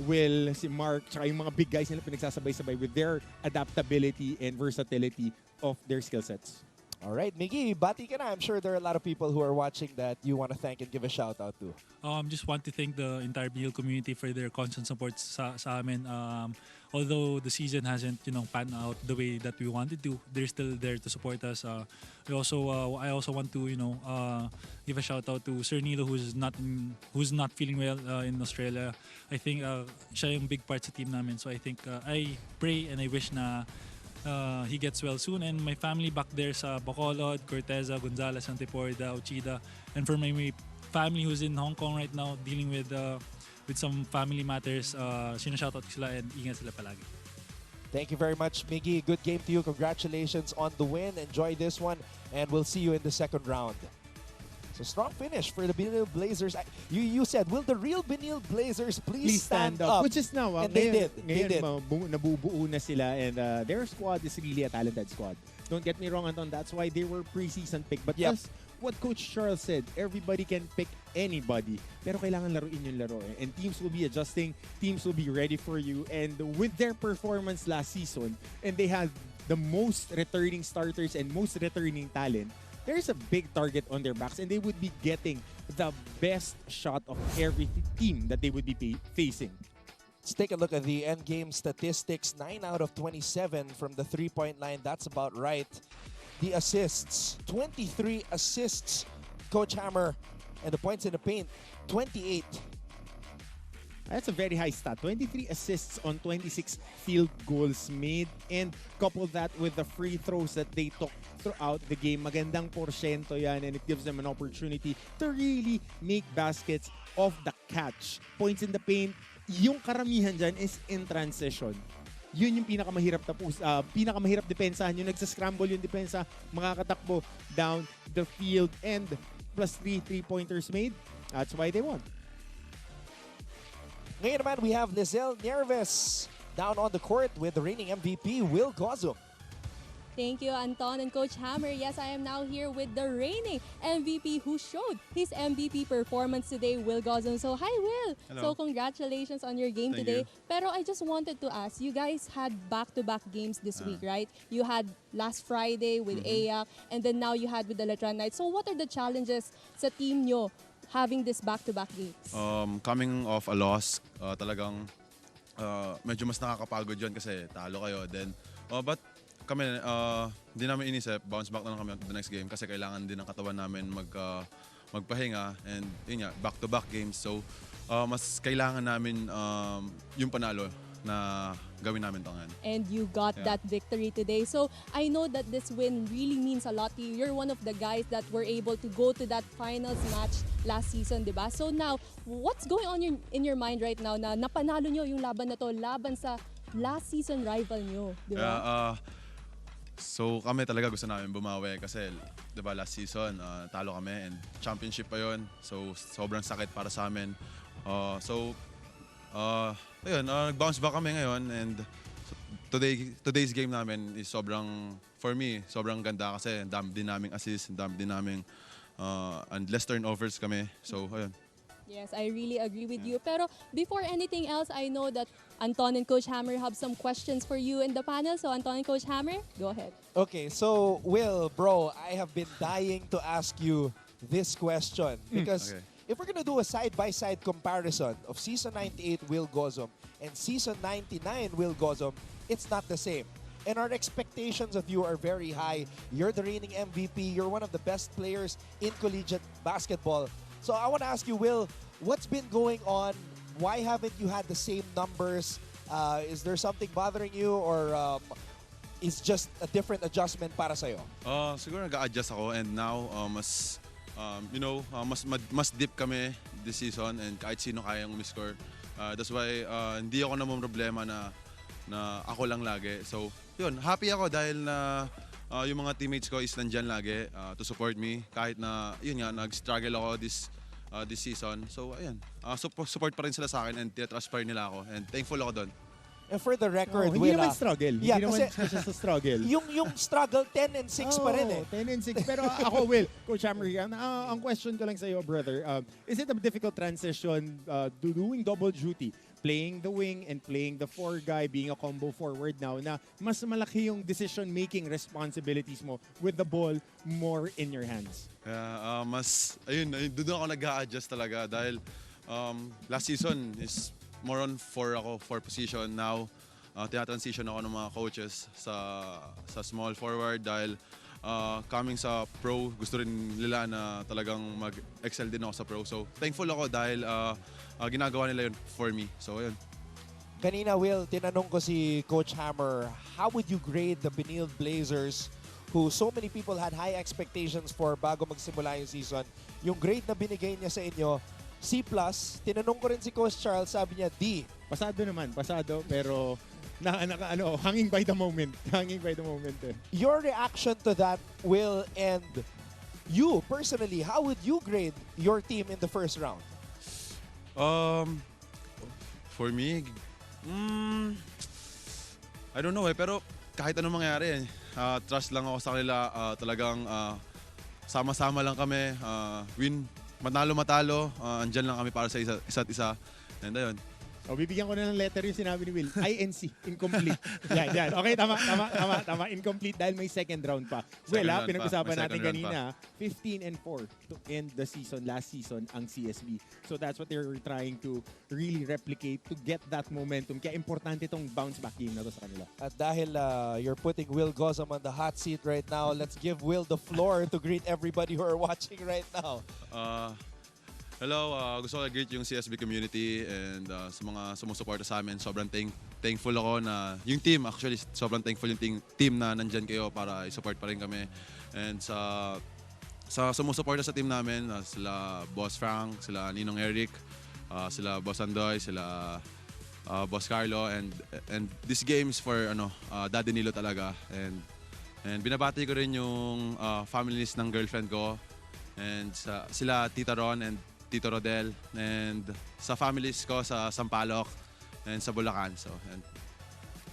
Will, si Mark, saka yung mga big guys nila pinagsasabay-sabay with their adaptability and versatility of their skill sets. All right, Miggy, bati ka na. I'm sure there are a lot of people who are watching that you want to thank and give a shout out to. Just want to thank the entire Benilde community for their constant support sa amin. Although the season hasn't, panned out the way that we wanted to, they're still there to support us. I also want to, give a shout out to Sir Nilo, who's not feeling well in Australia. I think siya yung big part sa team namin. So I think I pray and I wish na he gets well soon, and my family back there sa Bacolod, Corteza, Gonzales, Antiporda, Ochida, and for my family who's in Hong Kong right now dealing with some family matters, sinashoutout ko sila and ingat sila palagi. Thank you very much, Miggy. Good game to you. Congratulations on the win. Enjoy this one, and we'll see you in the second round. So strong finish for the Benilde Blazers. You said, will the real Benilde Blazers please stand up? Which is now, and they did. Ngayon, nabubuo na sila, and their squad is really a talented squad. Don't get me wrong, Anton. That's why they were preseason pick. But Yep. that's what Coach Charles said. Everybody can pick anybody. Pero kailangan laruin yung laro. And teams will be adjusting. Teams will be ready for you. And with their performance last season, and they had the most returning starters and most returning talent, there's a big target on their backs, and they would be getting the best shot of every team that they would be facing. Let's take a look at the end game statistics. 9 out of 27 from the three-point line. That's about right. The assists, 23 assists, Coach Hammer. And the points in the paint, 28. That's a very high stat. 23 assists on 26 field goals made. And couple that with the free throws that they took throughout the game. Magandang porsyento yan, and it gives them an opportunity to really make baskets off the catch. Points in the paint, yung karamihan dyan is in transition. Yun yung pinakamahirap pinakamahirap depensahan. Yung nagsascramble yung depensa, makakatakbo down the field, and plus 3 3-pointers made. That's why they won. Ngayon naman, we have Lizelle Nerves down on the court with the reigning MVP, Will Gozum. Thank you, Anton and Coach Hammer. Yes, I am now here with the reigning MVP who showed his MVP performance today, Will Gozum. So, hi, Will. Hello. So, congratulations on your game Thank today. you. Pero I just wanted to ask, you guys had back-to-back games this week, right? You had last Friday with AYAC, and then now you had with the Letran Knights. So, what are the challenges sa team nyo having this back-to-back games? Coming off a loss, talagang medyo mas nakakapagod yun kasi talo kayo. Then, but kami, hindi namin inisip, bounce back na lang kami to the next game kasi kailangan din ng katawan namin magpahinga, and yun nga, back-to-back games. So, mas kailangan namin yung panalo na gawin namin tangan. And you got that victory today. So I know that this win really means a lot to you. You're one of the guys that were able to go to that finals match last season, diba? So now, what's going on in your mind right now na napanalo nyo yung laban na to, laban sa last season rival nyo, diba? So kami talaga gusto namin bumawi kasi 'di ba last season talo kami and championship pa 'yon. So sobrang sakit para sa amin. Ayun, nag-bounce back kami ngayon, and today's game namin is for me, sobrang ganda kasi dami din naming assist, dami din naming and less turnovers kami. So ayun. Yes, I really agree with you. Pero before anything else, I know that Anton and Coach Hammer have some questions for you in the panel. So Anton and Coach Hammer, go ahead. Okay, so Will, bro, I have been dying to ask you this question because if we're gonna do a side-by-side comparison of season 98 Will Gozum and season 99 Will Gozum, it's not the same. And our expectations of you are very high. You're the reigning MVP. You're one of the best players in collegiate basketball. So I want to ask you, Will, what's been going on? Why haven't you had the same numbers? Is there something bothering you, or is just a different adjustment para sa'yo? Siguro nag-a-adjust ako, and now mas deep kami this season, and kahit sino kayang umiscore. That's why hindi ako namang problema na ako lang lagi. So yun, happy ako dahil na yung mga teammates ko is nandyan lagi to support me kahit na yun nga nag-struggle ako this season. So ayun, support pa rin sila sa akin, and tinatrust pa rin nila ako, and thankful ako doon. And for the record, hindi naman struggle. Yeah, hindi naman siya sa struggle. yung struggle 10 and 6 pa rin eh. 10 and 6. Pero ako, Will, Coach Hammer, ang question ko lang sa iyo, brother, is it a difficult transition doing double duty? Playing the wing and playing the 4 guy, being a combo forward now, na mas malaki yung decision-making responsibilities mo with the ball more in your hands? Doon ako nag-a-adjust talaga dahil last season is more on 4 position. Now, tinatransition ako ng mga coaches sa small forward dahil coming sa pro, gusto rin nila na talagang mag-excel din ako sa pro. So, thankful ako dahil ginagawa nila yun for me. So, ayun. Kanina, Will, tinanong ko si Coach Hammer, how would you grade the Benilde Blazers who so many people had high expectations for bago magsimula yung season? Yung grade na binigay niya sa inyo, C+. Tinanong ko rin si Coach Charles, sabi niya D. Pasado naman, pero hanging by the moment. Hanging by the moment. Your reaction to that, Will, and you personally, how would you grade your team in the first round? For me, I don't know pero kahit anong mangyari, trust lang ako sa kanila. Talagang sama-sama lang kami. Win, matalo, andyan lang kami para sa isa't isa. And ayun. O, bibigyan ko na ng letter yung sinabi ni Will. INC, incomplete. Yan. Okay, tama. Incomplete dahil may second round pa. Well, pinag-usapan natin kanina, 15-4 to end the season, last season, ang CSB. So that's what they're trying to really replicate to get that momentum. Kaya importante itong bounce back game na to sa kanila. At dahil you're putting Will Gozum on the hot seat right now, let's give Will the floor to greet everybody who are watching right now. Hello, gusto ko i-greet yung CSB community and sa mga sumusuporta sa amin. Sobrang thankful ako na yung team, actually sobrang thankful yung team na nandyan kayo para i-support pa rin kami. And sa sumusuporta sa team namin, sila Boss Frank, sila Ninong Eric, sila Boss Andoy, sila Boss Carlo, and this game is for Daddy Nilo talaga. And binabati ko rin yung families ng girlfriend ko and sila Tita Ron and Tito Rodel, and sa families ko sa Sampaloc and sa Bulacan. So,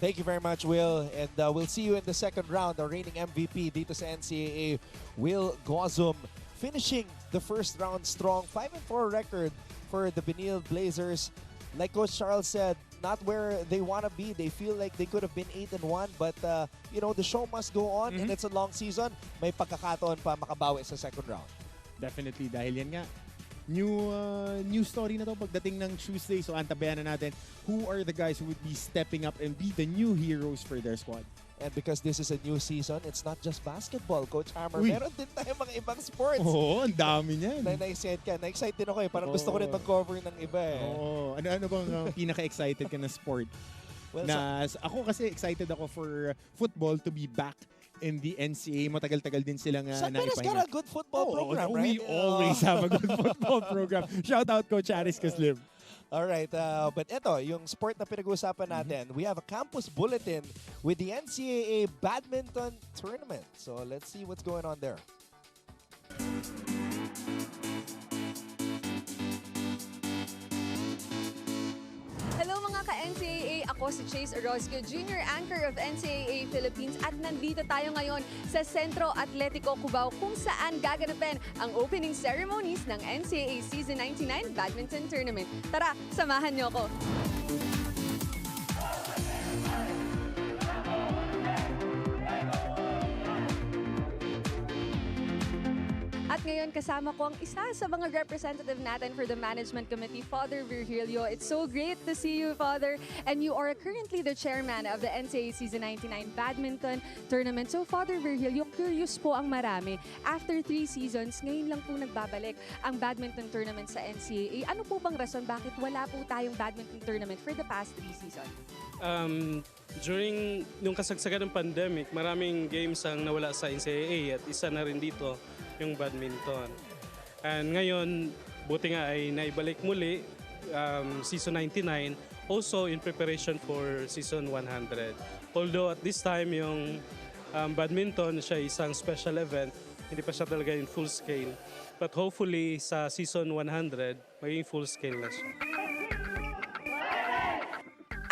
thank you very much, Will. And we'll see you in the second round. The reigning MVP dito sa NCAA, Will Gozum, finishing the first round strong. 5-4 record for the Benilde Blazers. Like Coach Charles said, not where they want to be. They feel like they could have been 8-1, but the show must go on, and it's a long season. May pagkakataon pa makabawi sa second round. Definitely, dahil yan nga, new story na to pagdating ng Tuesday. So antabayan na natin who are the guys who would be stepping up and be the new heroes for their squad. And because this is a new season, it's not just basketball, Coach Hammer. Meron din tayo mga ibang sports. Oo, ang dami niyan. Na-excite ka. Na-excite din ako eh. Parang gusto ko rin mag-cover ng iba eh. Oo. Ano bang pinaka-excited ka na sport? Well, ako kasi excited ako for football to be back in the NCAA. Matagal-tagal din silang naipahinga. San got a good football program, right? We always have a good football program. Shout out Coach Aris Kaslim. Alright, but ito, yung sport na pinag-uusapan natin, we have a campus bulletin with the NCAA badminton tournament. So let's see what's going on there. Hello mga ka-NCAA! Ako si Chase Orozco, Junior Anchor of NCAA Philippines at nandito tayo ngayon sa Centro Atletico Cubao kung saan gaganapin ang opening ceremonies ng NCAA Season 99 Badminton Tournament. Tara, samahan niyo ako! At ngayon, kasama ko ang isa sa mga representative natin for the Management Committee, Father Virgilio. It's so great to see you, Father. And you are currently the chairman of the NCAA Season 99 Badminton Tournament. So, Father Virgilio, curious po ang marami. After 3 seasons, ngayon lang po nagbabalik ang badminton tournament sa NCAA. Ano po bang rason bakit wala po tayong badminton tournament for the past 3 seasons? During nung kasagsagan ng pandemic, maraming games ang nawala sa NCAA at isa na rin dito yung badminton. And ngayon, buti nga ay naibalik muli season 99, also in preparation for season 100. Although at this time yung badminton siya isang special event, hindi pa siya talaga in full scale. But hopefully sa season 100, maging full scale na siya.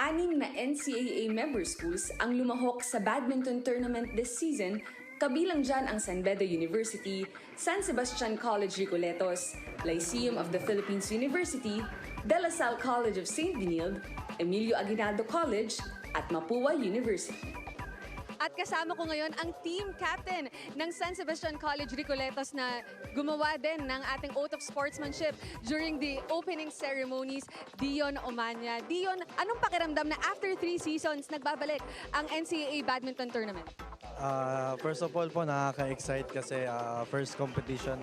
6 na NCAA member schools ang lumahok sa badminton tournament this season. Kabilang dyan ang San Beda University, San Sebastian College Recoletos, Lyceum of the Philippines University, De La Salle College of St. Benilde, Emilio Aguinaldo College, at Mapua University. At kasama ko ngayon ang team captain ng San Sebastian College Recoletos na gumawa din ng ating oath of sportsmanship during the opening ceremonies, Dion Omania. Dion, anong pakiramdam na after 3 seasons nagbabalik ang NCAA Badminton Tournament? First of all po, nakaka-excite kasi first competition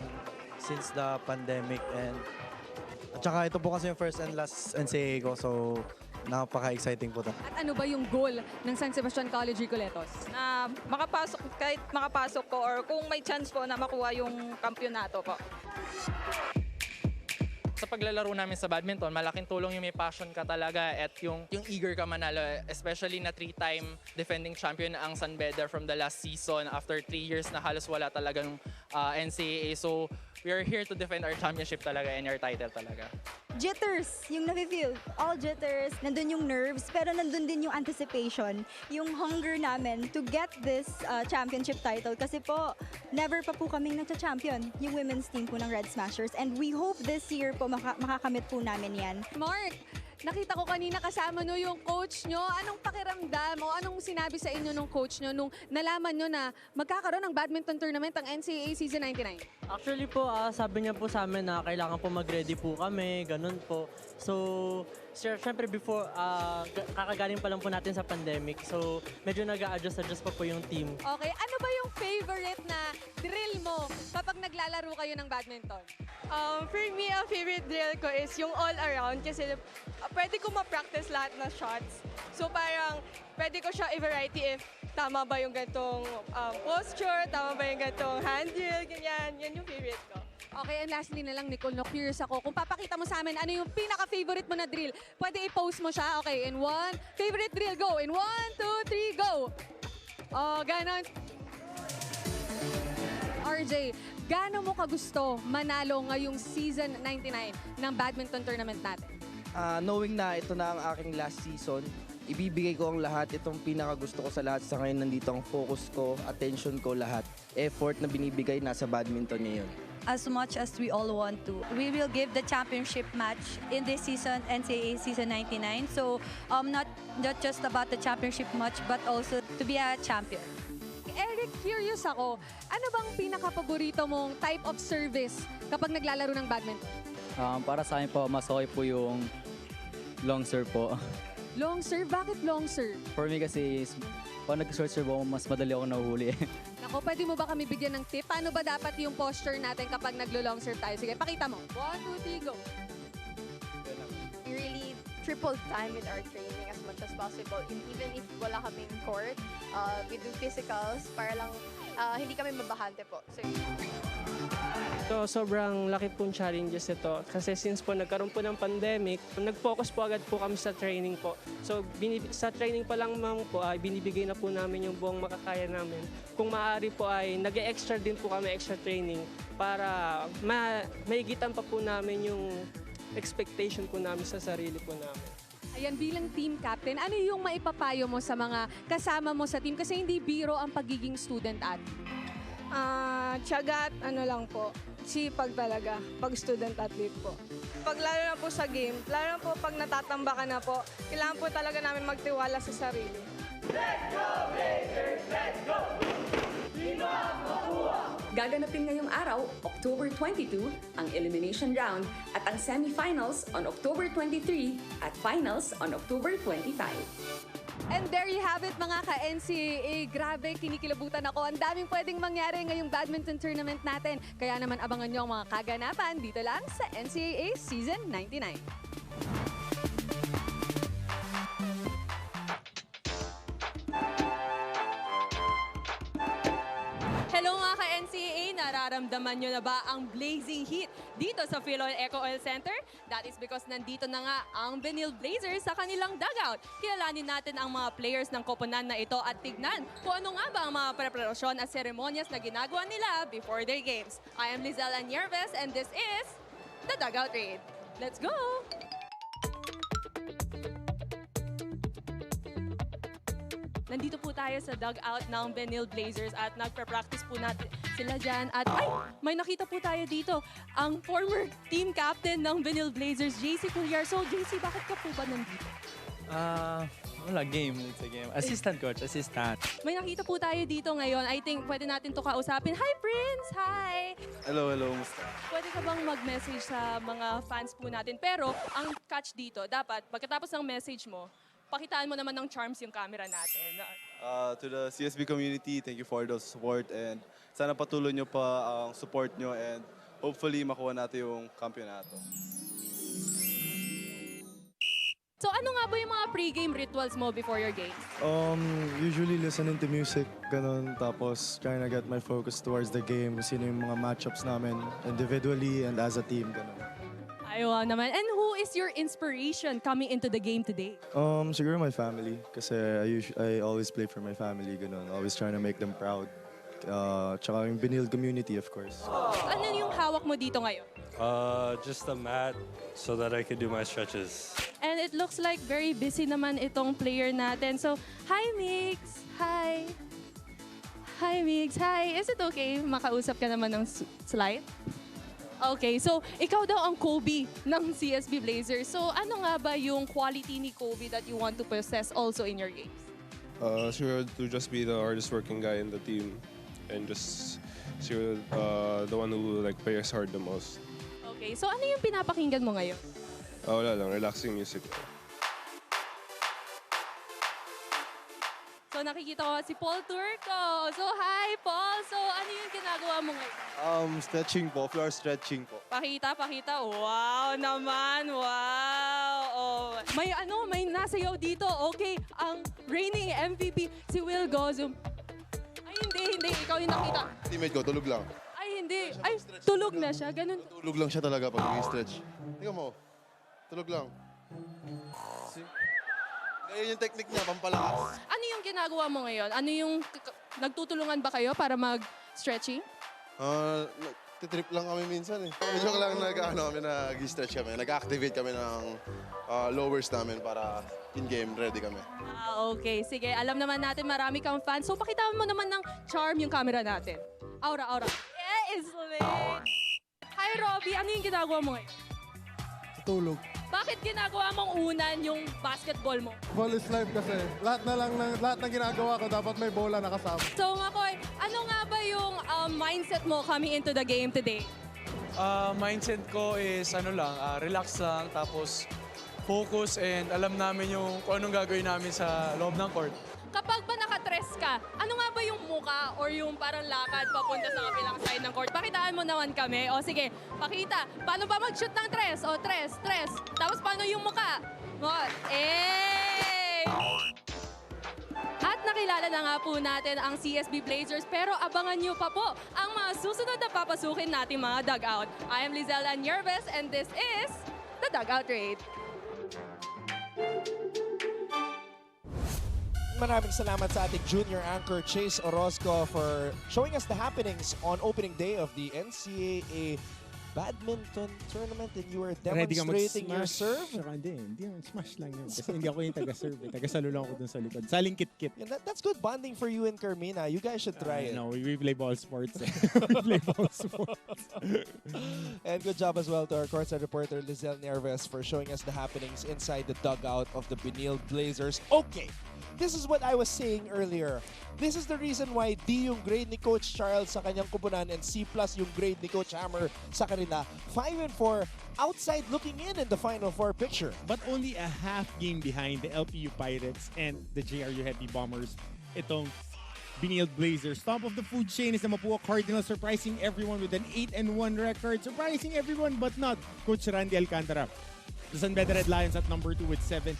since the pandemic and at saka ito po kasi yung first and last NCAA ko, so napaka-exciting po ito. At ano ba yung goal ng San Sebastian College Recoletos? Na kahit makapasok ko or kung may chance po na makuha yung kampyonato po. Sa paglalaro namin sa badminton, malaking tulong yung may passion ka talaga at yung eager ka manalo. Especially na 3-time defending champion ang San Beda from the last season. After 3 years na halos wala talagang NCAA. So we are here to defend our championship talaga and our title talaga. jitters, yung nafe-feel. All jitters, nandun yung nerves, pero nandun din yung anticipation, yung hunger namin to get this championship title. Kasi po, never pa po kaming nagcha-champion, yung women's team po ng Red Smashers. And we hope this year po makakamit po namin yan. Mark, nakita ko kanina kasama nyo yung coach nyo. Anong pakiramdam o anong sinabi sa inyo ng coach nyo nung nalaman nyo na magkakaroon ng badminton tournament ang NCAA Season 99? Actually po, sabi niya po sa amin na kailangan po mag-ready po kami, ganun po. So, syempre before, kakagaling pa lang po natin sa pandemic. So, medyo nag-a-adjust pa po yung team. Okay, ano ba yung favorite na drill mo kapag naglalaro kayo ng badminton? For me, ang favorite drill ko is yung all-around kasi pwede ko ma-practice lahat ng shots. So parang pwede ko siya i-variety if tama ba yung gantong posture, tama ba yung gantong hand drill, ganyan. Yan yung favorite ko. Okay, and lastly na lang, Nicole, no, curious ako. Kung papakita mo sa amin, ano yung pinaka-favorite mo na drill? Pwede i-post mo siya. Okay, in 1, favorite drill, go. In 1, 2, 3, go. Oh, ganon. RJ, gaano mo kagusto manalo ngayong season 99 ng badminton tournament natin? Knowing na ito na ang aking last season, ibibigay ko ang lahat. Itong pinakagusto ko sa lahat sa ngayon. Nandito ang focus ko, attention ko, lahat. Effort na binibigay nasa badminton ngayon. As much as we all want to, we will give the championship match in this season, NCAA Season 99. So not just about the championship match, but also to be a champion. Eric, curious ako, ano bang pinaka-paborito mong type of service kapag naglalaro ng badminton? Para sa akin po, mas okay po yung long serve po. Long serve? Bakit long serve? For me kasi, pag nag-short serve ako, mas madali ako nahuhuli. Ako, pwede mo ba kami bigyan ng tip? Paano ba dapat yung posture natin kapag naglo-long serve tayo? Sige, pakita mo. 1, 2, 3, go. We really triple time with our training as much as possible. Even if wala kaming court, we do physicals para lang hindi kami mabahante po. So, sobrang laki pong challenges ito kasi since po nagkaroon po ng pandemic, nag-focus po agad po kami sa training po. So, sa training pa lang po ay binibigay na po namin yung buong makakaya namin. Kung maaari po ay nag-extra din po kami extra training para maigitan pa po namin yung expectation po namin sa sarili po namin. Ayan, bilang team captain, ano yung maipapayo mo sa mga kasama mo sa team? Kasi hindi biro ang pagiging student athlete. Tiyaga at ano lang po, sipag talaga pag student athlete po. Pag lalo na po sa game, lalo na po pag natatamba ka na po, kailangan po talaga namin magtiwala sa sarili. Let's go, Blazers! Let's go! Sino ang makuha? Gaganapin ngayong araw, October 22, ang elimination round at ang semifinals on October 23 at finals on October 25. And there you have it mga ka-NCAA. Grabe, kinikilabutan ako. Ang daming pwedeng mangyari ngayong badminton tournament natin. Kaya naman abangan nyo ang mga kaganapan dito lang sa NCAA Season 99. Hello mga ka-NCAA! Nararamdaman nyo na ba ang blazing heat dito sa Philoil Eco Oil Center? That is because nandito na nga ang Benilde Blazers sa kanilang dugout. Kilalanin natin ang mga players ng koponan na ito at tignan kung ano nga ba ang mga preparasyon at seremonyas na ginagawa nila before their games. I am Lizelle Anierves and this is the Dugout Raid. Let's go! Nandito po tayo sa dugout ng Benilde Blazers at nagpa-practice po natin sila dyan. At ay, may nakita po tayo dito, ang former team captain ng Benilde Blazers, JC Pulgar. So JC, bakit ka po ba nandito? Wala, game. It's a game. Assistant coach, assistant. May nakita po tayo dito ngayon. I think pwede natin to kausapin. Hi, Prince! Hi! Hello, musta? Pwede ka bang mag-message sa mga fans po natin? Pero ang catch dito, dapat pagkatapos ng message mo, pakitaan mo naman ng charms yung camera natin. To the CSB community, thank you for the support and sana patuloy nyo pa ang support nyo and hopefully makuha natin yung kampyonato. So ano nga ba yung mga pre-game rituals mo before your game? Usually listening to music, ganun. Tapos trying to get my focus towards the game. Sino yung mga matchups namin individually and as a team, ganun. Ayaw naman. And who is your inspiration coming into the game today? Siguro my family. Kasi I always play for my family, ganun. Always trying to make them proud. Tsaka yung Benilde community, of course. Ano yung hawak mo dito ngayon? Just a mat so that I could do my stretches. And it looks like very busy naman itong player natin. So, hi Mix! Hi! Hi Mix! Hi! Is it okay? Makausap ka naman ng slide? Okay, so ikaw daw ang Kobe ng CSB Blazers. So ano nga ba yung quality ni Kobe that you want to possess also in your games? Sure to just be the hardest working guy in the team and just sure the one who like plays hard the most. Okay, so ano yung pinapakinggan mo ngayon? Wala lang, relaxing music. So nakikita ko si Paul Turco. So hi Paul! So ano yung ginagawa mo ngayon? Stretching po, floor stretching po. Pakita. Wow naman, wow! Oh, may nasayaw dito. Okay, ang reigning MVP si Will Gozum. Ay hindi, ikaw yung nakita. Teammate ko, tulog lang. Ay hindi, ay tulog na siya, ganun. Tulog lang siya talaga pag nag-stretch. Tingnan mo, tulog lang. See? Ganyan yung technique niya, pampalakas. Ano yung ginagawa mo ngayon? Ano yung nagtutulungan ba kayo para mag-stretching? Titrip lang kami minsan eh. Medyo lang nag-stretch kami. Nag-activate kami ng lowers namin para in-game ready kami. Okay. Sige, alam naman natin marami kang fans. So pakitaan mo naman ng charm yung camera natin. Aura. Yeah, it's lit. Hi, Robbie. Ano yung ginagawa mo ngayon? Tulog. Bakit ginagawa mong unan yung basketball mo? Ball is life kasi. Lahat na ginagawa ko, dapat may bola nakasama. So, Makoy, ano nga ba yung mindset mo coming into the game today? Mindset ko is relax lang, tapos focus and alam namin yung kung anong gagawin namin sa loob ng court. Kapag ba nakatres ka, ano nga ba yung muka or yung parang lakad papunta sa kabilang side ng court? Pakitaan mo naman kami. O sige, pakita. Paano ba mag-shoot ng tres? O tres. Tapos paano yung muka? At nakilala na nga po natin ang CSB Blazers, pero abangan nyo pa po ang mga susunod na papasukin nating mga dugout. I am Lizelle Nerves and this is the Dugout Raid. Maraming salamat sa ating junior anchor Chase Orozco for showing us the happenings on opening day of the NCAA badminton tournament, and you were demonstrating your serve. Hindi smash lang yun. Kasi hindi ako yung taga-serve. Taga-salo lang ako dun sa likod. Saling kit-kit. Yeah, that's good bonding for you and Carmina. You guys should try it. No, we play ball sports. We play ball sports. And good job as well to our courtside reporter Lizelle Nerves for showing us the happenings inside the dugout of the Benilde Blazers. Okay. This is what I was saying earlier. This is the reason why D yung grade ni Coach Charles sa kanyang kupunan and C+ yung grade ni Coach Hammer sa kanila. 5-4 outside looking in the Final Four picture. But only a half game behind the LPU Pirates and the JRU Heavy Bombers. Itong Benilde Blazers. Top of the food chain is the Mapua Cardinals, surprising everyone with an 8-1 record. Surprising everyone but not Coach Randy Alcantara. The San Beda Red Lions at number 2 with 7-2.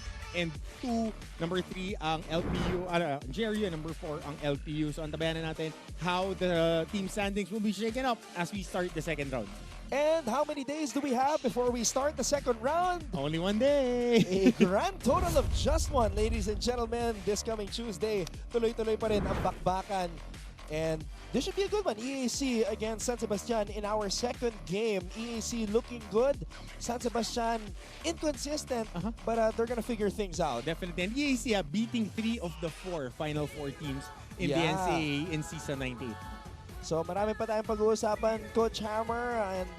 Number 3 ang LPU, JRU, and number 4 ang LPU. So antabayan na natin how the team standings will be shaken up as we start the second round. And how many days do we have before we start the second round? Only 1 day. A grand total of just one, ladies and gentlemen. This coming Tuesday, tuloy-tuloy pa rin ang bakbakan. And this should be a good one. EAC against San Sebastian in our second game. EAC looking good. San Sebastian inconsistent, but they're gonna figure things out. Definitely. And EAC beating 3 of the 4 Final Four teams in the NCAA in Season 98. So marami pa tayong pag-uusapan, Coach Hammer. And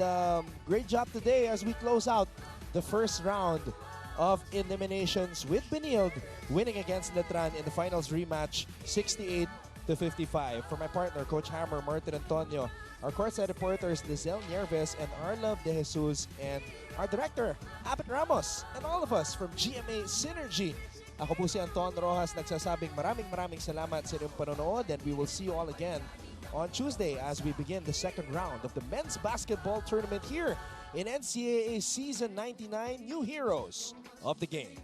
great job today as we close out the first round of eliminations with Benilde winning against Letran in the finals rematch 68-55. For my partner, Coach Hammer, Martin Antonio, our courtside reporters, Lizelle Nerves and Arlov De Jesus, and our director, Abbott Ramos, and all of us from GMA Synergy. Ako po si Anton Rojas, nagsasabing maraming salamat sa inyong panonood, and we will see you all again on Tuesday as we begin the second round of the men's basketball tournament here in NCAA Season 99 New Heroes of the Game.